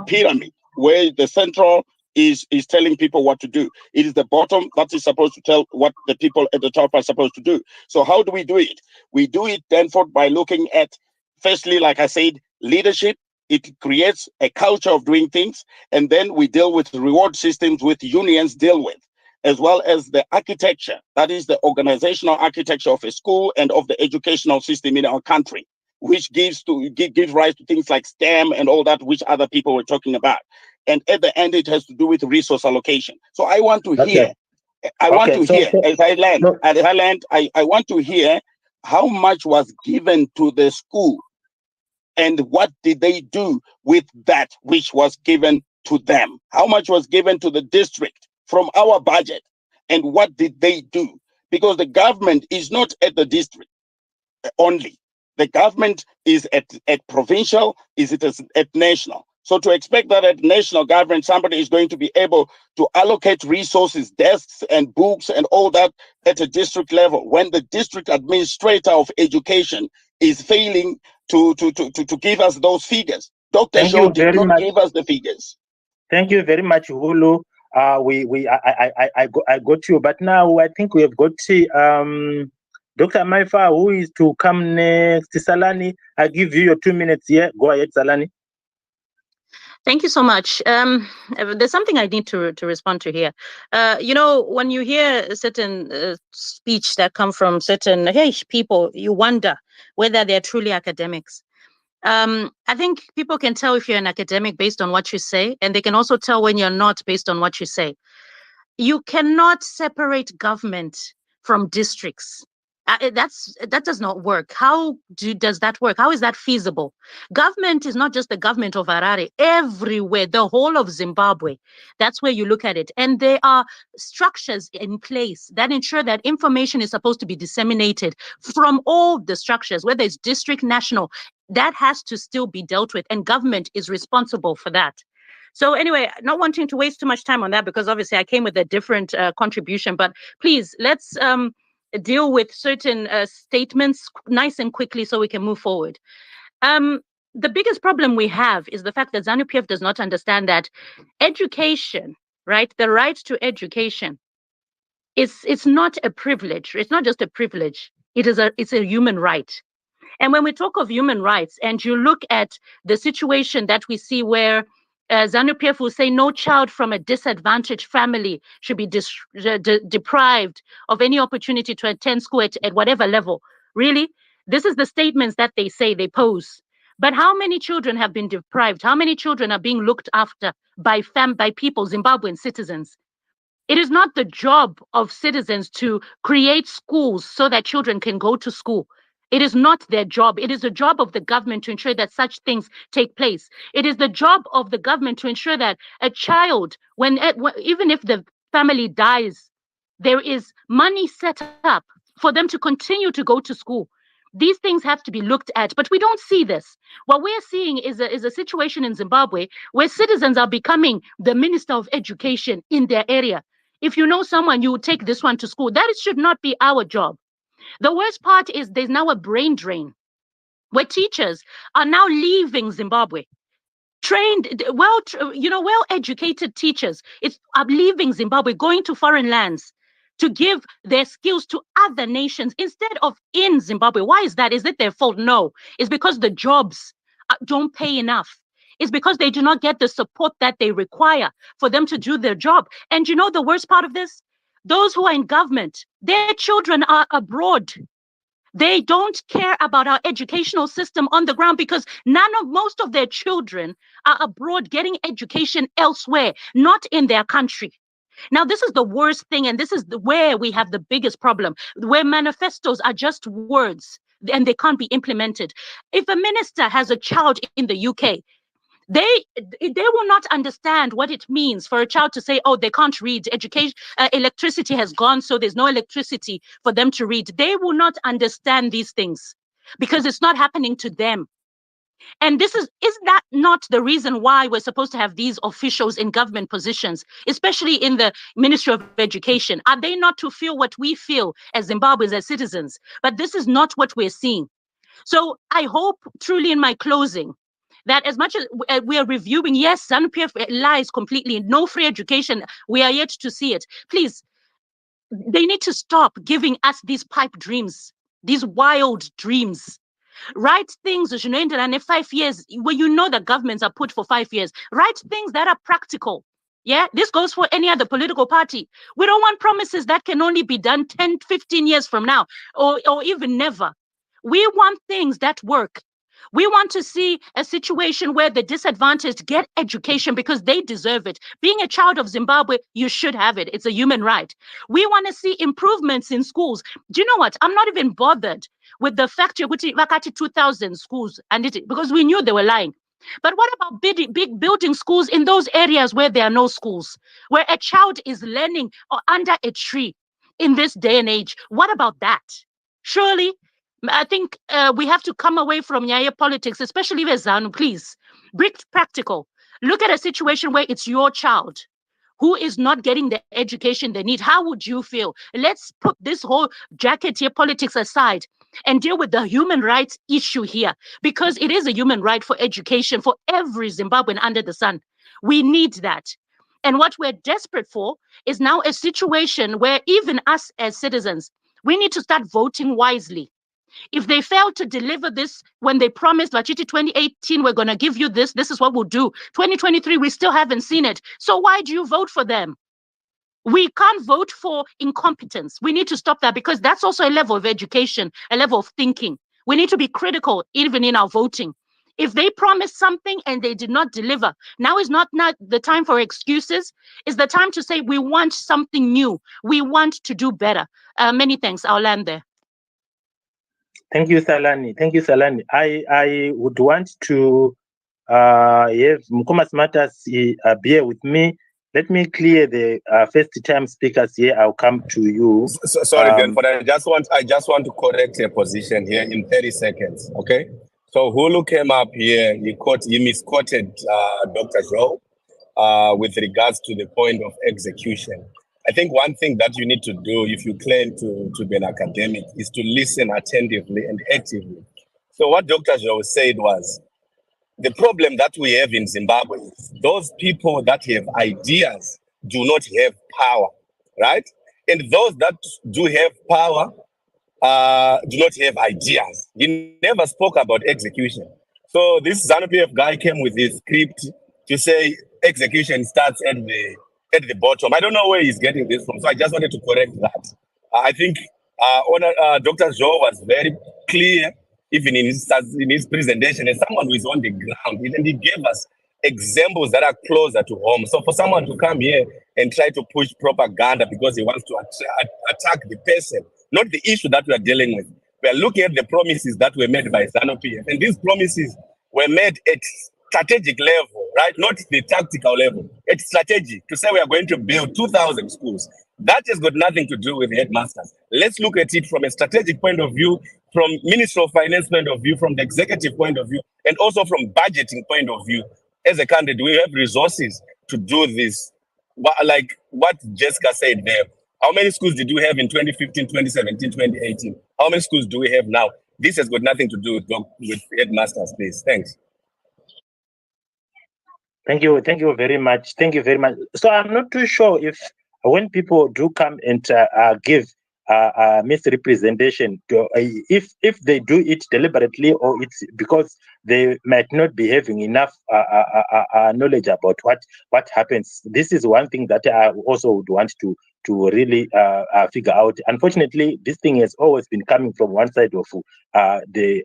O: pyramid where the central is telling people what to do. It is the bottom that is supposed to tell what the people at the top are supposed to do. So how do we do it? We do it, Danford, by looking at, firstly, like I said, leadership. It creates a culture of doing things. And then we deal with reward systems with unions deal with, as well as the architecture. That is the organizational architecture of a school and of the educational system in our country, which gives rise to things like STEM and all that, which other people were talking about. And at the end, it has to do with resource allocation. So I want to hear, I want to hear how much was given to the school and what did they do with that which was given to them? How much was given to the district from our budget and what did they do? Because the government is not at the district only. The government is at provincial, is it at national? So to expect that at national government, somebody is going to be able to allocate resources, desks and books and all that at a district level, when the district administrator of education is failing to give us those figures. Dr. Shaw did not give us the figures.
B: Thank you very much, Hulu. I got you, but now I think we have got Dr. Maifa, who is to come next. Salani, I give you your 2 minutes here. Go ahead, Salani.
P: Thank you so much. There's something I need to respond to here. When you hear a certain speech that come from certain people, you wonder whether they're truly academics. I think people can tell if you're an academic based on what you say, and they can also tell when you're not based on what you say. You cannot separate government from districts. That does not work. How does that work? How is that feasible? Government is not just the government of Harare. Everywhere, the whole of Zimbabwe, that's where you look at it. And there are structures in place that ensure that information is supposed to be disseminated from all the structures, whether it's district, national, that has to still be dealt with. And government is responsible for that. So anyway, not wanting to waste too much time on that, because obviously I came with a different contribution, but please, let's deal with certain statements nice and quickly so we can move forward. The biggest problem we have is the fact that ZANU-PF does not understand that education, right, the right to education, it's not a privilege. It's not just a privilege. It's a human right. And when we talk of human rights, and you look at the situation that we see where ZANU-PF will say no child from a disadvantaged family should be deprived of any opportunity to attend school at whatever level. Really? This is the statements that they say, they pose. But how many children have been deprived? How many children are being looked after by people, Zimbabwean citizens? It is not the job of citizens to create schools so that children can go to school. It is not their job. It is the job of the government to ensure that such things take place. It is the job of the government to ensure that a child, even if the family dies, there is money set up for them to continue to go to school. These things have to be looked at, but we don't see this. What we're seeing is a situation in Zimbabwe where citizens are becoming the minister of education in their area. If you know someone, you would take this one to school. That should not be our job. The worst part is there's now a brain drain where teachers are now leaving Zimbabwe. Trained, well-educated teachers are leaving Zimbabwe, going to foreign lands to give their skills to other nations instead of in Zimbabwe. Why is that? Is it their fault? No. It's because the jobs don't pay enough. It's because they do not get the support that they require for them to do their job. And you know the worst part of this? Those who are in government, their children are abroad. They don't care about our educational system on the ground because most of their children are abroad getting education elsewhere, not in their country. Now, this is the worst thing, and this is where we have the biggest problem, where manifestos are just words and they can't be implemented. If a minister has a child in the UK, they will not understand what it means for a child to say, oh, they can't read, education, electricity has gone, so there's no electricity for them to read. They will not understand these things because it's not happening to them. And is that not the reason why we're supposed to have these officials in government positions, especially in the Ministry of Education? Are they not to feel what we feel as Zimbabweans, as citizens? But this is not what we're seeing. So I hope truly in my closing that as much as we are reviewing, yes, ZANU-PF lies completely, no free education, we are yet to see it. Please, they need to stop giving us these pipe dreams, these wild dreams. Write things, in 5 years, when you know that governments are put for 5 years, write things that are practical. Yeah, this goes for any other political party. We don't want promises that can only be done 10, 15 years from now, or even never. We want things that work. We want to see a situation where the disadvantaged get education because they deserve it. Being a child of Zimbabwe, you should have it. It's a human right. We want to see improvements in schools. Do you know what? I'm not even bothered with the fact you're going to 2,000 schools because we knew they were lying. But what about big building schools in those areas where there are no schools, where a child is learning under a tree in this day and age? What about that? Surely, I think we have to come away from Nyaya politics, especially with ZANU, please. Be practical. Look at a situation where it's your child who is not getting the education they need. How would you feel? Let's put this whole jacket here politics aside and deal with the human rights issue here, because it is a human right for education for every Zimbabwean under the sun. We need that. And what we're desperate for is now a situation where even us as citizens, we need to start voting wisely. If they fail to deliver this when they promised Vachiti 2018, we're going to give you this is what we'll do. 2023, we still haven't seen it. So why do you vote for them? We can't vote for incompetence. We need to stop that, because that's also a level of education, a level of thinking. We need to be critical even in our voting. If they promised something and they did not deliver, now is not the time for excuses. It's the time to say we want something new. We want to do better. Many thanks. I'll land there.
B: Thank you, Salani. Thank you, Salani. I would want to have Mkomas Matters bear with me. Let me clear the first time speakers here. I'll come to you.
F: Sorry, but I just want to correct a position here in 30 seconds. Okay. So Hulu came up here. He misquoted Dr. Joe with regards to the point of execution. I think one thing that you need to do if you claim to be an academic is to listen attentively and actively
Q: So what Dr. Joe said was, the problem that we have in Zimbabwe is those people that have ideas do not have power, right? And those that do have power do not have ideas. He never spoke about execution. So this ZANU-PF guy came with his script to say execution starts at the bottom. I don't know where he's getting this from, so I just wanted to correct that. I think Dr. Joe was very clear, even in his presentation, as someone who is on the ground, and he gave us examples that are closer to home. So for someone to come here and try to push propaganda because he wants to attack the person, not the issue that we are dealing with. We are looking at the promises that were made by ZANU-PF, and these promises were made at strategic level, right? Not the tactical level. It's strategic to say we are going to build 2,000 schools. That has got nothing to do with headmasters. Let's look at it from a strategic point of view, from Ministry of Finance point of view, from the executive point of view, and also from budgeting point of view. As a country, do we have resources to do this? Like what Jessica said there. How many schools did we have in 2015, 2017, 2018? How many schools do we have now? This has got nothing to do with headmasters, please. Thanks.
B: Thank you very much. Thank you very much. So I'm not too sure if when people do come and give misrepresentation, if they do it deliberately or it's because they might not be having enough knowledge about what happens. This is one thing that I also would want to really figure out. Unfortunately, this thing has always been coming from one side of the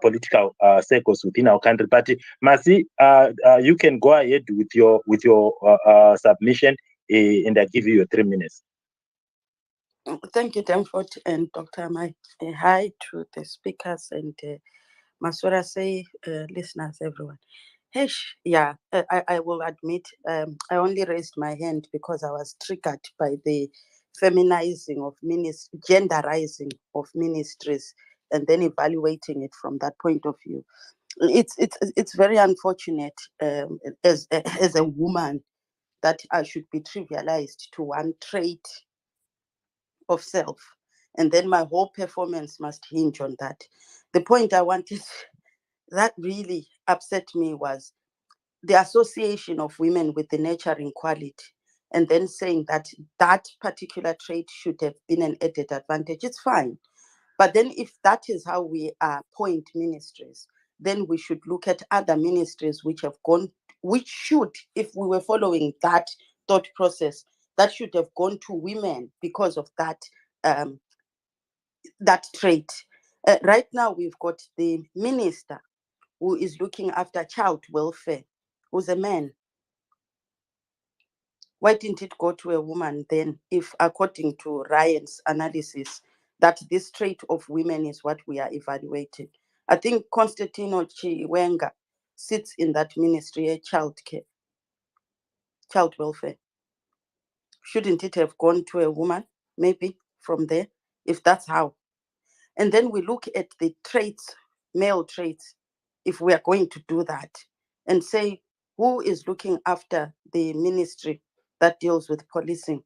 B: political circles within our country. But Masi, you can go ahead with your submission, and I give you your 3 minutes.
R: Thank you, Danford and Dr. Amai. Hi to the speakers and Masura say listeners, everyone. Yeah, I will admit I only raised my hand because I was triggered by the feminizing of genderizing of ministries, and then evaluating it from that point of view. It's very unfortunate as a woman that I should be trivialized to one trait of self, and then my whole performance must hinge on that. The point I wanted that really upset me was the association of women with the nurturing quality, and then saying that that particular trait should have been an added advantage. It's fine, but then if that is how we appoint ministries, then we should look at other ministries which should, if we were following that thought process, that should have gone to women because of that that trait. Right now, we've got the minister who is looking after child welfare, who's a man. Why didn't it go to a woman then, if according to Ryan's analysis, that this trait of women is what we are evaluating? I think Constantino Chiwenga sits in that ministry, child welfare. Shouldn't it have gone to a woman, maybe, from there, if that's how? And then we look at the traits, male traits, if we are going to do that, and say, who is looking after the ministry that deals with policing?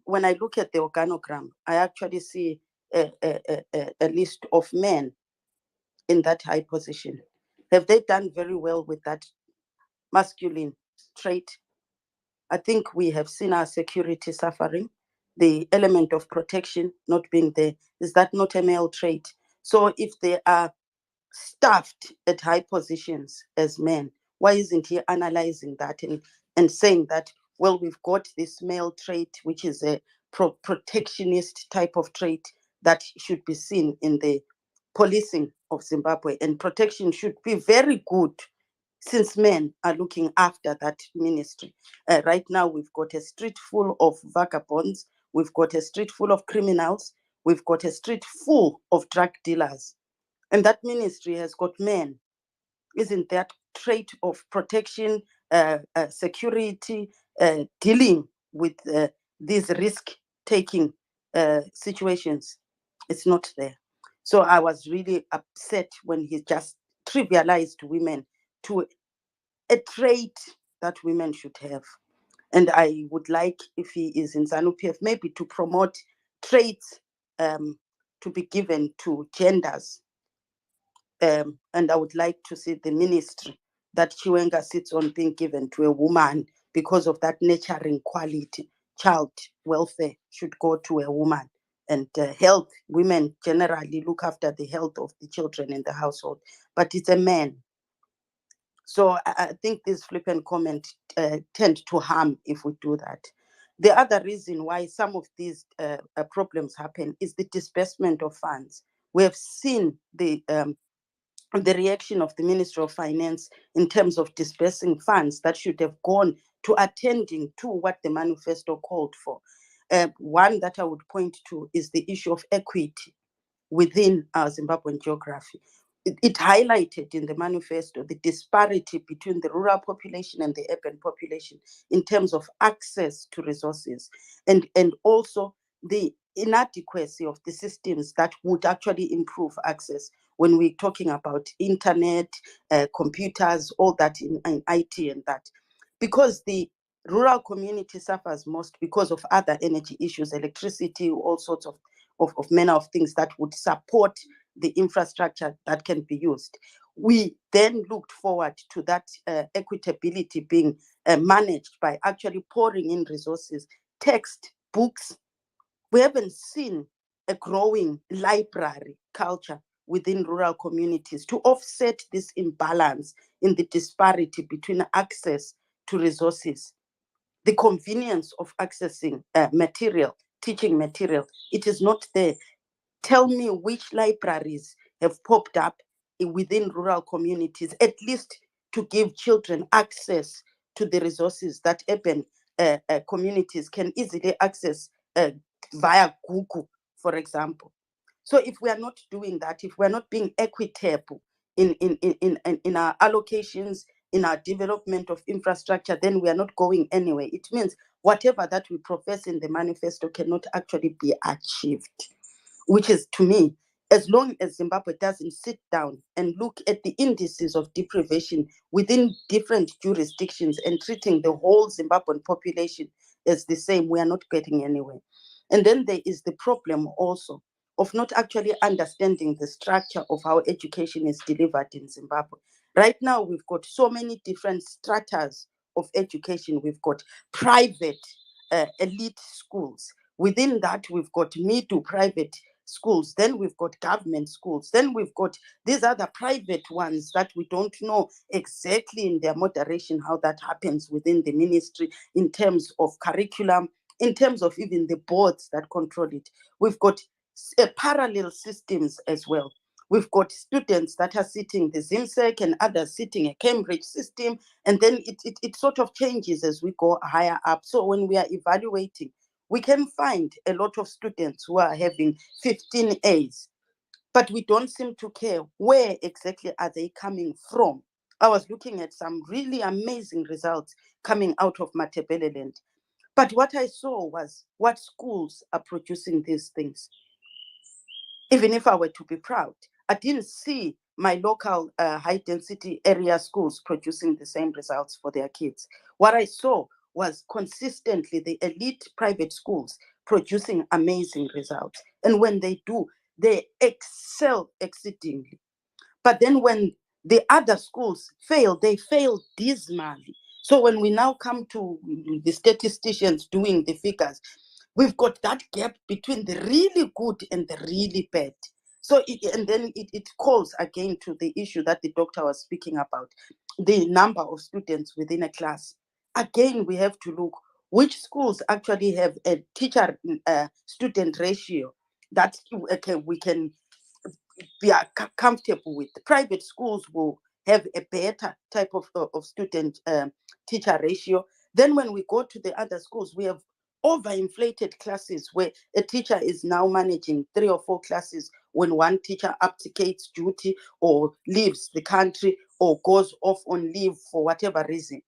R: When I look at the organogram, I actually see a list of men in that high position. Have they done very well with that masculine trait? I think we have seen our security suffering, the element of protection not being there. Is that not a male trait? So if they are staffed at high positions as men, why isn't he analyzing that and saying that, well, we've got this male trait, which is a protectionist type of trait that should be seen in the policing of Zimbabwe, and protection should be very good since men are looking after that ministry. Right now, we've got a street full of vagabonds, we've got a street full of criminals, we've got a street full of drug dealers, and that ministry has got men. Isn't that trait of protection, security, dealing with these risk-taking situations? It's not there. So I was really upset when he just trivialized women to a trait that women should have. And I would like, if he is in ZANU-PF, maybe to promote traits to be given to genders and I would like to see the ministry that Chiwenga sits on being given to a woman because of that nurturing quality. Child welfare should go to a woman, and health, women generally look after the health of the children in the household, but it's a man. So I think these flippant comments tend to harm if we do that. The other reason why some of these problems happen is the disbursement of funds. We have seen the reaction of the Ministry of Finance in terms of disbursing funds that should have gone to attending to what the manifesto called for. One that I would point to is the issue of equity within our Zimbabwean geography. It highlighted in the manifesto the disparity between the rural population and the urban population in terms of access to resources, and also the inadequacy of the systems that would actually improve access when we're talking about internet, computers, all that in IT and that. Because the rural community suffers most because of other energy issues, electricity, all sorts of manner of things that would support the infrastructure that can be used. We then looked forward to that equitability being managed by actually pouring in resources, text, books. We haven't seen a growing library culture within rural communities to offset this imbalance in the disparity between access to resources, the convenience of accessing material, teaching material. It is not there. Tell me which libraries have popped up within rural communities, at least to give children access to the resources that urban communities can easily access via Google, for example. So if we are not doing that, if we're not being equitable in our allocations, in our development of infrastructure, then we are not going anywhere. It means whatever that we profess in the manifesto cannot actually be achieved, which is, to me, as long as Zimbabwe doesn't sit down and look at the indices of deprivation within different jurisdictions and treating the whole Zimbabwean population as the same, we are not getting anywhere. And then there is the problem also of not actually understanding the structure of how education is delivered in Zimbabwe. Right now, we've got so many different stratas of education. We've got private elite schools. Within that, we've got middle private schools. Then we've got government schools. Then we've got these other private ones that we don't know exactly in their moderation how that happens within the ministry in terms of curriculum, in terms of even the boards that control it. We've got parallel systems as well. We've got students that are sitting the ZIMSEC and others sitting a Cambridge system, and then it sort of changes as we go higher up. So when we are evaluating, we can find a lot of students who are having 15 A's, but we don't seem to care where exactly are they coming from. I was looking at some really amazing results coming out of Matabeleland. But what I saw was what schools are producing these things. Even if I were to be proud, I didn't see my local high density area schools producing the same results for their kids. What I saw was consistently the elite private schools producing amazing results. And when they do, they excel exceedingly. But then when the other schools fail, they fail dismally. So when we now come to the statisticians doing the figures, we've got that gap between the really good and the really bad. So it calls again to the issue that the doctor was speaking about, the number of students within a class. Again, we have to look which schools actually have a teacher student ratio that we can be comfortable with. Private schools will have a better type of student teacher ratio. Then when we go to the other schools, we have overinflated classes where a teacher is now managing 3 or 4 classes when one teacher abdicates duty or leaves the country or goes off on leave for whatever reason.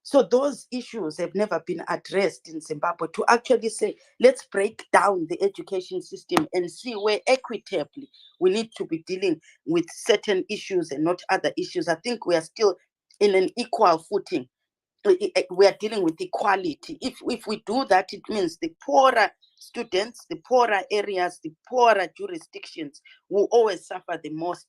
R: So those issues have never been addressed in Zimbabwe to actually say, let's break down the education system and see where equitably we need to be dealing with certain issues and not other issues. I think we are still in an equal footing. We are dealing with equality. If we do that, it means the poorer students, the poorer areas, the poorer jurisdictions will always suffer the most.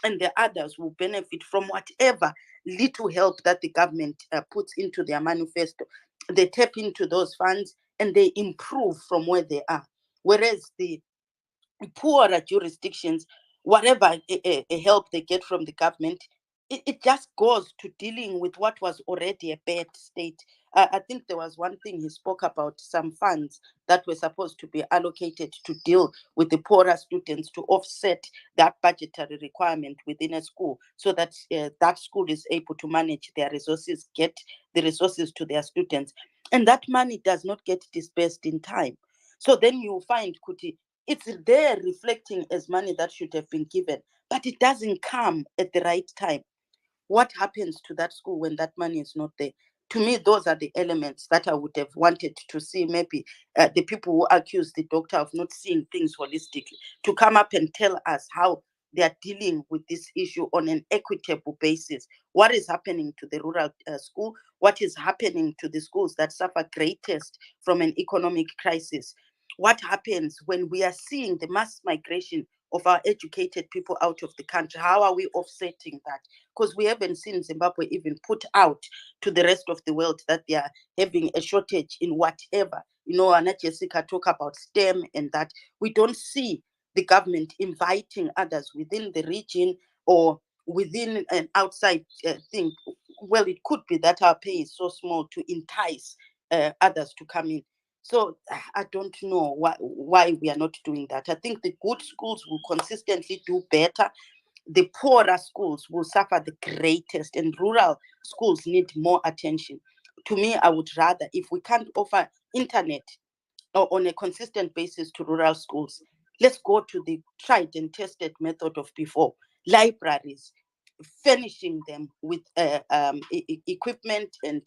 R: and the others will benefit from whatever little help that the government puts into their manifesto. They tap into those funds and they improve from where they are. Whereas the poorer jurisdictions, whatever help they get from the government, it just goes to dealing with what was already a bad state. I think there was one thing he spoke about, some funds that were supposed to be allocated to deal with the poorer students to offset that budgetary requirement within a school so that that school is able to manage their resources, get the resources to their students. And that money does not get dispersed in time. So then you find, Kuti, it's there reflecting as money that should have been given, but it doesn't come at the right time. What happens to that school when that money is not there? To me, those are the elements that I would have wanted to see. Maybe the people who accuse the doctor of not seeing things holistically to come up and tell us how they are dealing with this issue on an equitable basis. What is happening to the rural school? What is happening to the schools that suffer greatest from an economic crisis? What happens when we are seeing the mass migration of our educated people out of the country? How are we offsetting that? Because we haven't seen Zimbabwe even put out to the rest of the world that they are having a shortage in whatever. You know, Anna Jessica talk about STEM and that. We don't see the government inviting others within the region or within an outside thing. Well, it could be that our pay is so small to entice others to come in. So I don't know why we are not doing that. I think the good schools will consistently do better. The poorer schools will suffer the greatest, and rural schools need more attention. To me, I would rather, if we can't offer internet on a consistent basis to rural schools, let's go to the tried and tested method of before, libraries, furnishing them with equipment and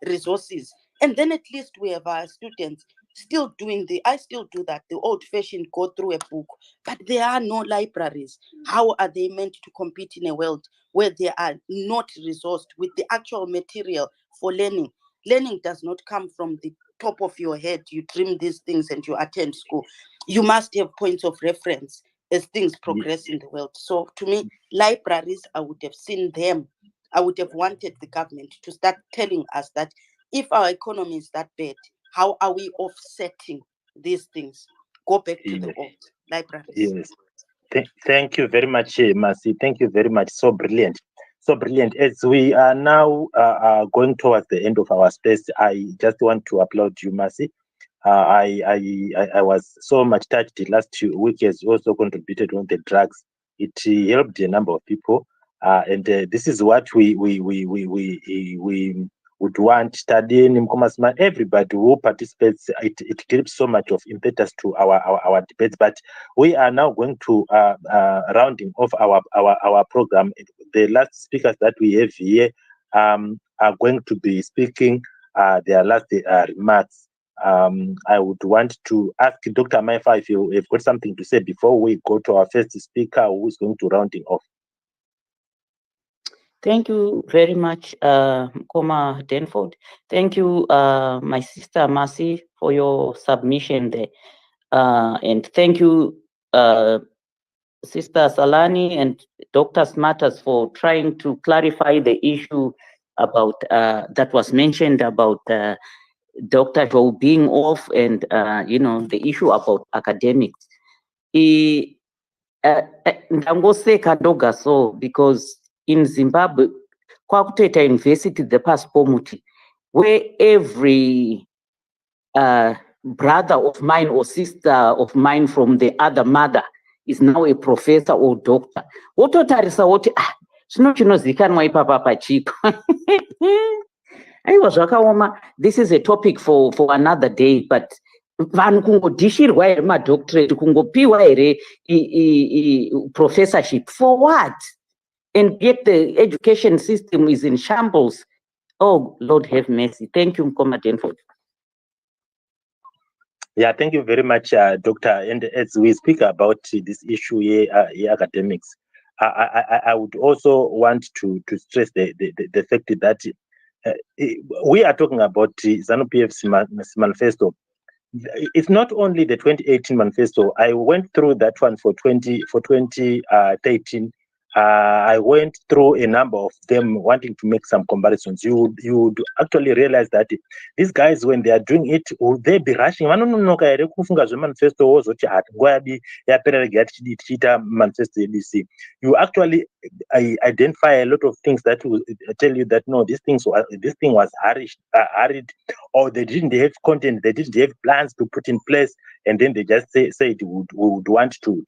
R: resources. And then at least we have our students still doing I still do that, the old fashioned go through a book, but there are no libraries. How are they meant to compete in a world where they are not resourced with the actual material for learning? Learning does not come from the top of your head. You dream these things and you attend school. You must have points of reference as things progress in the world. So to me, libraries, I would have seen them. I would have wanted the government to start telling us that if our economy is that bad, how are we offsetting these things? Go back to the old libraries.
B: Yes. Thank you very much, Mercy. Thank you very much. So brilliant. So brilliant. As we are now going towards the end of our space, I just want to applaud you, Mercy. I was so much touched last week as you also contributed on the drugs. It helped a number of people, and this is what we would want. Studying everybody who participates, it gives so much of impetus to our debates. But we are now going to rounding off our program. The last speakers that we have here are going to be speaking their last remarks. I would want to ask Dr. Maifa if you have got something to say before we go to our first speaker who is going to rounding off.
C: Thank you very much, Koma Denford. Thank you, my sister Mercy, for your submission there. And thank you, Sister Salani and Dr. Smarters for trying to clarify the issue about that was mentioned about Dr. Joe being off and, the issue about academics. Ndangoseka ndoga so because in Zimbabwe, kwakuteta university the passport, where every brother of mine or sister of mine from the other mother is now a professor or doctor. Wototarisa woti zvino chinozikanwa ipapa pachiko. Aiwa zvakaoma. This is a topic for another day, but vanhu kungodhishirwa here madoctorate, kungopiwa here professorship for what? And yet the education system is in shambles. Oh, Lord have mercy. Thank you, Mkoma Denford.
B: Yeah, thank you very much, Doctor. And as we speak about this issue here, academics, I would also want to stress the fact that we are talking about Zanu'S manifesto. It's not only the 2018 manifesto. I went through that one for 2013. I went through a number of them wanting to make some comparisons. You would actually realize that these guys, when they are doing it, will they be rushing? Vanononoka here kufunga zvemanifesto wozoti nguva yadi yapera rega tichiita manifesto ABC. You actually identify a lot of things that will tell you that no, this thing was hurried, or they didn't have content, they didn't have plans to put in place, and then they just said would want to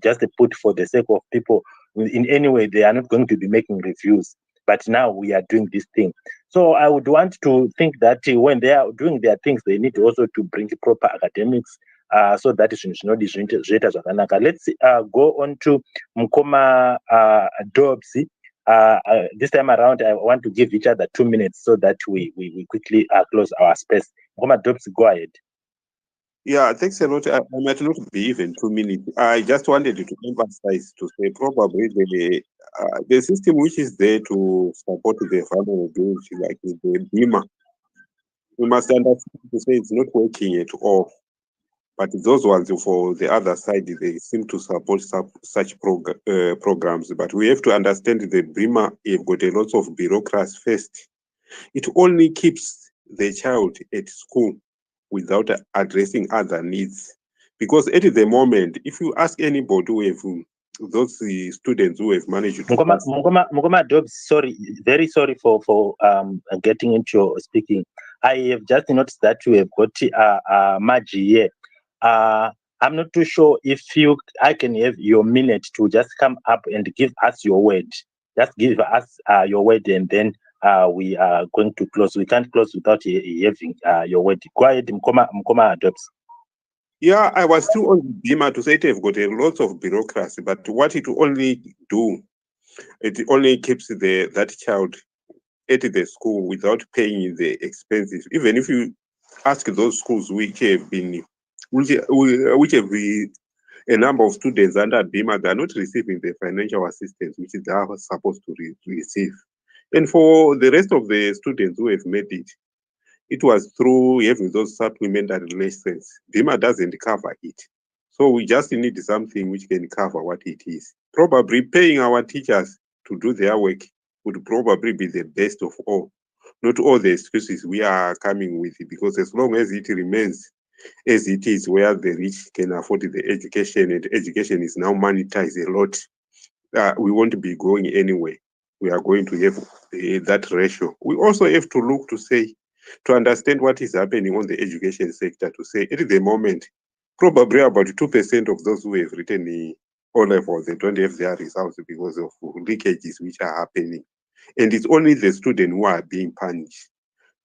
B: just put for the sake of people. In any way, they are not going to be making reviews, but now we are doing this thing. So I would want to think that when they are doing their things, they need also to bring proper academics, so that is not zvakanaka. Let's go on to Mkoma Dobbs. This time around, I want to give each other 2 minutes so that we quickly close our space. Mkoma Dobbs, go ahead.
D: Yeah, thanks a lot. I might not be even 2 minutes. I just wanted to emphasize to say probably the system which is there to support the vulnerable, like the BIMA, we must understand to say it's not working at all. But those ones for the other side, they seem to support such programs. But we have to understand the BIMA, you've got a lot of bureaucracy first. It only keeps the child at school without addressing other needs. Because at the moment, if you ask anybody who have those students who have managed to
B: Mkoma Dobbs, sorry, very sorry for getting into your speaking. I have just noticed that you have got Maji here. I'm not too sure if I can have your minute to just come up and give us your word. Just give us your word, and then we are going to close. We can't close without having your word. Go ahead, Mkoma Dobbs.
D: Yeah, I was still on BIMA to say they've got a lot of bureaucracy, but what it only do, it only keeps that child at the school without paying the expenses. Even if you ask those schools which have been a number of students under BIMA, they are not receiving the financial assistance which they are supposed to receive. And for the rest of the students who have made it, it was through having those supplementary lessons. BIMA doesn't cover it. So we just need something which can cover what it is. Probably paying our teachers to do their work would probably be the best of all. Not all the excuses we are coming with, because as long as it remains as it is, where the rich can afford the education, and education is now monetized a lot, we won't be going anywhere. We are going to have that ratio. We also have to look to understand what is happening on the education sector, to say at the moment, probably about 2% of those who have written the O-level, they don't have their results because of leakages which are happening. And it's only the student who are being punished.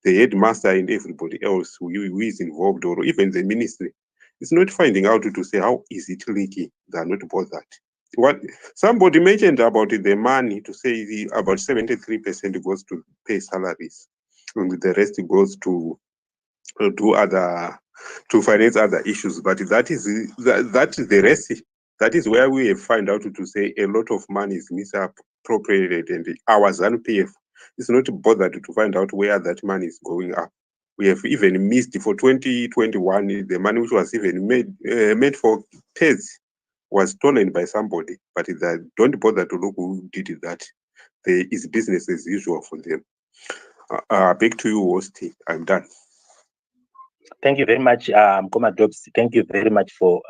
D: The headmaster and everybody else who is involved, or even the ministry, is not finding out to say how is it leaking. They are not bothered. What somebody mentioned about the money, to say about 73% goes to pay salaries, and the rest goes to finance other issues. But that is the rest. That is where we have found out to say a lot of money is misappropriated, and our ZANU-PF is not bothered to find out where that money is going up. We have even missed for 2021 the money which was even made for PEDs was stolen by somebody, but they don't bother to look who did that. There is business as usual for them. Back to you, Hosti. I'm done.
B: Thank you very much, Mkoma Dobbs. Thank you very much for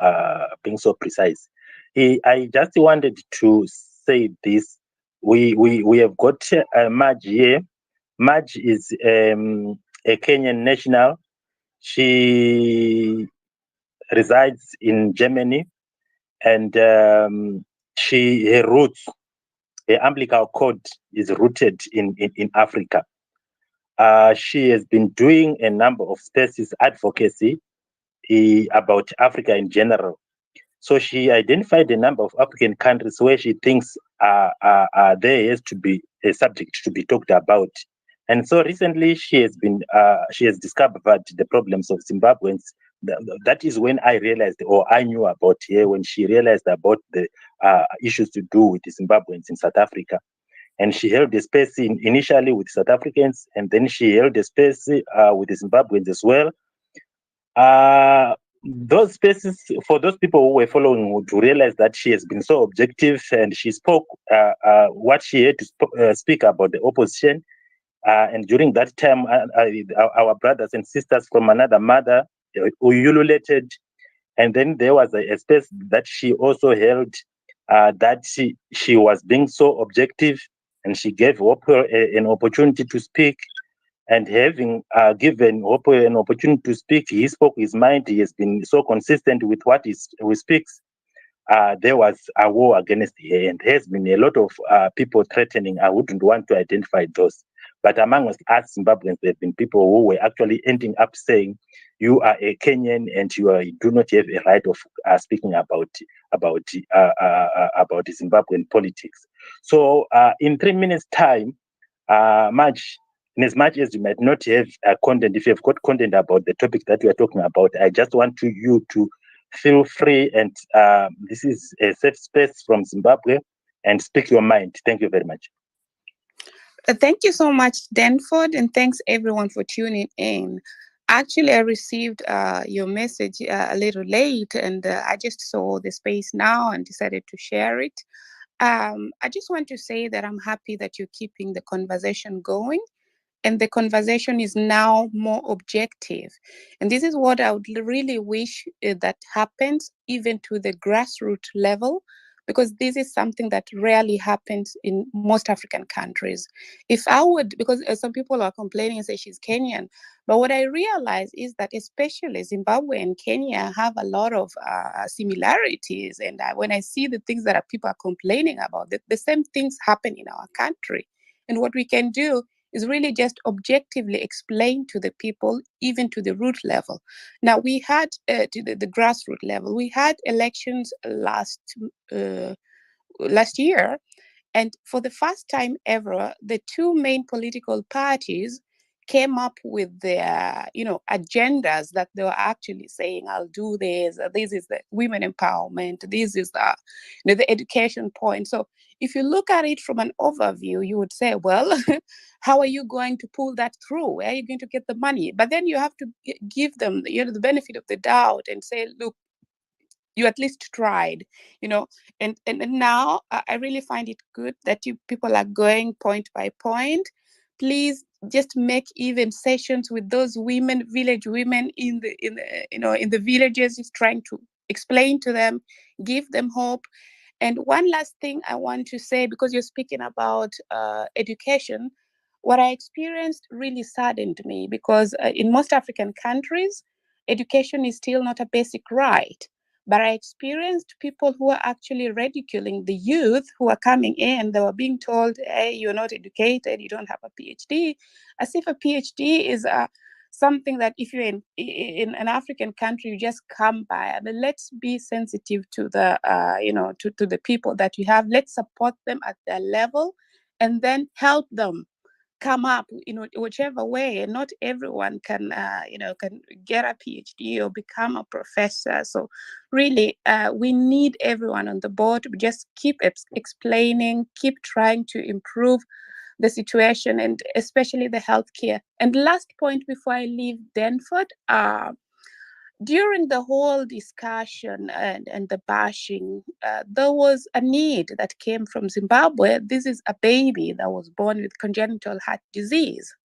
B: being so precise. I just wanted to say this. We have got Maj here. Maj is a Kenyan national. She resides in Germany, and her roots, her umbilical cord is rooted in Africa. She has been doing a number of spaces advocacy about Africa in general. So she identified a number of African countries where she thinks there has to be a subject to be talked about. And so recently she has discovered the problems of Zimbabweans. That is when I realized, or I knew about her, when she realized about the issues to do with the Zimbabweans in South Africa. And she held a space initially with South Africans, and then she held a space with the Zimbabweans as well. those spaces, for those people who were following, to realize that she has been so objective and she spoke what she had to speak about the opposition. And during that time, our brothers and sisters from another mother who ululated. And then there was a space that she also held, that she was being so objective, and she gave Oprah an opportunity to speak. And having given Oprah an opportunity to speak, he spoke his mind. He has been so consistent with what he speaks. There was a war against her, and there has been a lot of people threatening. I wouldn't want to identify those. But among us Zimbabweans, there have been people who were actually ending up saying, you are a Kenyan and you do not have a right of speaking about Zimbabwean politics. So in 3 minutes' time, in as much as you might not have content, if you have got content about the topic that we are talking about, I just want you to feel free, and this is a safe space from Zimbabwe, and speak your mind. Thank you very much.
S: Thank you so much, Danford, and thanks everyone for tuning in. Actually, I received your message a little late, and I just saw the space now and decided to share it. I just want to say that I'm happy that you're keeping the conversation going. And the conversation is now more objective. And this is what I would really wish that happens even to the grassroots level, because this is something that rarely happens in most African countries. If I would, because some people are complaining and say she's Kenyan, but what I realize is that especially Zimbabwe and Kenya have a lot of similarities. And when I see the things that people are complaining about, the same things happen in our country. And what we can do is really just objectively explain to the people, even to the root level. Now, we had, to the grassroots level, we had elections last year. And for the first time ever, the two main political parties came up with their, agendas that they were actually saying, I'll do this. This is the women empowerment. This is the education point. So if you look at it from an overview, you would say, well, how are you going to pull that through? Where are you going to get the money? But then you have to give them, the benefit of the doubt and say, look, you at least tried, and now I really find it good that people are going point by point. Please just make even sessions with those women, village women in the villages, just trying to explain to them, give them hope. And one last thing I want to say, because you're speaking about education, what I experienced really saddened me, because in most African countries, education is still not a basic right. But I experienced people who are actually ridiculing the youth who are coming in. They were being told, hey, you're not educated, you don't have a PhD, as if a PhD is something that if you're in an African country, you just come by. I mean, let's be sensitive to the, to the people that you have. Let's support them at their level and then help them come up whichever way. And not everyone can can get a PhD or become a professor. So really we need everyone on the board. Just keep explaining, keep trying to improve the situation, and especially the healthcare. And last point before I leave Danford, during the whole discussion and the bashing, there was a need that came from Zimbabwe. This is a baby that was born with congenital heart disease.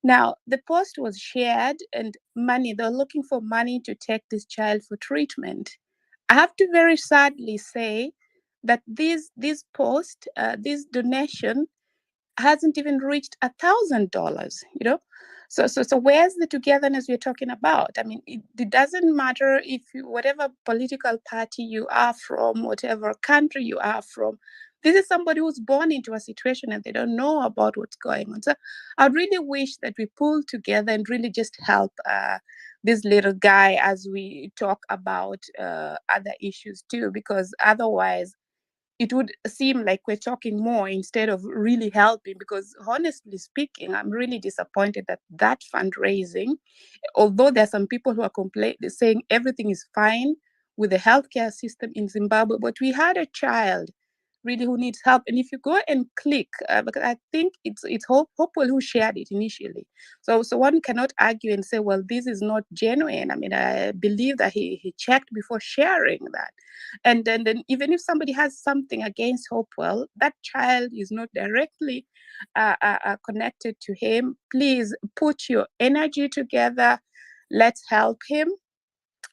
S: Now, the post was shared, and they're looking for money to take this child for treatment. I have to very sadly say that this post, this donation, hasn't even reached $1,000, So where's the togetherness we're talking about? I mean, it doesn't matter if whatever political party you are from, whatever country you are from, this is somebody who's born into a situation and they don't know about what's going on. So I really wish that we pull together and really just help this little guy as we talk about other issues too, because otherwise it would seem like we're talking more instead of really helping. Because honestly speaking, I'm really disappointed that fundraising, although there are some people who are saying everything is fine with the healthcare system in Zimbabwe, but we had a child really who needs help. And if you go and click, because I think it's Hopewell who shared it initially. So one cannot argue and say, well, this is not genuine. I mean, I believe that he checked before sharing that. And then even if somebody has something against Hopewell, that child is not directly connected to him. Please put your energy together. Let's help him.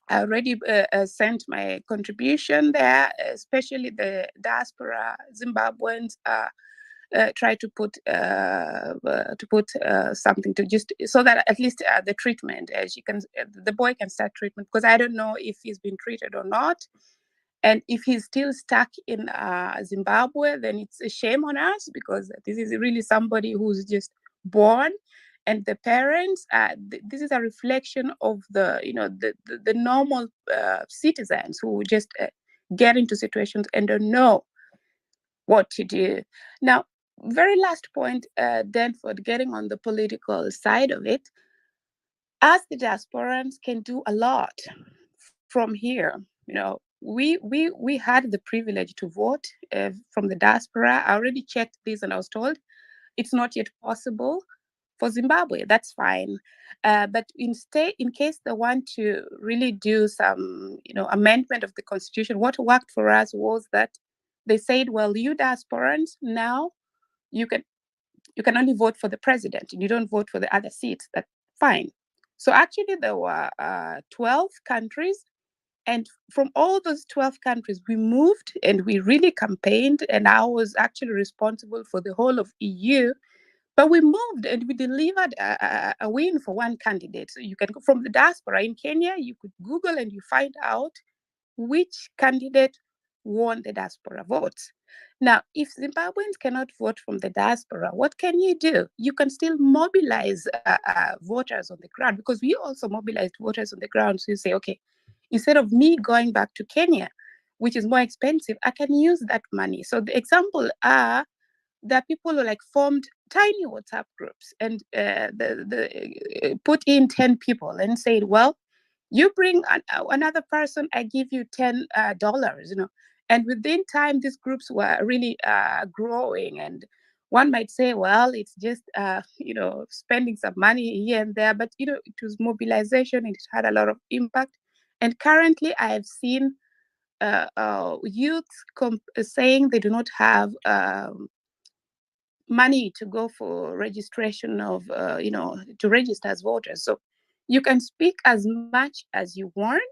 S: I already sent my contribution there, especially the diaspora Zimbabweans. Try to put something to just so that at least the treatment, the boy can start treatment, because I don't know if he's been treated or not. And if he's still stuck in Zimbabwe, then it's a shame on us, because this is really somebody who's just born. And the parents, this is a reflection of the normal citizens who just get into situations and don't know what to do. Now, very last point, Danford, getting on the political side of it, us the diasporans can do a lot from here. We had the privilege to vote from the diaspora. I already checked this and I was told it's not yet possible for Zimbabwe. That's fine. But in case they want to really do some, amendment of the constitution, what worked for us was that they said, well, you diasporans, now you can only vote for the president. You don't vote for the other seats. That's fine. So actually there were 12 countries. And from all those 12 countries, we moved and we really campaigned. And I was actually responsible for the whole of EU. But we moved and we delivered a win for one candidate. So you can go from the diaspora in Kenya, you could Google and you find out which candidate won the diaspora votes. Now, if Zimbabweans cannot vote from the diaspora, what can you do? You can still mobilize voters on the ground, because we also mobilized voters on the ground. So you say, okay, instead of me going back to Kenya, which is more expensive, I can use that money. So the example are that people who formed tiny WhatsApp groups and put in 10 people and said, well, you bring another person, I give you $10, And within time, these groups were really growing. And one might say, well, it's just, spending some money here and there. But, it was mobilization and it had a lot of impact. And currently, I have seen youth saying they do not have money to go for registration of, to register as voters. So you can speak as much as you want,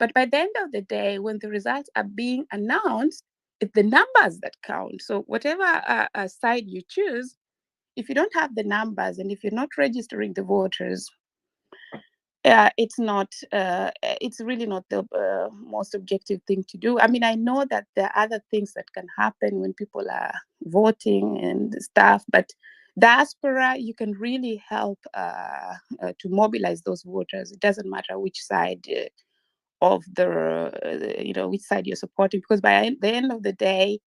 S: but by the end of the day, when the results are being announced, it's the numbers that count. So whatever side you choose, if you don't have the numbers and if you're not registering the voters, it's really not the most objective thing to do. I mean, I know that there are other things that can happen when people are voting and stuff, but diaspora, you can really help to mobilize those voters. It doesn't matter which side of which side you're supporting, because by the end of the day,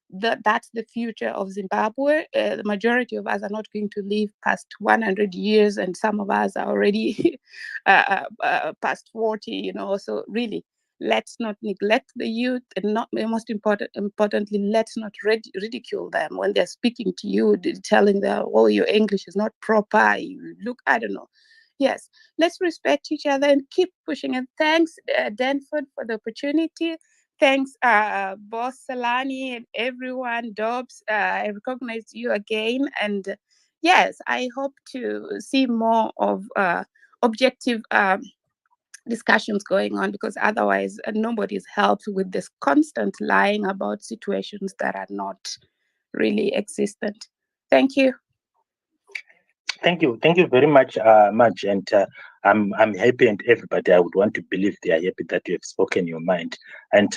S: that's the future of Zimbabwe. The majority of us are not going to live past 100 years, and some of us are already past 40, So really, let's not neglect the youth, and most importantly, let's not ridicule them when they're speaking to you, telling them, oh, your English is not proper, you look, I don't know. Yes, let's respect each other and keep pushing. And thanks, Danford, for the opportunity. Thanks, Boss Salani and everyone, Dobbs. I recognize you again. And yes, I hope to see more of objective discussions going on, because otherwise nobody's helped with this constant lying about situations that are not really existent. Thank you.
B: Thank you very much, Madge, and I'm happy, and everybody, I would want to believe they are happy that you have spoken your mind. And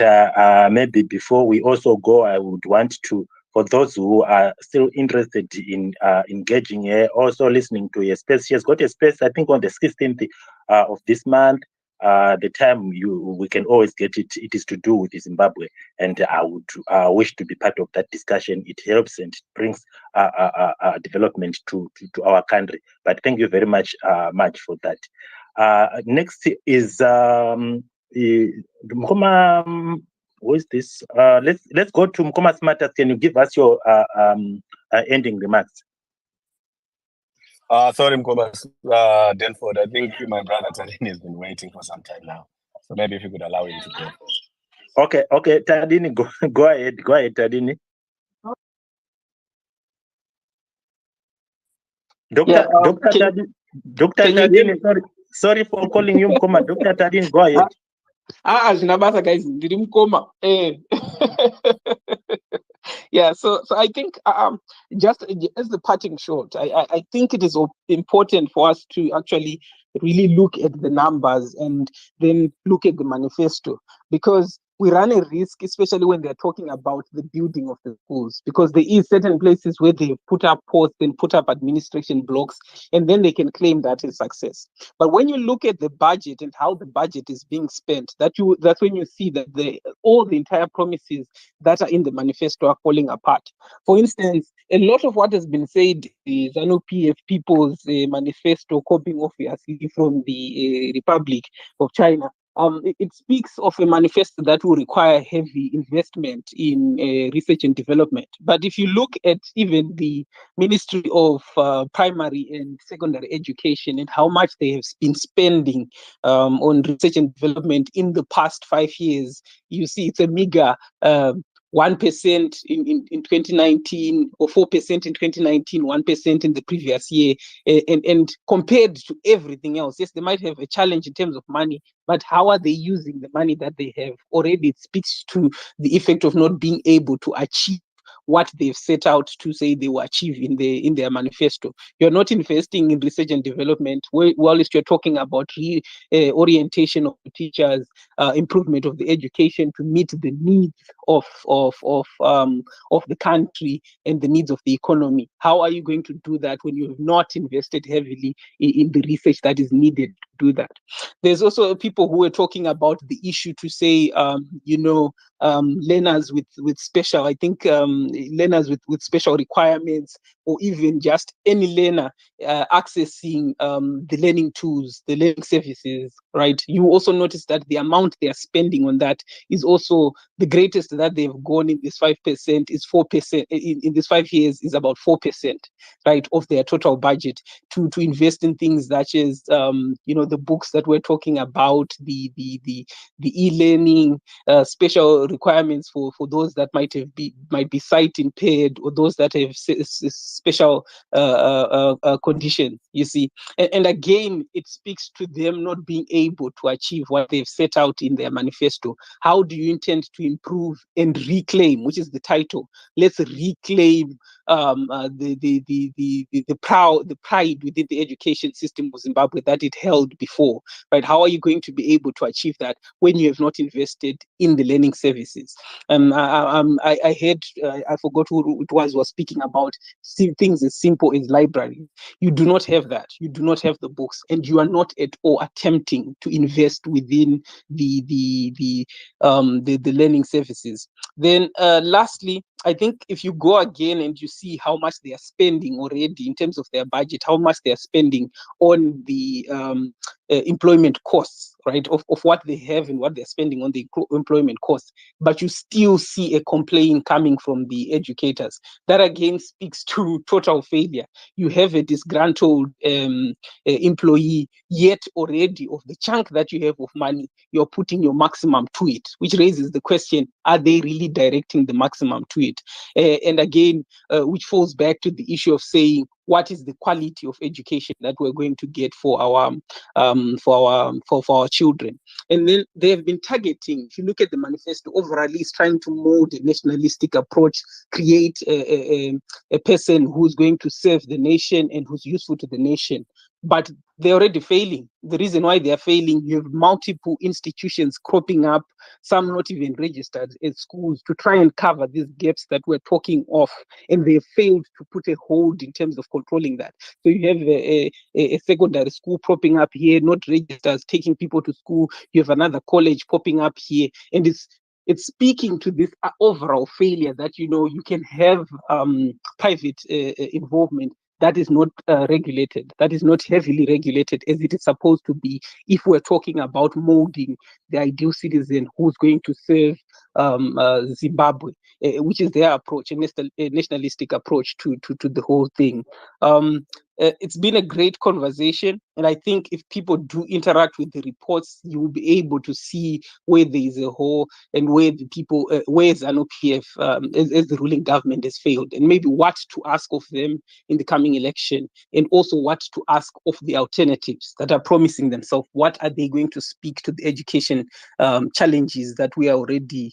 B: maybe before we also go, I would want to, for those who are still interested in engaging here, also listening to your space. She has got a space, I think, on the 16th of this month. The time we can always get it. It is to do with Zimbabwe, and I would wish to be part of that discussion. It helps and it brings development to our country. But thank you very much, Madge, for that. Next is who is this? Let's go to Mkoma Smarters. Can you give us your ending remarks?
Q: Sorry, Mkoma, Denford. I think my brother Tadini has been waiting for some time now. So maybe if you could allow him to go.
B: Okay, Tadini, go ahead, Tadini. Dr. Tadini, sorry for calling you Mkoma. Dr. Tadini, go ahead.
A: Zinabasa guys, ndiri Mkoma. Yeah, so I think just as the parting shot, I think it is important for us to actually really look at the numbers and then look at the manifesto, because we run a risk, especially when they're talking about the building of the schools, because there is certain places where they put up posts and put up administration blocks, and then they can claim that is success. But when you look at the budget and how the budget is being spent, that's when you see that all the entire promises that are in the manifesto are falling apart. For instance, a lot of what has been said, the ZANU-PF People's Manifesto, copying obviously from the Republic of China, it speaks of a manifesto that will require heavy investment in research and development. But if you look at even the Ministry of Primary and Secondary Education and how much they have been spending on research and development in the past 5 years, you see it's a meager 1% in 2019, or 4% in 2019, 1% in the previous year, and compared to everything else. Yes, they might have a challenge in terms of money, but how are they using the money that they have? Already it speaks to the effect of not being able to achieve what they've set out to say they will achieve in their manifesto. You're not investing in research and development, whilst you're talking about orientation of the teachers, improvement of the education to meet the needs of the country and the needs of the economy. How are you going to do that when you have not invested heavily in the research that is needed to do that? There's also people who are talking about the issue to say, learners with special, I think learners with special requirements, or even just any learner accessing the learning tools, the learning services, right? You also notice that the amount they are spending on that is also the greatest that they've gone in this 5% is 4%. In these 5 years is about 4%, right, of their total budget to invest in things such as the books that we're talking about, the e-learning, special requirements for those that might be sight impaired, or those that have special conditions, you see. And again, it speaks to them not being able to achieve what they've set out in their manifesto. How do you intend to improve and reclaim, which is the title? Let's reclaim the pride within the education system of Zimbabwe that it held before, right? How are you going to be able to achieve that when you have not invested in the learning services? I heard, I forgot who it was speaking about things as simple as libraries. You do not have that. You do not have the books, and you are not at all attempting to invest within the learning services. Then lastly, I think if you go again and you see how much they are spending already in terms of their budget, how much they are spending on the employment costs, right, of what they have and what they're spending on the employment costs, but you still see a complaint coming from the educators. That again speaks to total failure. You have a disgruntled employee, yet already of the chunk that you have of money, you're putting your maximum to it, which raises the question, are they really directing the maximum to it? And again, which falls back to the issue of saying, what is the quality of education that we're going to get for our children? And then they have been targeting, if you look at the manifesto, overall is trying to mold a nationalistic approach, create a person who's going to serve the nation and who's useful to the nation. But they're already failing. The reason why they're failing, you have multiple institutions cropping up, some not even registered at schools, to try and cover these gaps that we're talking of, and they failed to put a hold in terms of controlling that. So you have a secondary school popping up here, not registered, taking people to school. You have another college popping up here, and it's speaking to this overall failure that you can have private involvement that is not regulated, that is not heavily regulated as it is supposed to be, if we're talking about molding the ideal citizen who's going to serve Zimbabwe, which is their approach, a nationalistic approach to the whole thing. It's been a great conversation, and I think if people do interact with the reports, you will be able to see where there is a hole and where the people, where ZANU-PF as the ruling government has failed, and maybe what to ask of them in the coming election, and also what to ask of the alternatives that are promising themselves. What are they going to speak to the education challenges that we are already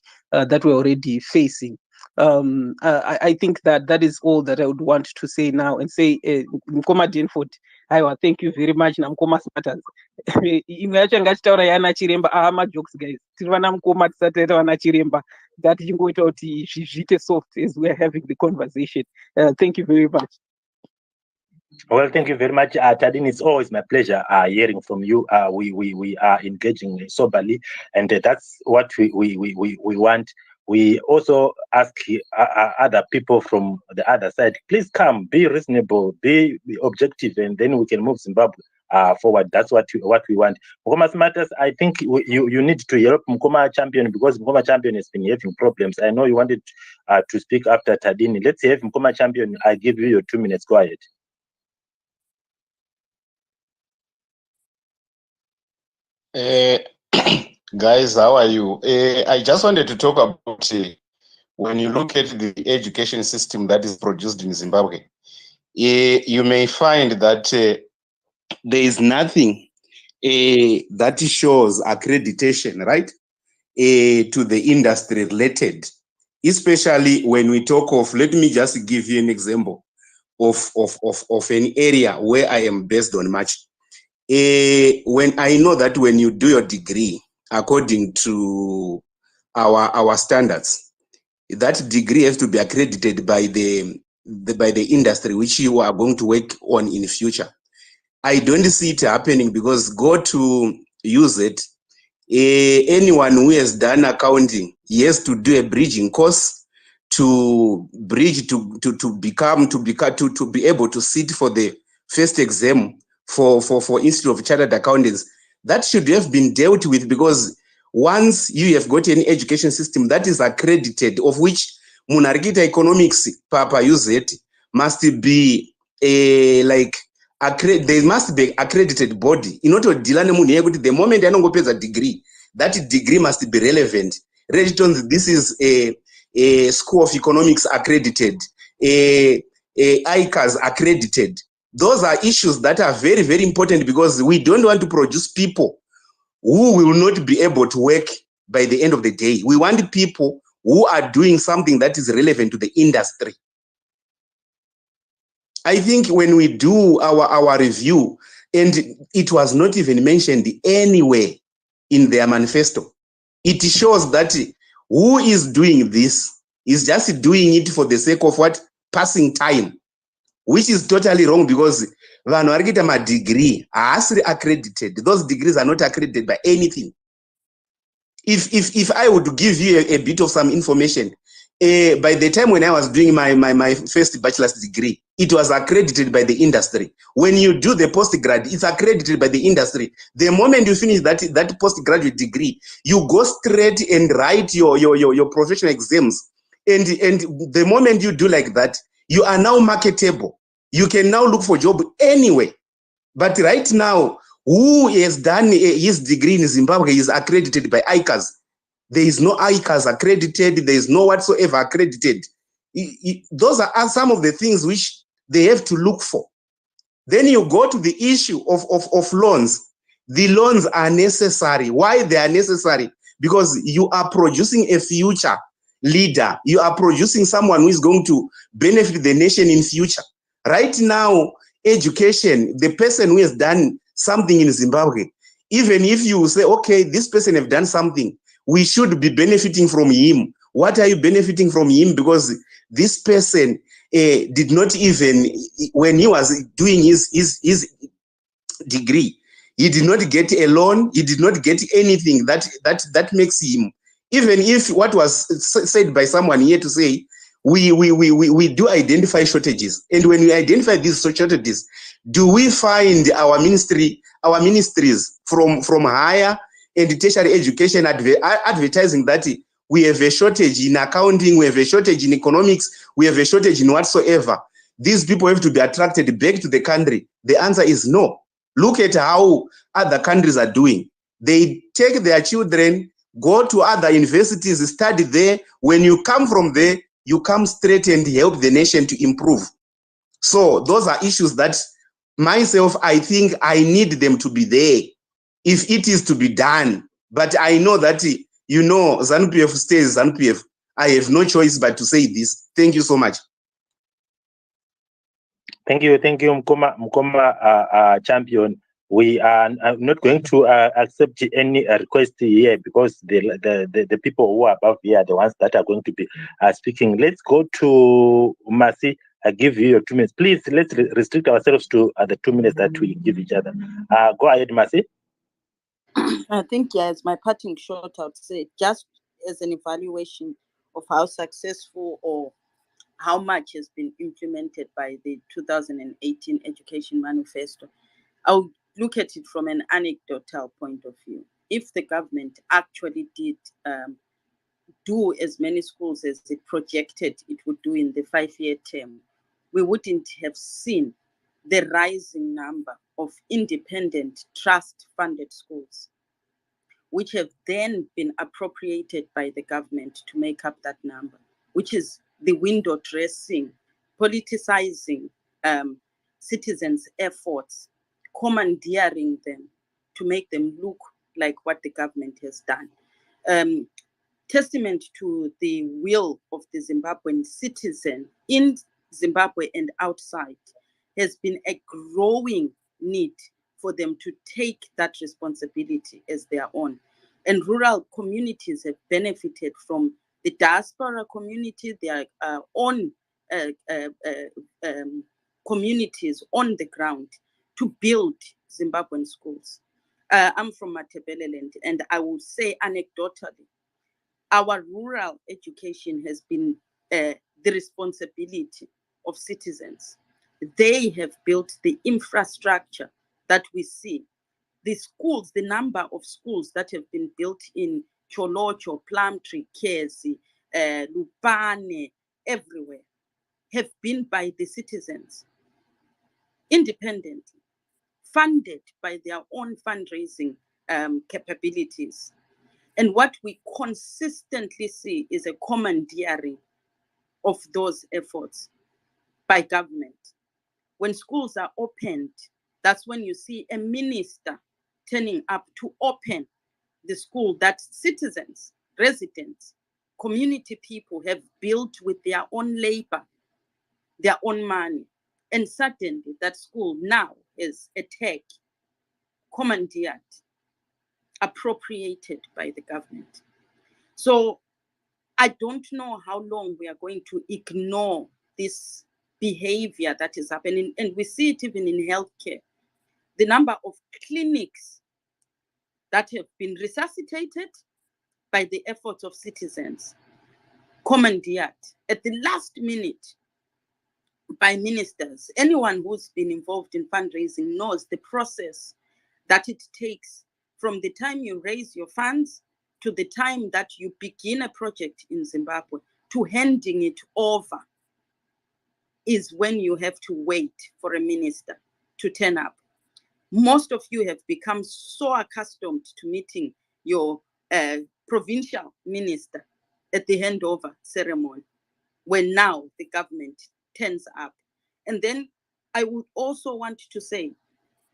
A: facing? I think that is all that I would want to say now, and say Mkoma Denford, aiwa, thank you very much. Namkoma Smarters. Imwe yacho ngatitaura yana chiremba majokes guys. Tiri vana Mkoma tisataita vana chiremba. Ngatichingoita kuti zviite soft as we are having the conversation. Thank you very much.
B: Well, thank you very much, Tadini. It's always my pleasure hearing from you. We are engaging soberly, and that's what we want. We also ask other people from the other side, please come, be reasonable, be objective, and then we can move Zimbabwe forward. That's what we want. Mkoma Matters, I think you need to help Mkoma Champion, because Mkoma Champion has been having problems. I know you wanted to speak after Tadini. Let's have Mkoma Champion. I give you your 2 minutes. Go ahead.
H: Guys, how are you? I just wanted to talk about when you look at the education system that is produced in Zimbabwe, you may find that there is nothing that shows accreditation, right, to the industry related, especially when we talk of, let me just give you an example of an area where I am based on much. When I know that when you do your degree according to our standards, that degree has to be accredited by the industry which you are going to work on in the future. I don't see it happening, because go to use it, anyone who has done accounting, he has to do a bridging course to bridge to be able to sit for the first exam for Institute of Chartered Accountants. That should have been dealt with, because once you have got an education system that is accredited, of which Munarikita Economics Papa use it, must be there must be accredited body. In order to deal with the moment I don't go a degree, that degree must be relevant. This is a School of Economics accredited, ICAS accredited. Those are issues that are very, very important, because we don't want to produce people who will not be able to work by the end of the day. We want people who are doing something that is relevant to the industry. I think when we do our review, and it was not even mentioned anywhere in their manifesto, it shows that who is doing this is just doing it for the sake of what? Passing time, which is totally wrong, because vanhu vari kuita madegree haasiri accredited. Those degrees are not accredited by anything. If I would give you a bit of some information, by the time when I was doing my first bachelor's degree, it was accredited by the industry. When you do the postgrad, it's accredited by the industry. The moment you finish that postgraduate degree, you go straight and write your professional exams. And the moment you do like that, you are now marketable. You can now look for a job anywhere. But right now, who has done his degree in Zimbabwe is accredited by ICAS. There is no ICAS accredited. There is no whatsoever accredited. Those are some of the things which they have to look for. Then you go to the issue of loans. The loans are necessary. Why they are necessary? Because you are producing a future leader. You are producing someone who is going to benefit the nation in future. Right now, education, the person who has done something in Zimbabwe, even if you say, okay, this person have done something, we should be benefiting from him. What are you benefiting from him? Because this person did not even, when he was doing his degree, he did not get a loan, he did not get anything that makes him, even if what was said by someone here to say, we do identify shortages. And when we identify these shortages, do we find our ministries from higher and tertiary education advertising that we have a shortage in accounting, we have a shortage in economics, we have a shortage in whatsoever. These people have to be attracted back to the country. The answer is no. Look at how other countries are doing. They take their children, go to other universities, study there. When you come from there, you come straight and help the nation to improve. So those are issues that myself, I think I need them to be there if it is to be done. But I know that, you know, ZANU-PF stays ZANU-PF. I have no choice but to say this. Thank you so much.
B: Thank you, Mkoma champion. We are not going to accept any request here because the people who are above here are the ones that are going to be speaking. Let's go to Mercy. I give you your 2 minutes. Please, let's restrict ourselves to the 2 minutes that we give each other. Go ahead, Mercy.
R: I think, yeah, as my parting shot, I would say, just as an evaluation of how successful or how much has been implemented by the 2018 Education Manifesto, I'll look at it from an anecdotal point of view. If the government actually did do as many schools as it projected it would do in the 5-year term, we wouldn't have seen the rising number of independent trust-funded schools, which have then been appropriated by the government to make up that number, which is the window dressing, politicizing citizens' efforts, commandeering them to make them look like what the government has done. Testament to the will of the Zimbabwean citizen in Zimbabwe and outside has been a growing need for them to take that responsibility as their own. And rural communities have benefited from the diaspora community, their own communities on the ground to build Zimbabwean schools. I'm from Matebeleland, and I will say anecdotally, our rural education has been the responsibility of citizens. They have built the infrastructure that we see. The schools, the number of schools that have been built in Cholocho, Plumtree, Kezi, Lupane, everywhere, have been by the citizens, independently, funded by their own fundraising capabilities. And what we consistently see is a commandeering of those efforts by government. When schools are opened, that's when you see a minister turning up to open the school that citizens, residents, community people have built with their own labor, their own money. And suddenly that school now is a tech, commandeered, appropriated by the government. So I don't know how long we are going to ignore this behavior that is happening. And we see it even in healthcare. The number of clinics that have been resuscitated by the efforts of citizens, commandeered at the last minute by ministers. Anyone who's been involved in fundraising knows the process that it takes from the time you raise your funds to the time that you begin a project in Zimbabwe to handing it over is when you have to wait for a minister to turn up. Most of you have become so accustomed to meeting your provincial minister at the handover ceremony, when now the government turns up. And then I would also want to say,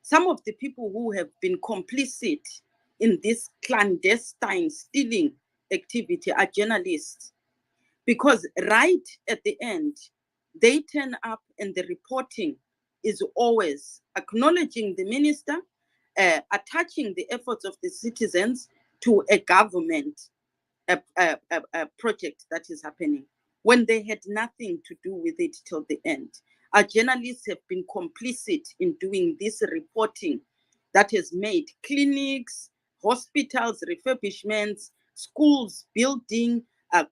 R: some of the people who have been complicit in this clandestine stealing activity are journalists, because right at the end, they turn up and the reporting is always acknowledging the minister, attaching the efforts of the citizens to a government project that is happening, when they had nothing to do with it till the end. Our journalists have been complicit in doing this reporting that has made clinics, hospitals, refurbishments, schools, building,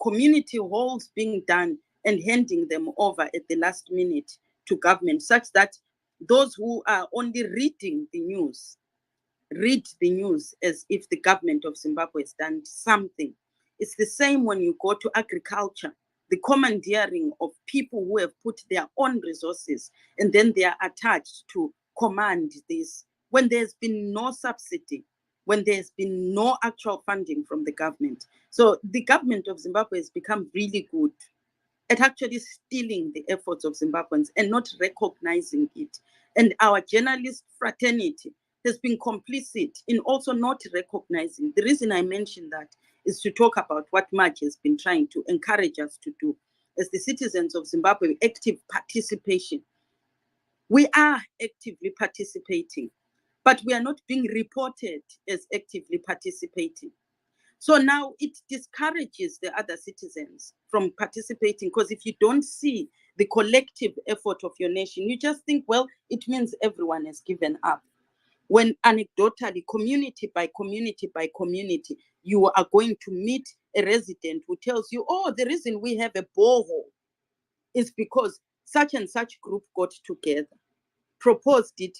R: community halls being done, and handing them over at the last minute to government, such that those who are only reading the news read the news as if the government of Zimbabwe has done something. It's the same when you go to agriculture, the commandeering of people who have put their own resources and then they are attached to command this when there's been no subsidy, when there's been no actual funding from the government. So the government of Zimbabwe has become really good at actually stealing the efforts of Zimbabweans and not recognizing it. And our journalist fraternity has been complicit in also not recognizing. The reason I mention that is to talk about what March has been trying to encourage us to do as the citizens of Zimbabwe, active participation. We are actively participating, but we are not being reported as actively participating. So now it discourages the other citizens from participating, because if you don't see the collective effort of your nation, you just think, well, it means everyone has given up. When anecdotally, community by community by community, you are going to meet a resident who tells you, oh, the reason we have a borehole is because such and such group got together, proposed it,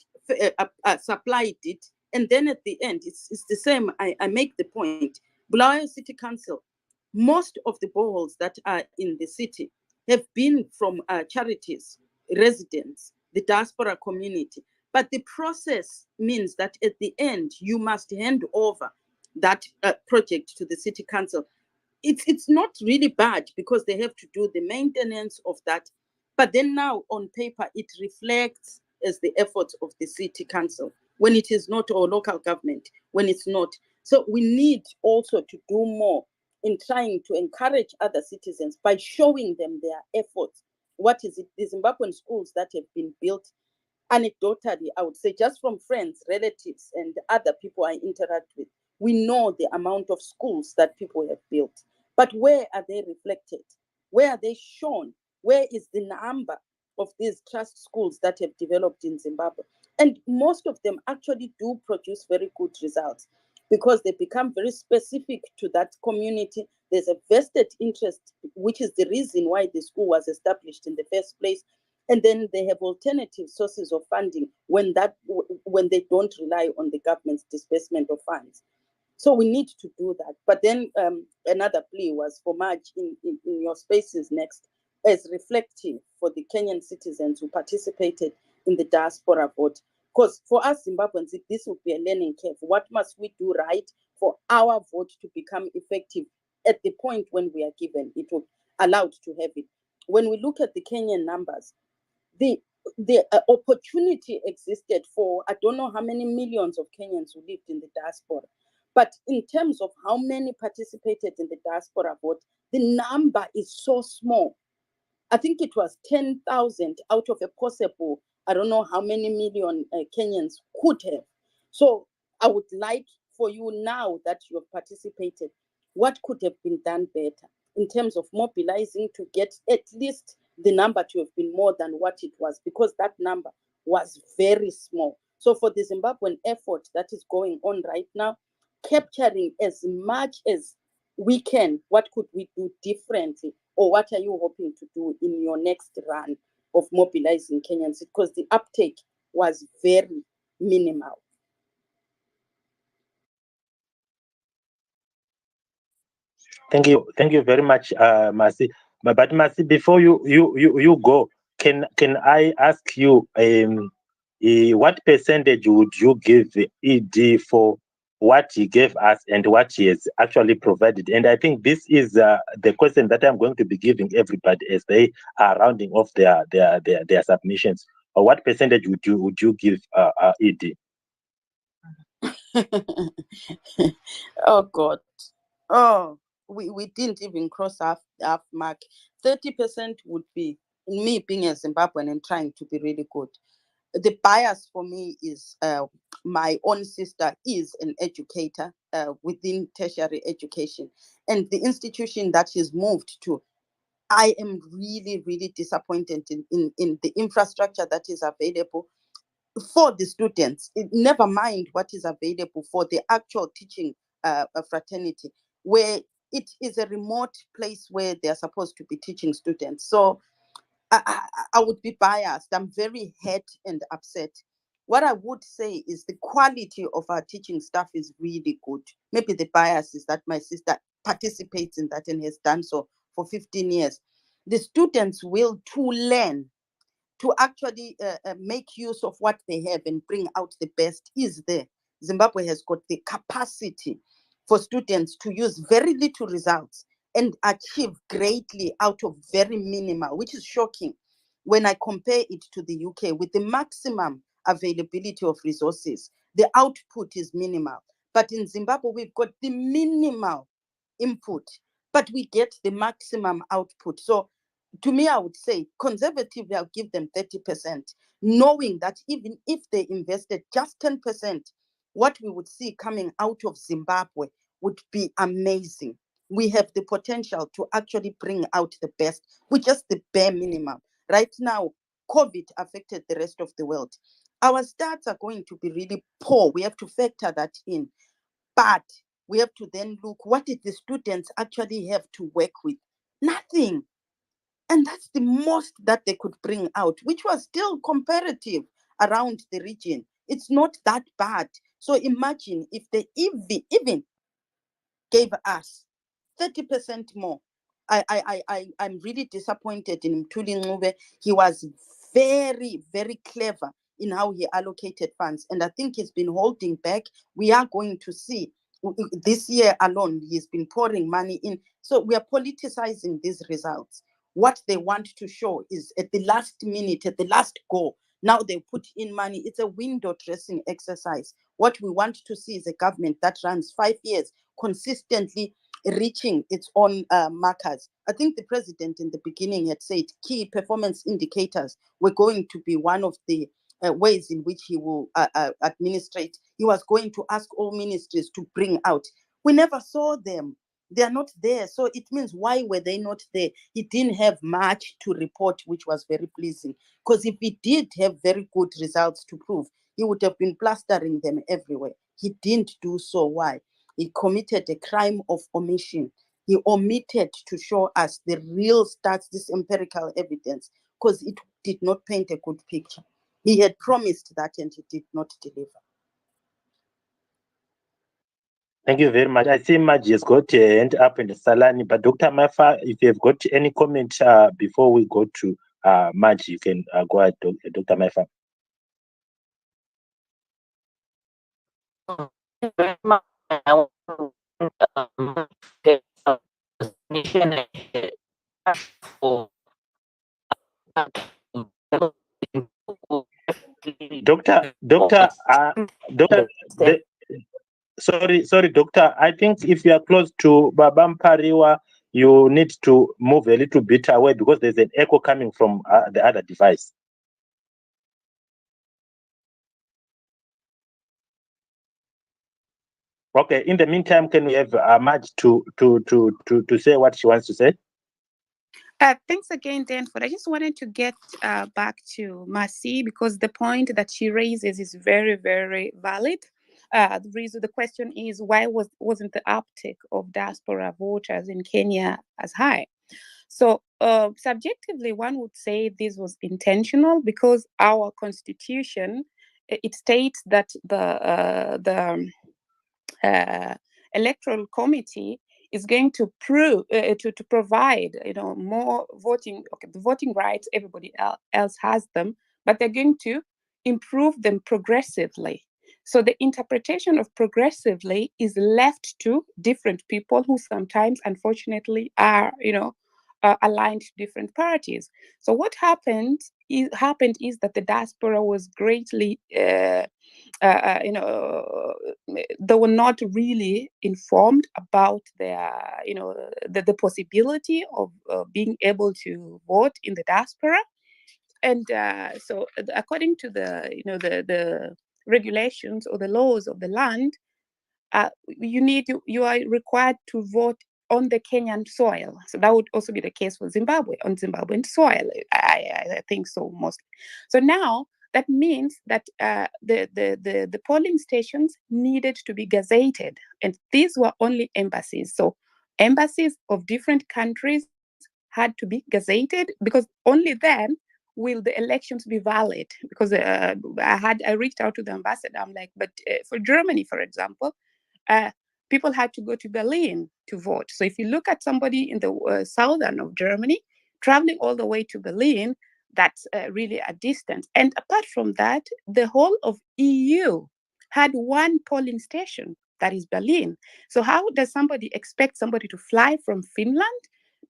R: supplied it, and then at the end, it's the same. I make the point. Bulawayo City Council, most of the boreholes that are in the city have been from charities, residents, the diaspora community. But the process means that at the end, you must hand over that project to the city council. It's not really bad because they have to do the maintenance of that. But then now on paper, it reflects as the efforts of the city council when it is not, or local government when it's not. So we need also to do more in trying to encourage other citizens by showing them their efforts. What is it? The Zimbabwean schools that have been built, anecdotally, I would say, just from friends, relatives, and other people I interact with, we know the amount of schools that people have built. But where are they reflected? Where are they shown? Where is the number of these trust schools that have developed in Zimbabwe? And most of them actually do produce very good results because they become very specific to that community. There's a vested interest, which is the reason why the school was established in the first place. And then they have alternative sources of funding when they don't rely on the government's disbursement of funds. So we need to do that. But then another plea was for March in your spaces next as reflective for the Kenyan citizens who participated in the diaspora vote. Because for us Zimbabweans, this would be a learning curve. What must we do right for our vote to become effective at the point when we are given it, or allowed to have it? When we look at the Kenyan numbers, the opportunity existed for, I don't know how many millions of Kenyans who lived in the diaspora. But in terms of how many participated in the diaspora vote, the number is so small. I think it was 10,000 out of a possible, I don't know how many million Kenyans could have. So I would like for you, now that you have participated, what could have been done better in terms of mobilizing to get at least the number to have been more than what it was, because that number was very small. So for the Zimbabwean effort that is going on right now, capturing as much as we can, what could we do differently, or what are you hoping to do in your next run of mobilizing Kenyans? Because the uptake was very minimal.
B: Thank you very much, Mercy. But Mercy, before you go, can I ask you what percentage would you give ED for what he gave us and what he has actually provided? And I think this is the question that I'm going to be giving everybody as they are rounding off their submissions. Or what percentage would you give ED?
R: Oh God. Oh, we didn't even cross half mark. 30% would be me being a Zimbabwean and trying to be really good. The bias for me is my own sister is an educator within tertiary education, and the institution that she's moved to, I am really, really disappointed in the infrastructure that is available for the students. Never mind what is available for the actual teaching fraternity, where it is a remote place where they're supposed to be teaching students. So I would be biased. I'm very hurt and upset. What I would say is the quality of our teaching staff is really good. Maybe the bias is that my sister participates in that and has done so for 15 years. The students' will to learn, to actually make use of what they have and bring out the best is there. Zimbabwe has got the capacity for students to use very little results and achieve greatly out of very minimal, which is shocking when I compare it to the UK with the maximum availability of resources. The output is minimal. But in Zimbabwe, we've got the minimal input, but we get the maximum output. So to me, I would say conservatively, I'll give them 30%, knowing that even if they invested just 10%, what we would see coming out of Zimbabwe would be amazing. We have the potential to actually bring out the best with just the bare minimum. Right now, COVID affected the rest of the world. Our stats are going to be really poor. We have to factor that in. But we have to then look, what did the students actually have to work with? Nothing. And that's the most that they could bring out, which was still comparative around the region. It's not that bad. So imagine if they even gave us 30% more. I'm really disappointed in Mthuli Ncube. He was very, very clever in how he allocated funds. And I think he's been holding back. We are going to see this year alone, he's been pouring money in. So we are politicizing these results. What they want to show is at the last minute, at the last goal, now they put in money. It's a window dressing exercise. What we want to see is a government that runs 5 years consistently reaching its own markers. I think the president in the beginning had said key performance indicators were going to be one of the ways in which he will administrate. He was going to ask all ministries to bring out. We never saw them. They are not there. So it means, why were they not there? He didn't have much to report, which was very pleasing. Because if he did have very good results to prove, he would have been plastering them everywhere. He didn't do so. Why? He committed a crime of omission. He omitted to show us the real stats, this empirical evidence, because it did not paint a good picture. He had promised that and he did not deliver.
B: Thank you very much. I see Maji has got a hand up in the Salani, but Dr. Mafa, if you have got any comment before we go to Maji, you can go ahead, Dr. Mafa. Doctor, sorry, Doctor. I think if you are close to Babam Pariwa, you need to move a little bit away because there's an echo coming from the other device. Okay. In the meantime, can we have Maj to say what she wants to say?
S: Thanks again, Danford. I just wanted to get back to Mercy because the point that she raises is very, very valid. The question is, why wasn't the uptake of diaspora voters in Kenya as high? So subjectively, one would say this was intentional because our constitution, it states that the electoral committee is going to provide more voting. Okay, the voting rights, everybody else has them, but they're going to improve them progressively. So the interpretation of progressively is left to different people who sometimes, unfortunately, are aligned to different parties. So what happened is that the diaspora was greatly they were not really informed about the possibility of being able to vote in the diaspora. And so according to the regulations or the laws of the land, you are required to vote on the Kenyan soil. So that would also be the case for Zimbabwe, on Zimbabwean soil. I think so mostly. So now that means that the polling stations needed to be gazetted, and these were only embassies. So embassies of different countries had to be gazetted because only then will the elections be valid. Because I reached out to the ambassador. I'm like, but for Germany, for example, people had to go to Berlin to vote. So if you look at somebody in the southern of Germany, traveling all the way to Berlin, that's really a distance. And apart from that, the whole of EU had one polling station, that is Berlin. So how does somebody expect somebody to fly from Finland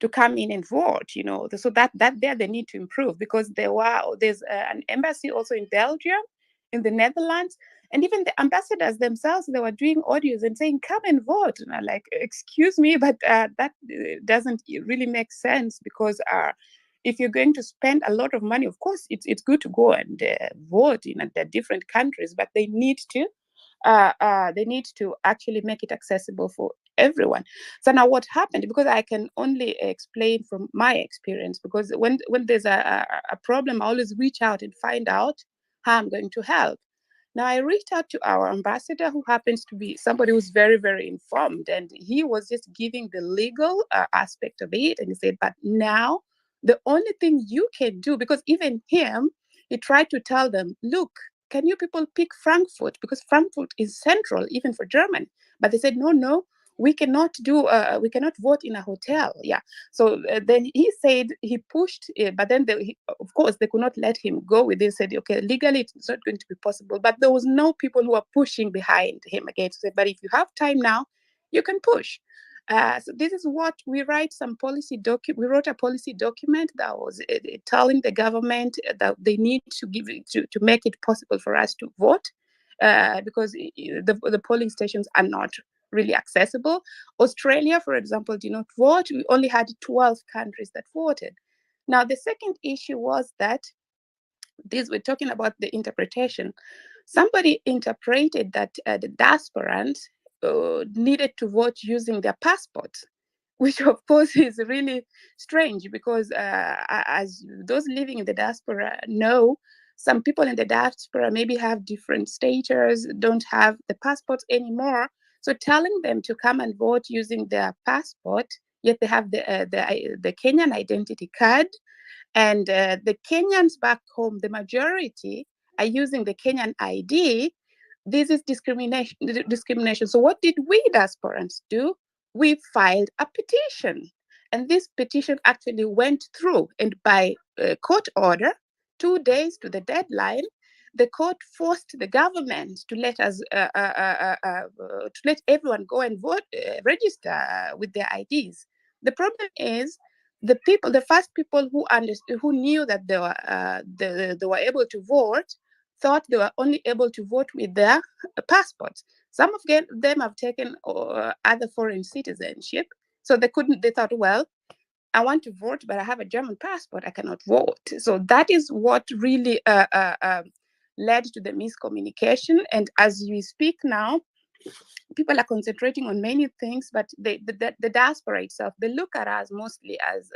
S: to come in and vote? You know, so that there they need to improve, because there's an embassy also in Belgium, in the Netherlands, and even the ambassadors themselves, they were doing audios and saying, "Come and vote." And I'm like, "Excuse me, but that doesn't really make sense, because if you're going to spend a lot of money, of course, it's good to go and vote in the different countries, but they need to actually make it accessible for everyone." So now what happened, because I can only explain from my experience, because when there's a problem, I always reach out and find out how I'm going to help. Now, I reached out to our ambassador, who happens to be somebody who's very, very informed, and he was just giving the legal aspect of it. And he said, but now the only thing you can do, because even him, he tried to tell them, look, can you people pick Frankfurt? Because Frankfurt is central, even for Germany. But they said, no, we cannot vote in a hotel. Yeah. So then he said he pushed, but then of course they could not let him go with it. Said, okay, legally it's not going to be possible. But there was no people who are pushing behind him again to say, but if you have time now, you can push. So this is what we write. We wrote a policy document that was telling the government that they need to give it to make it possible for us to vote, because the polling stations are not really accessible. Australia, for example, did not vote. We only had 12 countries that voted. Now, the second issue was that we're talking about the interpretation. Somebody interpreted that the diasporans needed to vote using their passports, which of course is really strange, because as those living in the diaspora know, some people in the diaspora maybe have different status, don't have the passports anymore. So telling them to come and vote using their passport, yet they have the Kenyan identity card, and the Kenyans back home, the majority are using the Kenyan ID. This is discrimination. So what did we diasporans do? We filed a petition. And this petition actually went through. And by court order, 2 days to the deadline, the court forced the government to let us to let everyone go and vote, register with their IDs. The problem is, the first people who knew that they were able to vote thought they were only able to vote with their passports. Some of them have taken other foreign citizenship, so they thought, well, I want to vote, but I have a German passport, I cannot vote. So that is what really led to the miscommunication. And as we speak now, people are concentrating on many things, but the diaspora itself, they look at us mostly as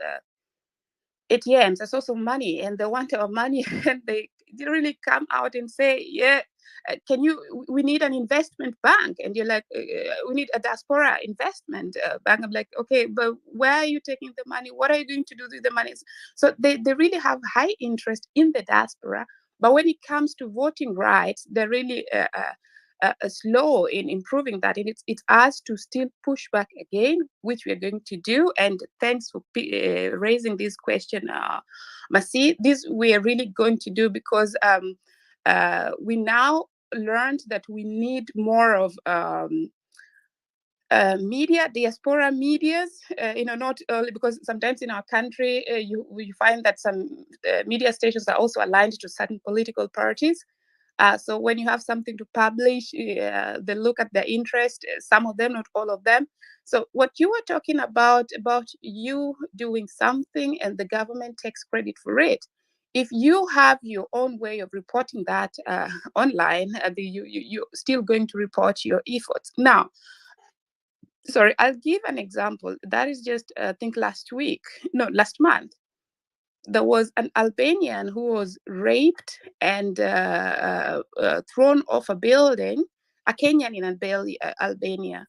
S: ATMs, a source of money, and they want our money, and they really come out and say, yeah, we need an investment bank. And you're like, we need a diaspora investment bank. I'm like, okay, but where are you taking the money? What are you going to do with the money? So they really have high interest in the diaspora, but when it comes to voting rights, they're really slow in improving that. And it's us to still push back again, which we are going to do. And thanks for raising this question, Masi. This we are really going to do, because we now learned that we need more of media, diaspora medias, not only because sometimes in our country, we find that some media stations are also aligned to certain political parties. So when you have something to publish, they look at their interest, some of them, not all of them. So what you were talking about you doing something and the government takes credit for it. If you have your own way of reporting that online, you're still going to report your efforts. Now, sorry, I'll give an example. That is just, I think last month. There was an Albanian who was raped and thrown off a building, a Kenyan in Albania,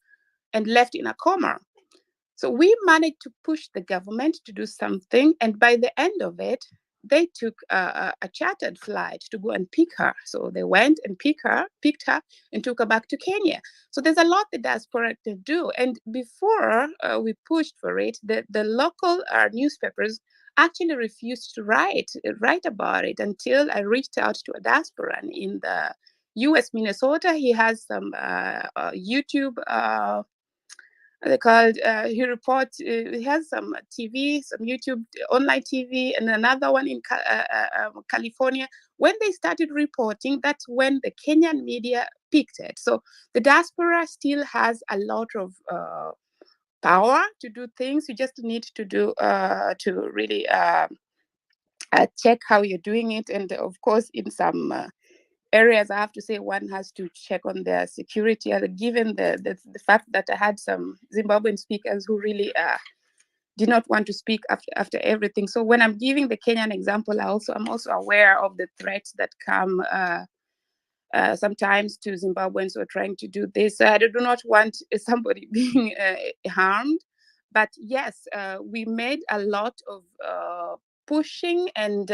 S: and left in a coma. So we managed to push the government to do something. And by the end of it, they took a chartered flight to go and pick her. So they went and picked her, and took her back to Kenya. So there's a lot the diaspora can do. And before we pushed for it, the local newspapers actually refused to write about it until I reached out to a diaspora in the U.S. Minnesota. He has some YouTube. They called. He reports. He has some TV, some YouTube online TV, and another one in California. When they started reporting, that's when the Kenyan media picked it. So the diaspora still has a lot of power to do things. You just need to do to really check how you're doing it, and of course, in some areas, I have to say, one has to check on their security. Given the fact that I had some Zimbabwean speakers who really did not want to speak after everything. So when I'm giving the Kenyan example, I'm also aware of the threats that come sometimes to Zimbabweans who are trying to do this. I do not want somebody being harmed. But yes, we made a lot of pushing, and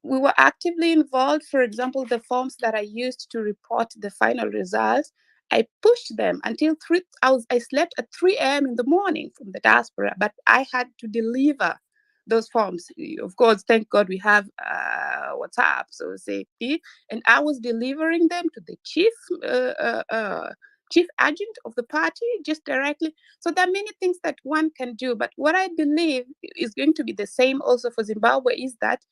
S: we were actively involved. For example, the forms that I used to report the final results, I pushed them until I slept at 3 a.m. in the morning from the diaspora, but I had to deliver those forms. Of course, thank God we have WhatsApp, so safety, and I was delivering them to the chief agent of the party just directly. So there are many things that one can do, but what I believe is going to be the same also for Zimbabwe is that,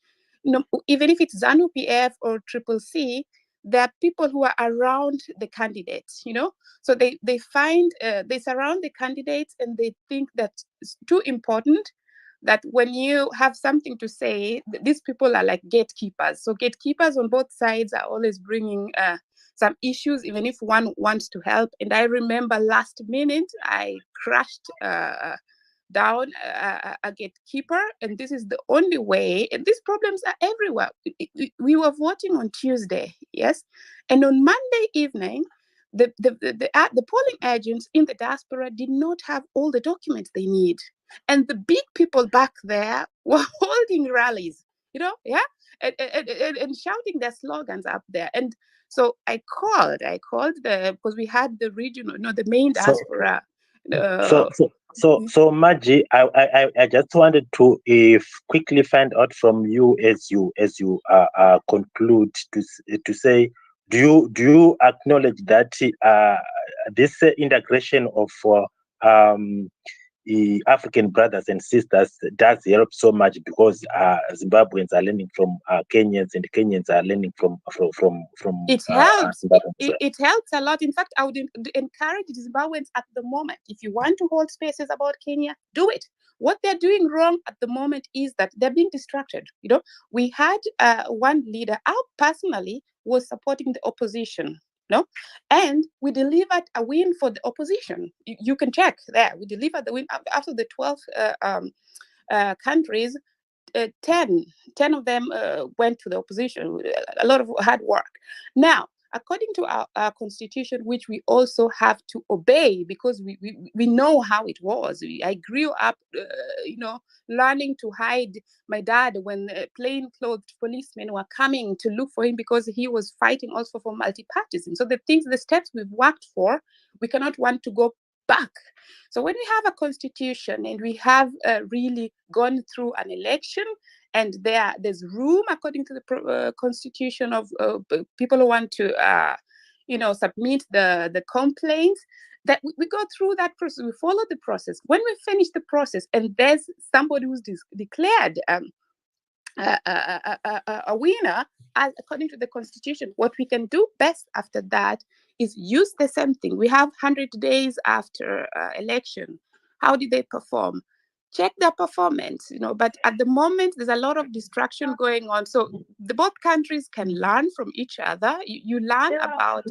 S: even if it's ZANU-PF or Triple C, there are people who are around the candidates, so they surround the candidates, and they think that it's too important that when you have something to say, these people are like gatekeepers. So gatekeepers on both sides are always bringing some issues, even if one wants to help. And I remember last minute, I crashed down a gatekeeper, and this is the only way. And these problems are everywhere. We were voting on Tuesday, yes, and on Monday evening, the polling agents in the diaspora did not have all the documents they need, and the big people back there were holding rallies, and shouting their slogans up there. And so I called because we had the regional, the main diaspora.
B: So Maggie, I just wanted to quickly find out from you as you conclude to say, do you acknowledge that this integration of the African brothers and sisters does help so much, because Zimbabweans are learning from Kenyans, and Kenyans are learning from
S: it helps.
B: Zimbabweans.
S: It helps a lot. In fact, I would encourage Zimbabweans at the moment, if you want to hold spaces about Kenya, do it. What they're doing wrong at the moment is that they're being distracted. We had one leader. I personally was supporting the opposition. And we delivered a win for the opposition. You can check there. We delivered the win after the 12 countries. 10 of them went to the opposition. A lot of hard work. Now, according to our constitution, which we also have to obey, because we know how it was. I grew up, learning to hide my dad when plain-clothed policemen were coming to look for him, because he was fighting also for multipartyism. So the steps we've worked for, we cannot want to go back. So when we have a constitution and we have really gone through an election, and there's room according to the constitution of people who want to submit the complaints, that we go through that process, we follow the process. When we finish the process and there's somebody who's declared a winner, according to the constitution, what we can do best after that is use the same thing. We have 100 days after election. How did they perform? Check their performance, but at the moment there's a lot of distraction going on. So both countries can learn from each other. You learn about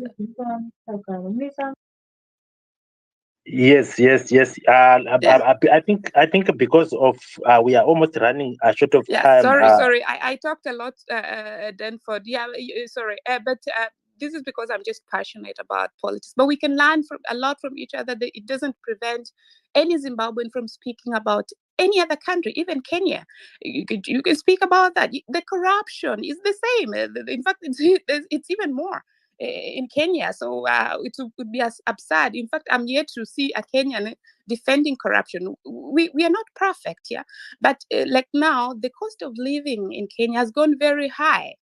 B: Yes. I think because of we are almost running short of time.
S: Sorry. I talked a lot, Danford. Yeah, sorry, but this is because I'm just passionate about politics. But we can learn a lot from each other. It doesn't prevent any Zimbabwean from speaking about any other country, even Kenya. You can speak about that. The corruption is the same. In fact, it's even more in Kenya. So it would be as absurd. In fact, I'm yet to see a Kenyan defending corruption. We are not perfect, yeah. But like now, the cost of living in Kenya has gone very high.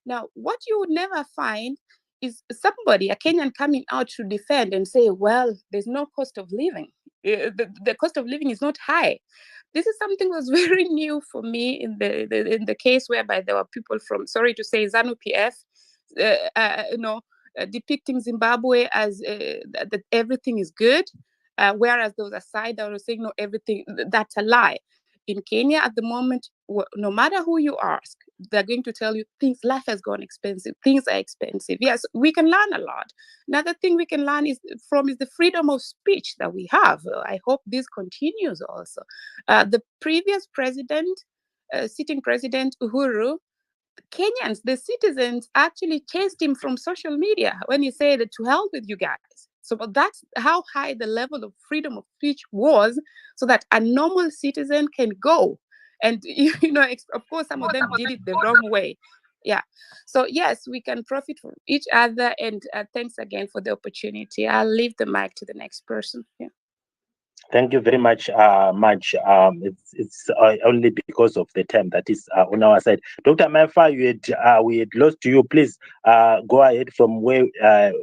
S: Now, what you would never find is somebody, a Kenyan, coming out to defend and say, well, there's no cost of living. The cost of living is not high. This is something that was very new for me in the case whereby there were people from, sorry to say, ZANU-PF, depicting Zimbabwe as that everything is good, whereas there was a side that was saying, no, everything, that's a lie. In Kenya at the moment, no matter who you ask, they're going to tell you life has gone expensive, things are expensive. Yes, we can learn a lot. Another thing we can learn is the freedom of speech that we have. I hope this continues also. The previous president, sitting president Uhuru, Kenyans, the citizens, actually chased him from social media when he said, to hell with you guys. So that's how high the level of freedom of speech was, so that a normal citizen can go. And, of course, some of them did it the wrong way. Yeah. So, yes, we can profit from each other. And thanks again for the opportunity. I'll leave the mic to the next person. Yeah.
B: Thank you very much, Madge. It's only because of the time that is on our side. Dr. Maifa, we had lost you. Please go ahead from where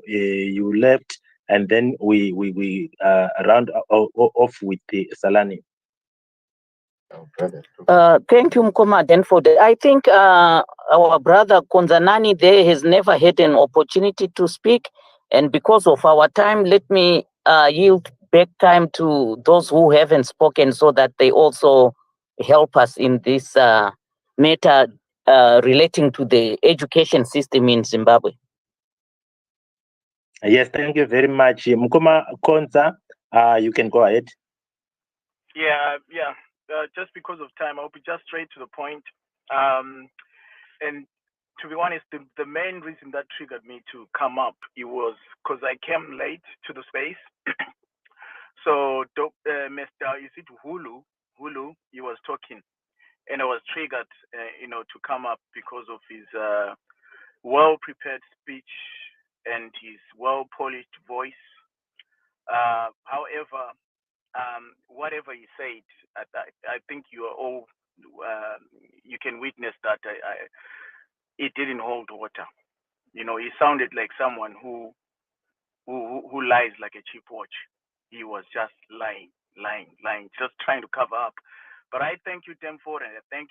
B: you left, and then we round off with the Salani.
C: Thank you, Mkoma Denford. I think our brother Konzanani there has never had an opportunity to speak. And because of our time, let me yield back time to those who haven't spoken so that they also help us in this matter relating to the education system in Zimbabwe.
B: Yes, thank you very much. Mkoma Konza, you can go ahead.
T: Yeah. Just because of time, I'll be just straight to the point. And to be honest, the main reason that triggered me to come up, it was because I came late to the space. So Mr. Is it Hulu, he was talking, and I was triggered, to come up because of his well-prepared speech and his well-polished voice. However, whatever he said, I think you are all, you can witness that it didn't hold water. He sounded like someone who lies like a cheap watch. He was just lying, just trying to cover up. But I thank you, Temford, and I thank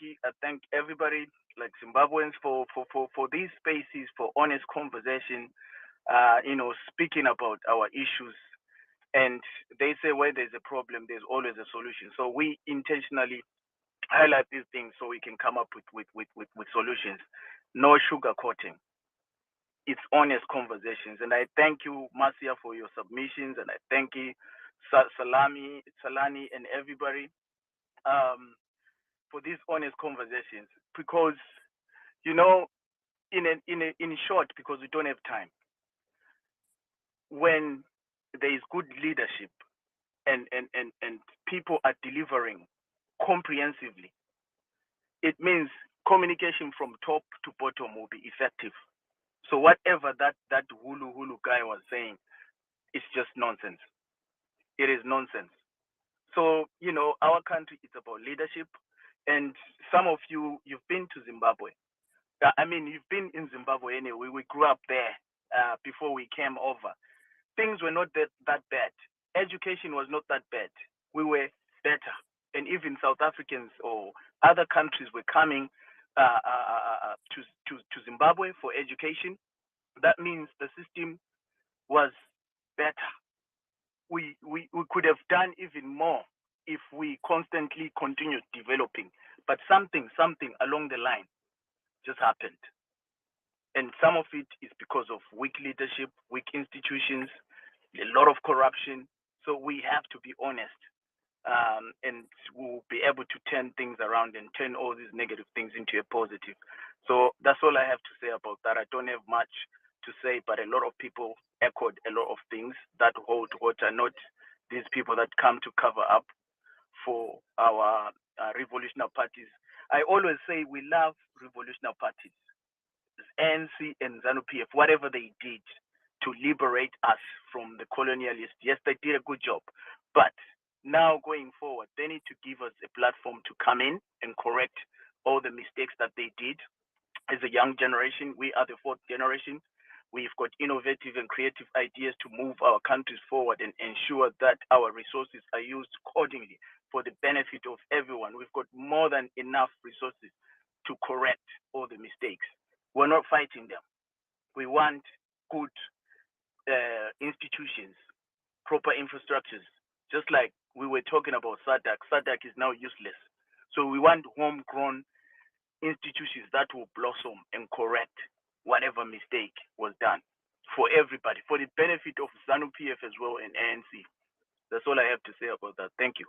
T: everybody, like Zimbabweans, for these spaces, for honest conversation, speaking about our issues. And they say where there's a problem, there's always a solution. So we intentionally highlight these things so we can come up with solutions. No sugarcoating. It's honest conversations. And I thank you, Marcia, for your submissions. And I thank you, Salani, and everybody for these honest conversations. Because, in short, because we don't have time, when there is good leadership and people are delivering comprehensively, it means communication from top to bottom will be effective. So whatever that hulu guy was saying, it's just nonsense. It is nonsense. So, our country is about leadership. And some of you've been to Zimbabwe. You've been in Zimbabwe anyway. We grew up there before we came over. Things were not that bad. Education was not that bad. We were better. And even South Africans or other countries were coming to Zimbabwe for education. That means the system was better. We could have done even more if we constantly continued developing. But something along the line just happened. And some of it is because of weak leadership, weak institutions, a lot of corruption. So we have to be honest. And we'll be able to turn things around and turn all these negative things into a positive. So that's all I have to say about that. I don't have much to say, but a lot of people echoed a lot of things that hold water, not these people that come to cover up for our revolutionary parties. I always say we love revolutionary parties, ANC and ZANU-PF, whatever they did to liberate us from the colonialists. Yes, they did a good job, but now going forward, they need to give us a platform to come in and correct all the mistakes that they did. As a young generation, we are the fourth generation. We've got innovative and creative ideas to move our countries forward and ensure that our resources are used accordingly for the benefit of everyone. We've got more than enough resources to correct all the mistakes. We're not fighting them. We want good institutions, proper infrastructures, just like we were talking about SADC. SADC is now useless. So we want homegrown institutions that will blossom and correct whatever mistake was done for everybody, for the benefit of ZANU-PF as well and ANC. That's all I have to say about that. Thank you.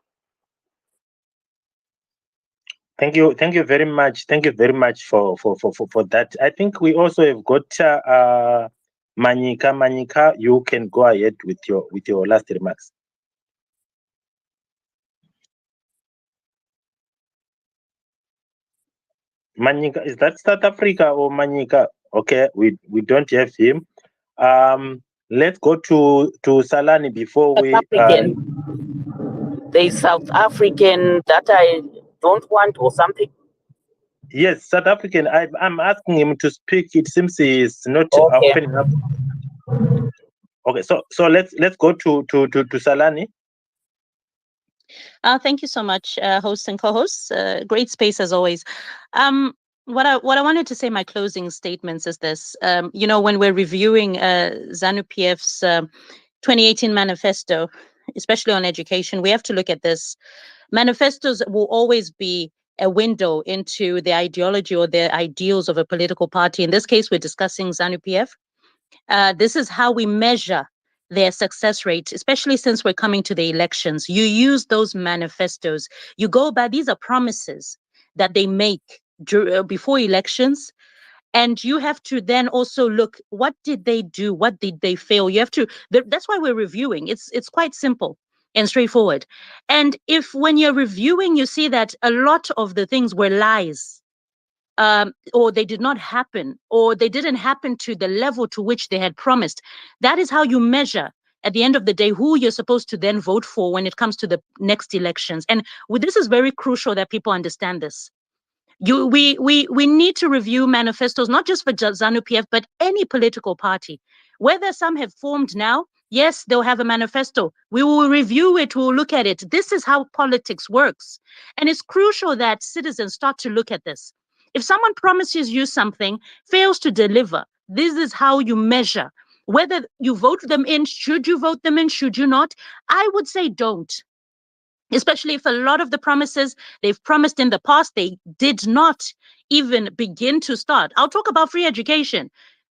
B: Thank you very much. Thank you very much for that. I think we also have got Manyika. Manyika, you can go ahead with your last remarks. Manyika, is that South Africa or Manyika? Okay, we don't have him. Let's go to Salani before we.
C: There's South African that I don't want or something.
B: Yes, South African. I'm asking him to speak. It seems he's not
C: Okay.
B: opening up. Okay, so let's go to Salani.
P: Thank you so much, hosts and co-hosts. Great space as always. What I wanted to say, my closing statements is this. When we're reviewing ZANU-PF's 2018 manifesto, especially on education, we have to look at this. Manifestos will always be a window into the ideology or the ideals of a political party. In this case, we're discussing ZANU-PF. This is how we measure their success rate, especially since we're coming to the elections. You use those manifestos. You go by, these are promises that they make before elections. And you have to then also look, what did they do? What did they fail? You have to, that's why we're reviewing. It's quite simple and straightforward. And if when you're reviewing, you see that a lot of the things were lies, or they did not happen, or they didn't happen to the level to which they had promised, that is how you measure at the end of the day who you're supposed to then vote for when it comes to the next elections. And this is very crucial that people understand this. We need to review manifestos, not just for ZANU-PF, but any political party. Whether some have formed now, yes, they'll have a manifesto. We will review it, we'll look at it. This is how politics works. And it's crucial that citizens start to look at this. If someone promises you something, fails to deliver, this is how you measure whether you vote them in. Should you vote them in? Should you not? I would say don't. Especially if a lot of the promises they've promised in the past, they did not even begin to start. I'll talk about free education.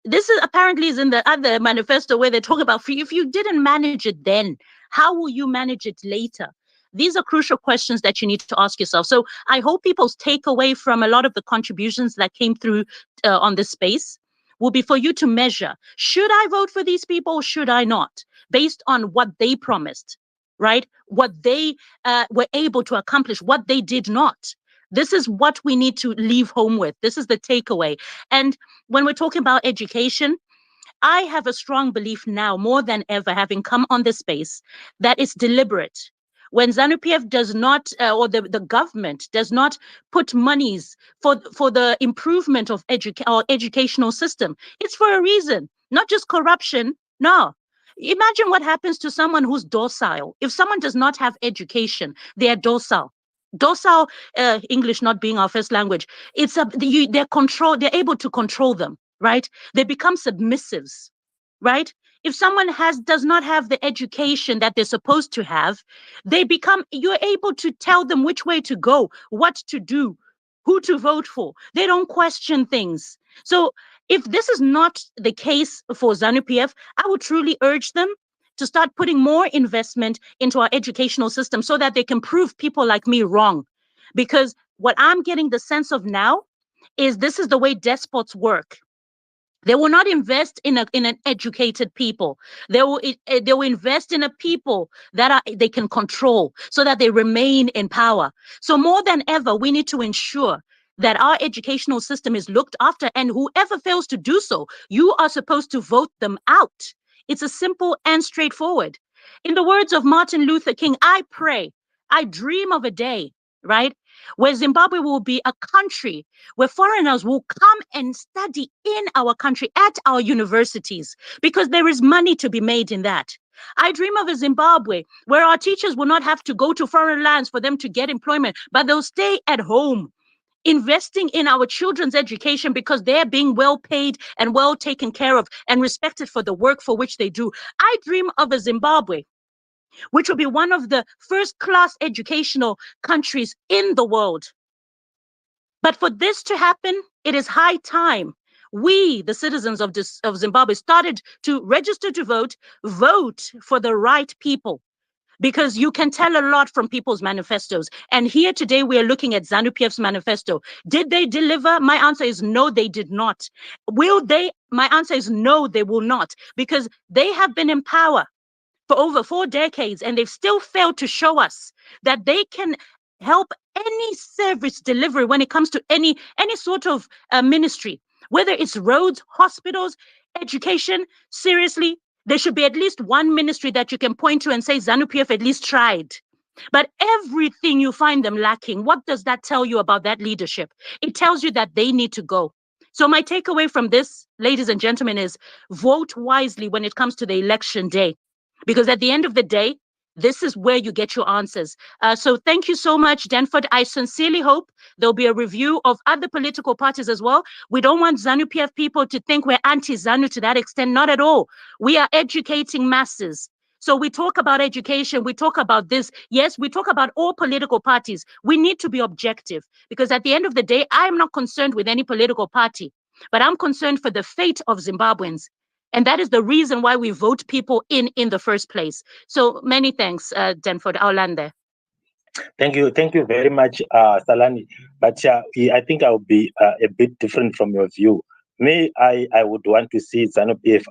P: This is apparently is in the other manifesto where they talk about free. If you didn't manage it then, how will you manage it later? These are crucial questions that you need to ask yourself. So I hope people's takeaway from a lot of the contributions that came through on this space will be for you to measure, should I vote for these people or should I not? Based on what they promised, right? What they were able to accomplish, what they did not. This is what we need to leave home with. This is the takeaway. And when we're talking about education, I have a strong belief now, more than ever, having come on this space, that it's deliberate. When ZANU-PF does not, or the government does not put monies for the improvement of our educational system, it's for a reason, not just corruption. No. Imagine what happens to someone who's docile. If someone does not have education, they are docile. Docile, English not being our first language, it's they're able to control them, right? They become submissives, right? If someone does not have the education that they're supposed to have, you're able to tell them which way to go, what to do, who to vote for. They don't question things. So if this is not the case for ZANU-PF, I would truly urge them to start putting more investment into our educational system so that they can prove people like me wrong. Because what I'm getting the sense of now is this is the way despots work. They will not invest in an educated people. They will invest in a people that they can control so that they remain in power. So more than ever, we need to ensure that our educational system is looked after, and whoever fails to do so, you are supposed to vote them out. It's as simple and straightforward. In the words of Martin Luther King, I pray, I dream of a day, right, where Zimbabwe will be a country where foreigners will come and study in our country at our universities, because there is money to be made in that. I dream of a Zimbabwe where our teachers will not have to go to foreign lands for them to get employment, but they'll stay at home, investing in our children's education because they're being well paid and well taken care of and respected for the work for which they do. I dream of a Zimbabwe which will be one of the first-class educational countries in the world. But for this to happen, it is high time we, the citizens of Zimbabwe, started to register to vote for the right people. Because you can tell a lot from people's manifestos. And here today, we are looking at ZANU-PF's manifesto. Did they deliver? My answer is no, they did not. Will they? My answer is no, they will not. Because they have been in power for over 4 decades, and they've still failed to show us that they can help any service delivery when it comes to any sort of ministry, whether it's roads, hospitals, education. Seriously, there should be at least one ministry that you can point to and say ZANU-PF at least tried. But everything you find them lacking. What does that tell you about that leadership? It tells you that they need to go. So my takeaway from this, ladies and gentlemen, is vote wisely when it comes to the election day. Because at the end of the day, this is where you get your answers. So thank you so much, Denford. I sincerely hope there'll be a review of other political parties as well. We don't want ZANU-PF people to think we're anti-ZANU to that extent. Not at all. We are educating masses. So we talk about education, we talk about this. Yes, we talk about all political parties. We need to be objective, because at the end of the day, I'm not concerned with any political party, but I'm concerned for the fate of Zimbabweans. And that is the reason why we vote people in the first place. So many thanks, Denford. I'll land there.
B: Thank you very much, Salani. But I think I'll be a bit different from your view. Me, I would want to see ZANU-PF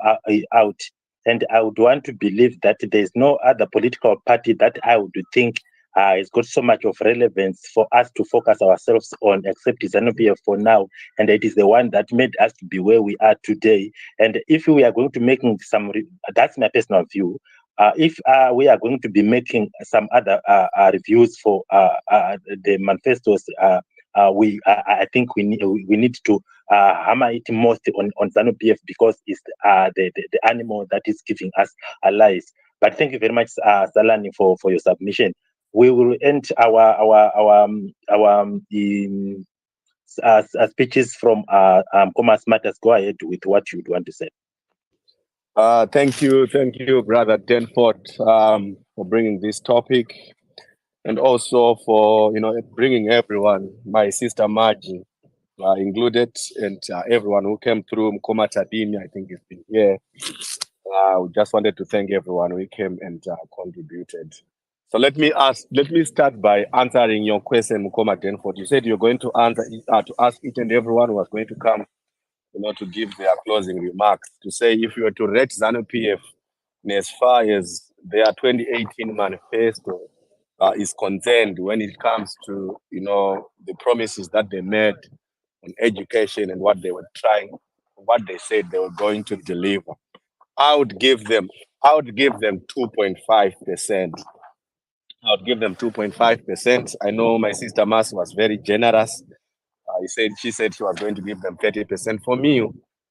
B: out, and I would want to believe that there's no other political party that I would think has got so much of relevance for us to focus ourselves on, except ZANU-PF for now, and it is the one that made us to be where we are today. And if we are going to make that's my personal view. If we are going to be making some other reviews for the manifestos, I think we need to hammer it most on ZANU-PF, because it's the animal that is giving us our lives. But thank you very much, Salani, for your submission. We will end our speeches from Commerce Matters. Go ahead with what you want to say.
Q: Thank you, Brother Denford, for bringing this topic, and also for bringing everyone, my sister Margie included, and everyone who came through. Mkoma Tadini, I think, has been here. We just wanted to thank everyone who came and contributed. So let me start by answering your question, Mkoma Denford. You said you're going to ask each and everyone who was going to come, to give their closing remarks, to say if you were to rate ZANU-PF as far as their 2018 manifesto is concerned, when it comes to the promises that they made on education and what they said they were going to deliver, I would give them 2.5%. I would give them 2.5%. I know my sister Mas was very generous. She said she was going to give them 30%. For me,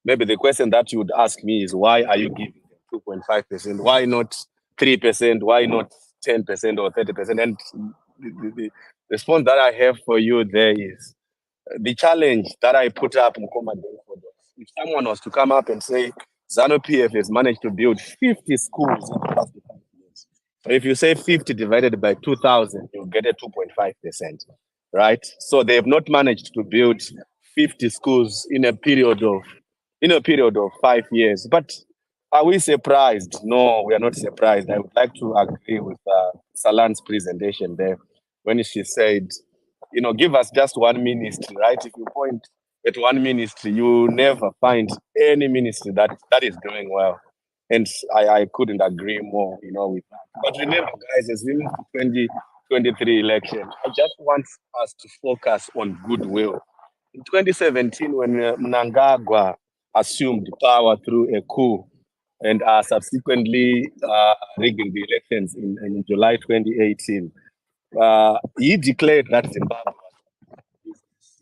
Q: maybe the question that you would ask me is, why are you giving them 2.5%? Why not 3%? Why not 10% or 30%? And the response that I have for you there is the challenge that I put up in command. If someone was to come up and say ZANU-PF has managed to build 50 schools in the past 5 years, so if you say 50 divided by 2,000, you'll get a 2.5%. Right? So they have not managed to build 50 schools in a period of 5 years. But are we surprised? No, we are not surprised. I would like to agree with Salan's presentation there when she said, give us just one ministry, right? If you point at one ministry, you never find any ministry that is doing well. And I couldn't agree more, with that. But remember, guys, as we move to 2023 election, I just want us to focus on goodwill. In 2017, when Mnangagwa assumed power through a coup and subsequently rigging the elections in July 2018, he declared that Zimbabwe,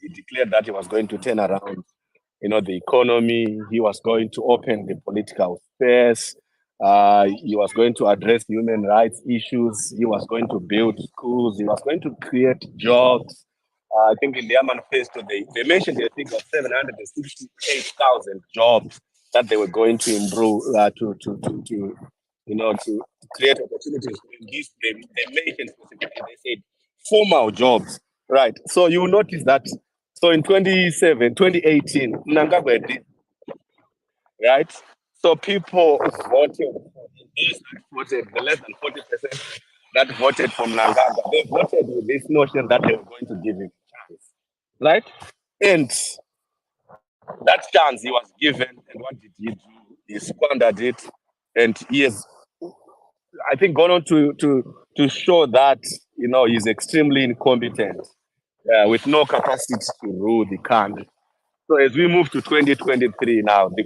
Q: he declared that he was going to turn around, the economy. He was going to open the political space. He was going to address human rights issues. He was going to build schools. He was going to create jobs. I think in their manifesto, they mentioned a figure of 768,000 jobs that they were going to improve to create opportunities. They mentioned specifically, they said formal jobs, right? So you notice that. So in 2018, Mnangagwa did, right? So people voted, the less than 40% that voted for Mnangagwa, they voted with this notion that they were going to give him a chance, right? And that chance he was given, and what did he do? He squandered it, and he has, I think, gone on to show that he's extremely incompetent, with no capacity to rule the country. So as we move to 2023 now, the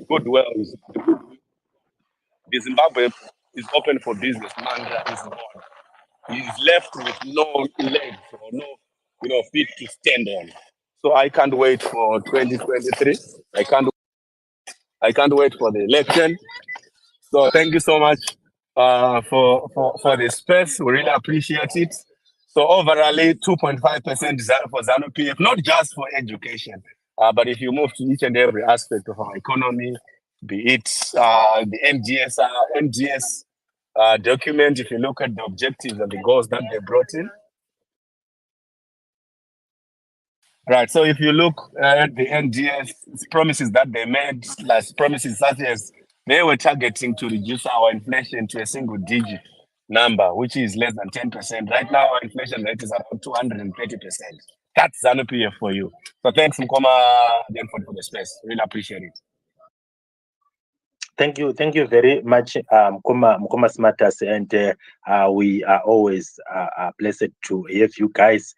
Q: Zimbabwe is open for business. Mantra is gone. He's left with no legs or no, feet to stand on. So I can't wait for 2023. I can't wait for the election. So thank you so much for the space. We really appreciate it. So overall, 2.5% for ZANU-PF, not just for education, but if you move to each and every aspect of our economy, be it the NGS document, if you look at the objectives and the goals that they brought in. Right, so if you look at the NGS promises that they made, like promises such as they were targeting to reduce our inflation to a single digit number, which is less than 10%. Right now, our inflation rate is around 230%. That's ZANU-PF for you. So thanks, Mkoma Denford, for the space. Really appreciate it.
B: Thank you very much, Mkoma Smartas, and we are always blessed to have you guys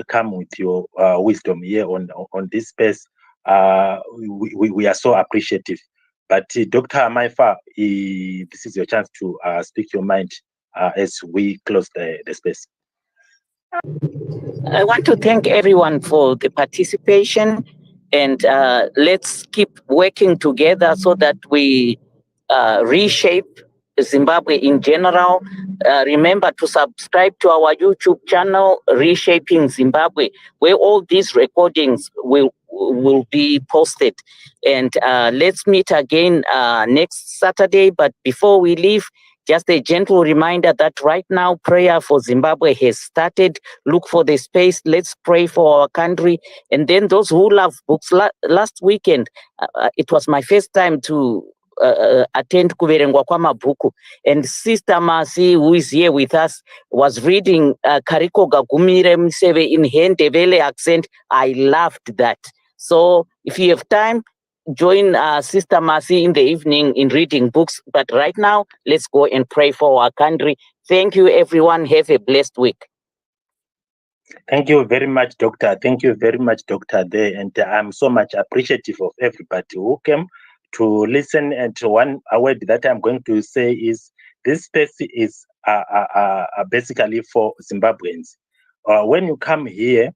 B: come with your wisdom here on this space. We are so appreciative. But Dr. Maifa, this is your chance to speak your mind as we close the space.
C: I want to thank everyone for the participation, and let's keep working together so that we reshape Zimbabwe in general. Remember to subscribe to our YouTube channel, Reshaping Zimbabwe, where all these recordings will be posted. And let's meet again next Saturday. But before we leave, just a gentle reminder that right now prayer for Zimbabwe has started. Look for the space. Let's pray for our country. And then those who love books, last weekend, it was my first time to attend kuverengwa kwamabhuku, and Sister Mercy, who is here with us, was reading Kariko Gagumire Mseve in Ndebele accent. I loved that. So if you have time, join Sister Mercy in the evening in reading books. But right now, let's go and pray for our country. Thank you, everyone. Have a blessed week.
B: Thank you very much, Doctor. Thank you very much, Doctor. There, and I'm so much appreciative of everybody who came to listen. And one word that I'm going to say is this space is basically for Zimbabweans. When you come here,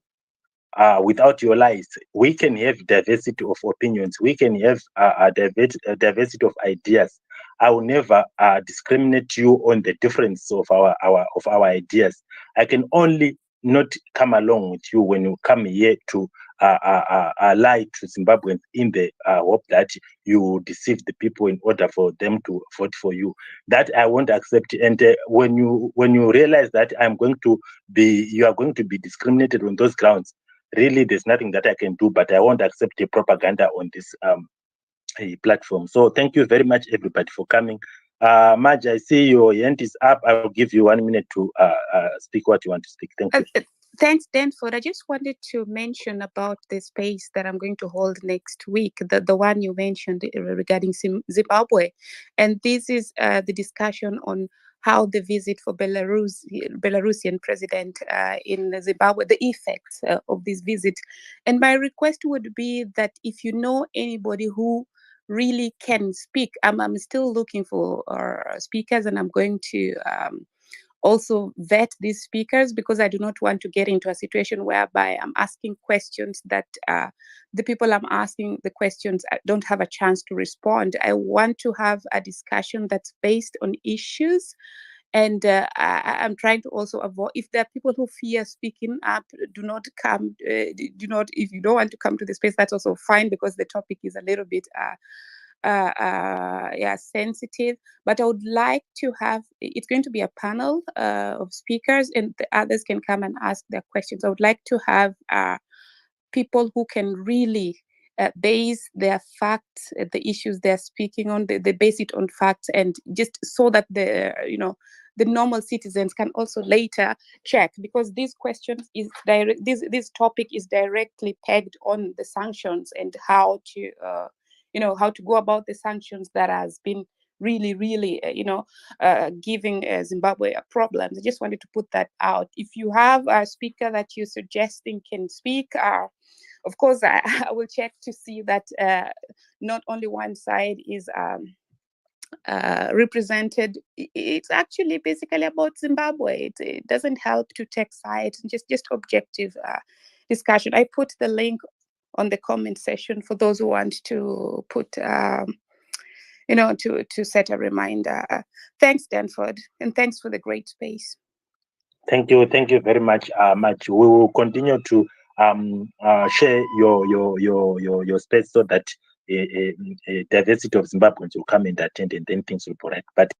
B: without your lies, we can have diversity of opinions. We can have a diversity of ideas. I will never discriminate you on the difference of our ideas. I can only not come along with you when you come here to lie to Zimbabweans in the hope that you deceive the people in order for them to vote for you. That I won't accept. And when you realize that you are going to be discriminated on those grounds, really, there's nothing that I can do, but I won't accept the propaganda on this platform. So thank you very much, everybody, for coming. Marge, I see your hand is up. I will give you 1 minute to speak what you want to speak. Thank you.
S: Thanks, Danford. I just wanted to mention about the space that I'm going to hold next week, the one you mentioned regarding Zimbabwe. And this is the discussion on how the visit for Belarusian president in Zimbabwe, the effects of this visit. And my request would be that if you know anybody who really can speak, I'm still looking for speakers, and I'm going to also vet these speakers, because I do not want to get into a situation whereby I'm asking questions that the people I'm asking the questions don't have a chance to respond. I want to have a discussion that's based on issues. And I'm trying to also avoid, if there are people who fear speaking up, do not come, if you don't want to come to the space, that's also fine, because the topic is a little bit sensitive. But I would like to have, it's going to be a panel of speakers, and the others can come and ask their questions. I would like to have people who can really base their facts, the issues they're speaking on, they base it on facts, and just so that the normal citizens can also later check, because these questions is this topic is directly pegged on the sanctions and how to how to go about the sanctions that has been really giving Zimbabwe a problem. I just wanted to put that out. If you have a speaker that you're suggesting can speak, of course I will check to see that not only one side is represented. It's actually basically about Zimbabwe. It doesn't help to take sides, just objective discussion. I put the link on the comment section for those who want to put to set a reminder. Thanks, Danford, and thanks for the great space.
B: Thank you very much. We will continue to share your space so that diversity of Zimbabweans will come and attend, and then things will be right. But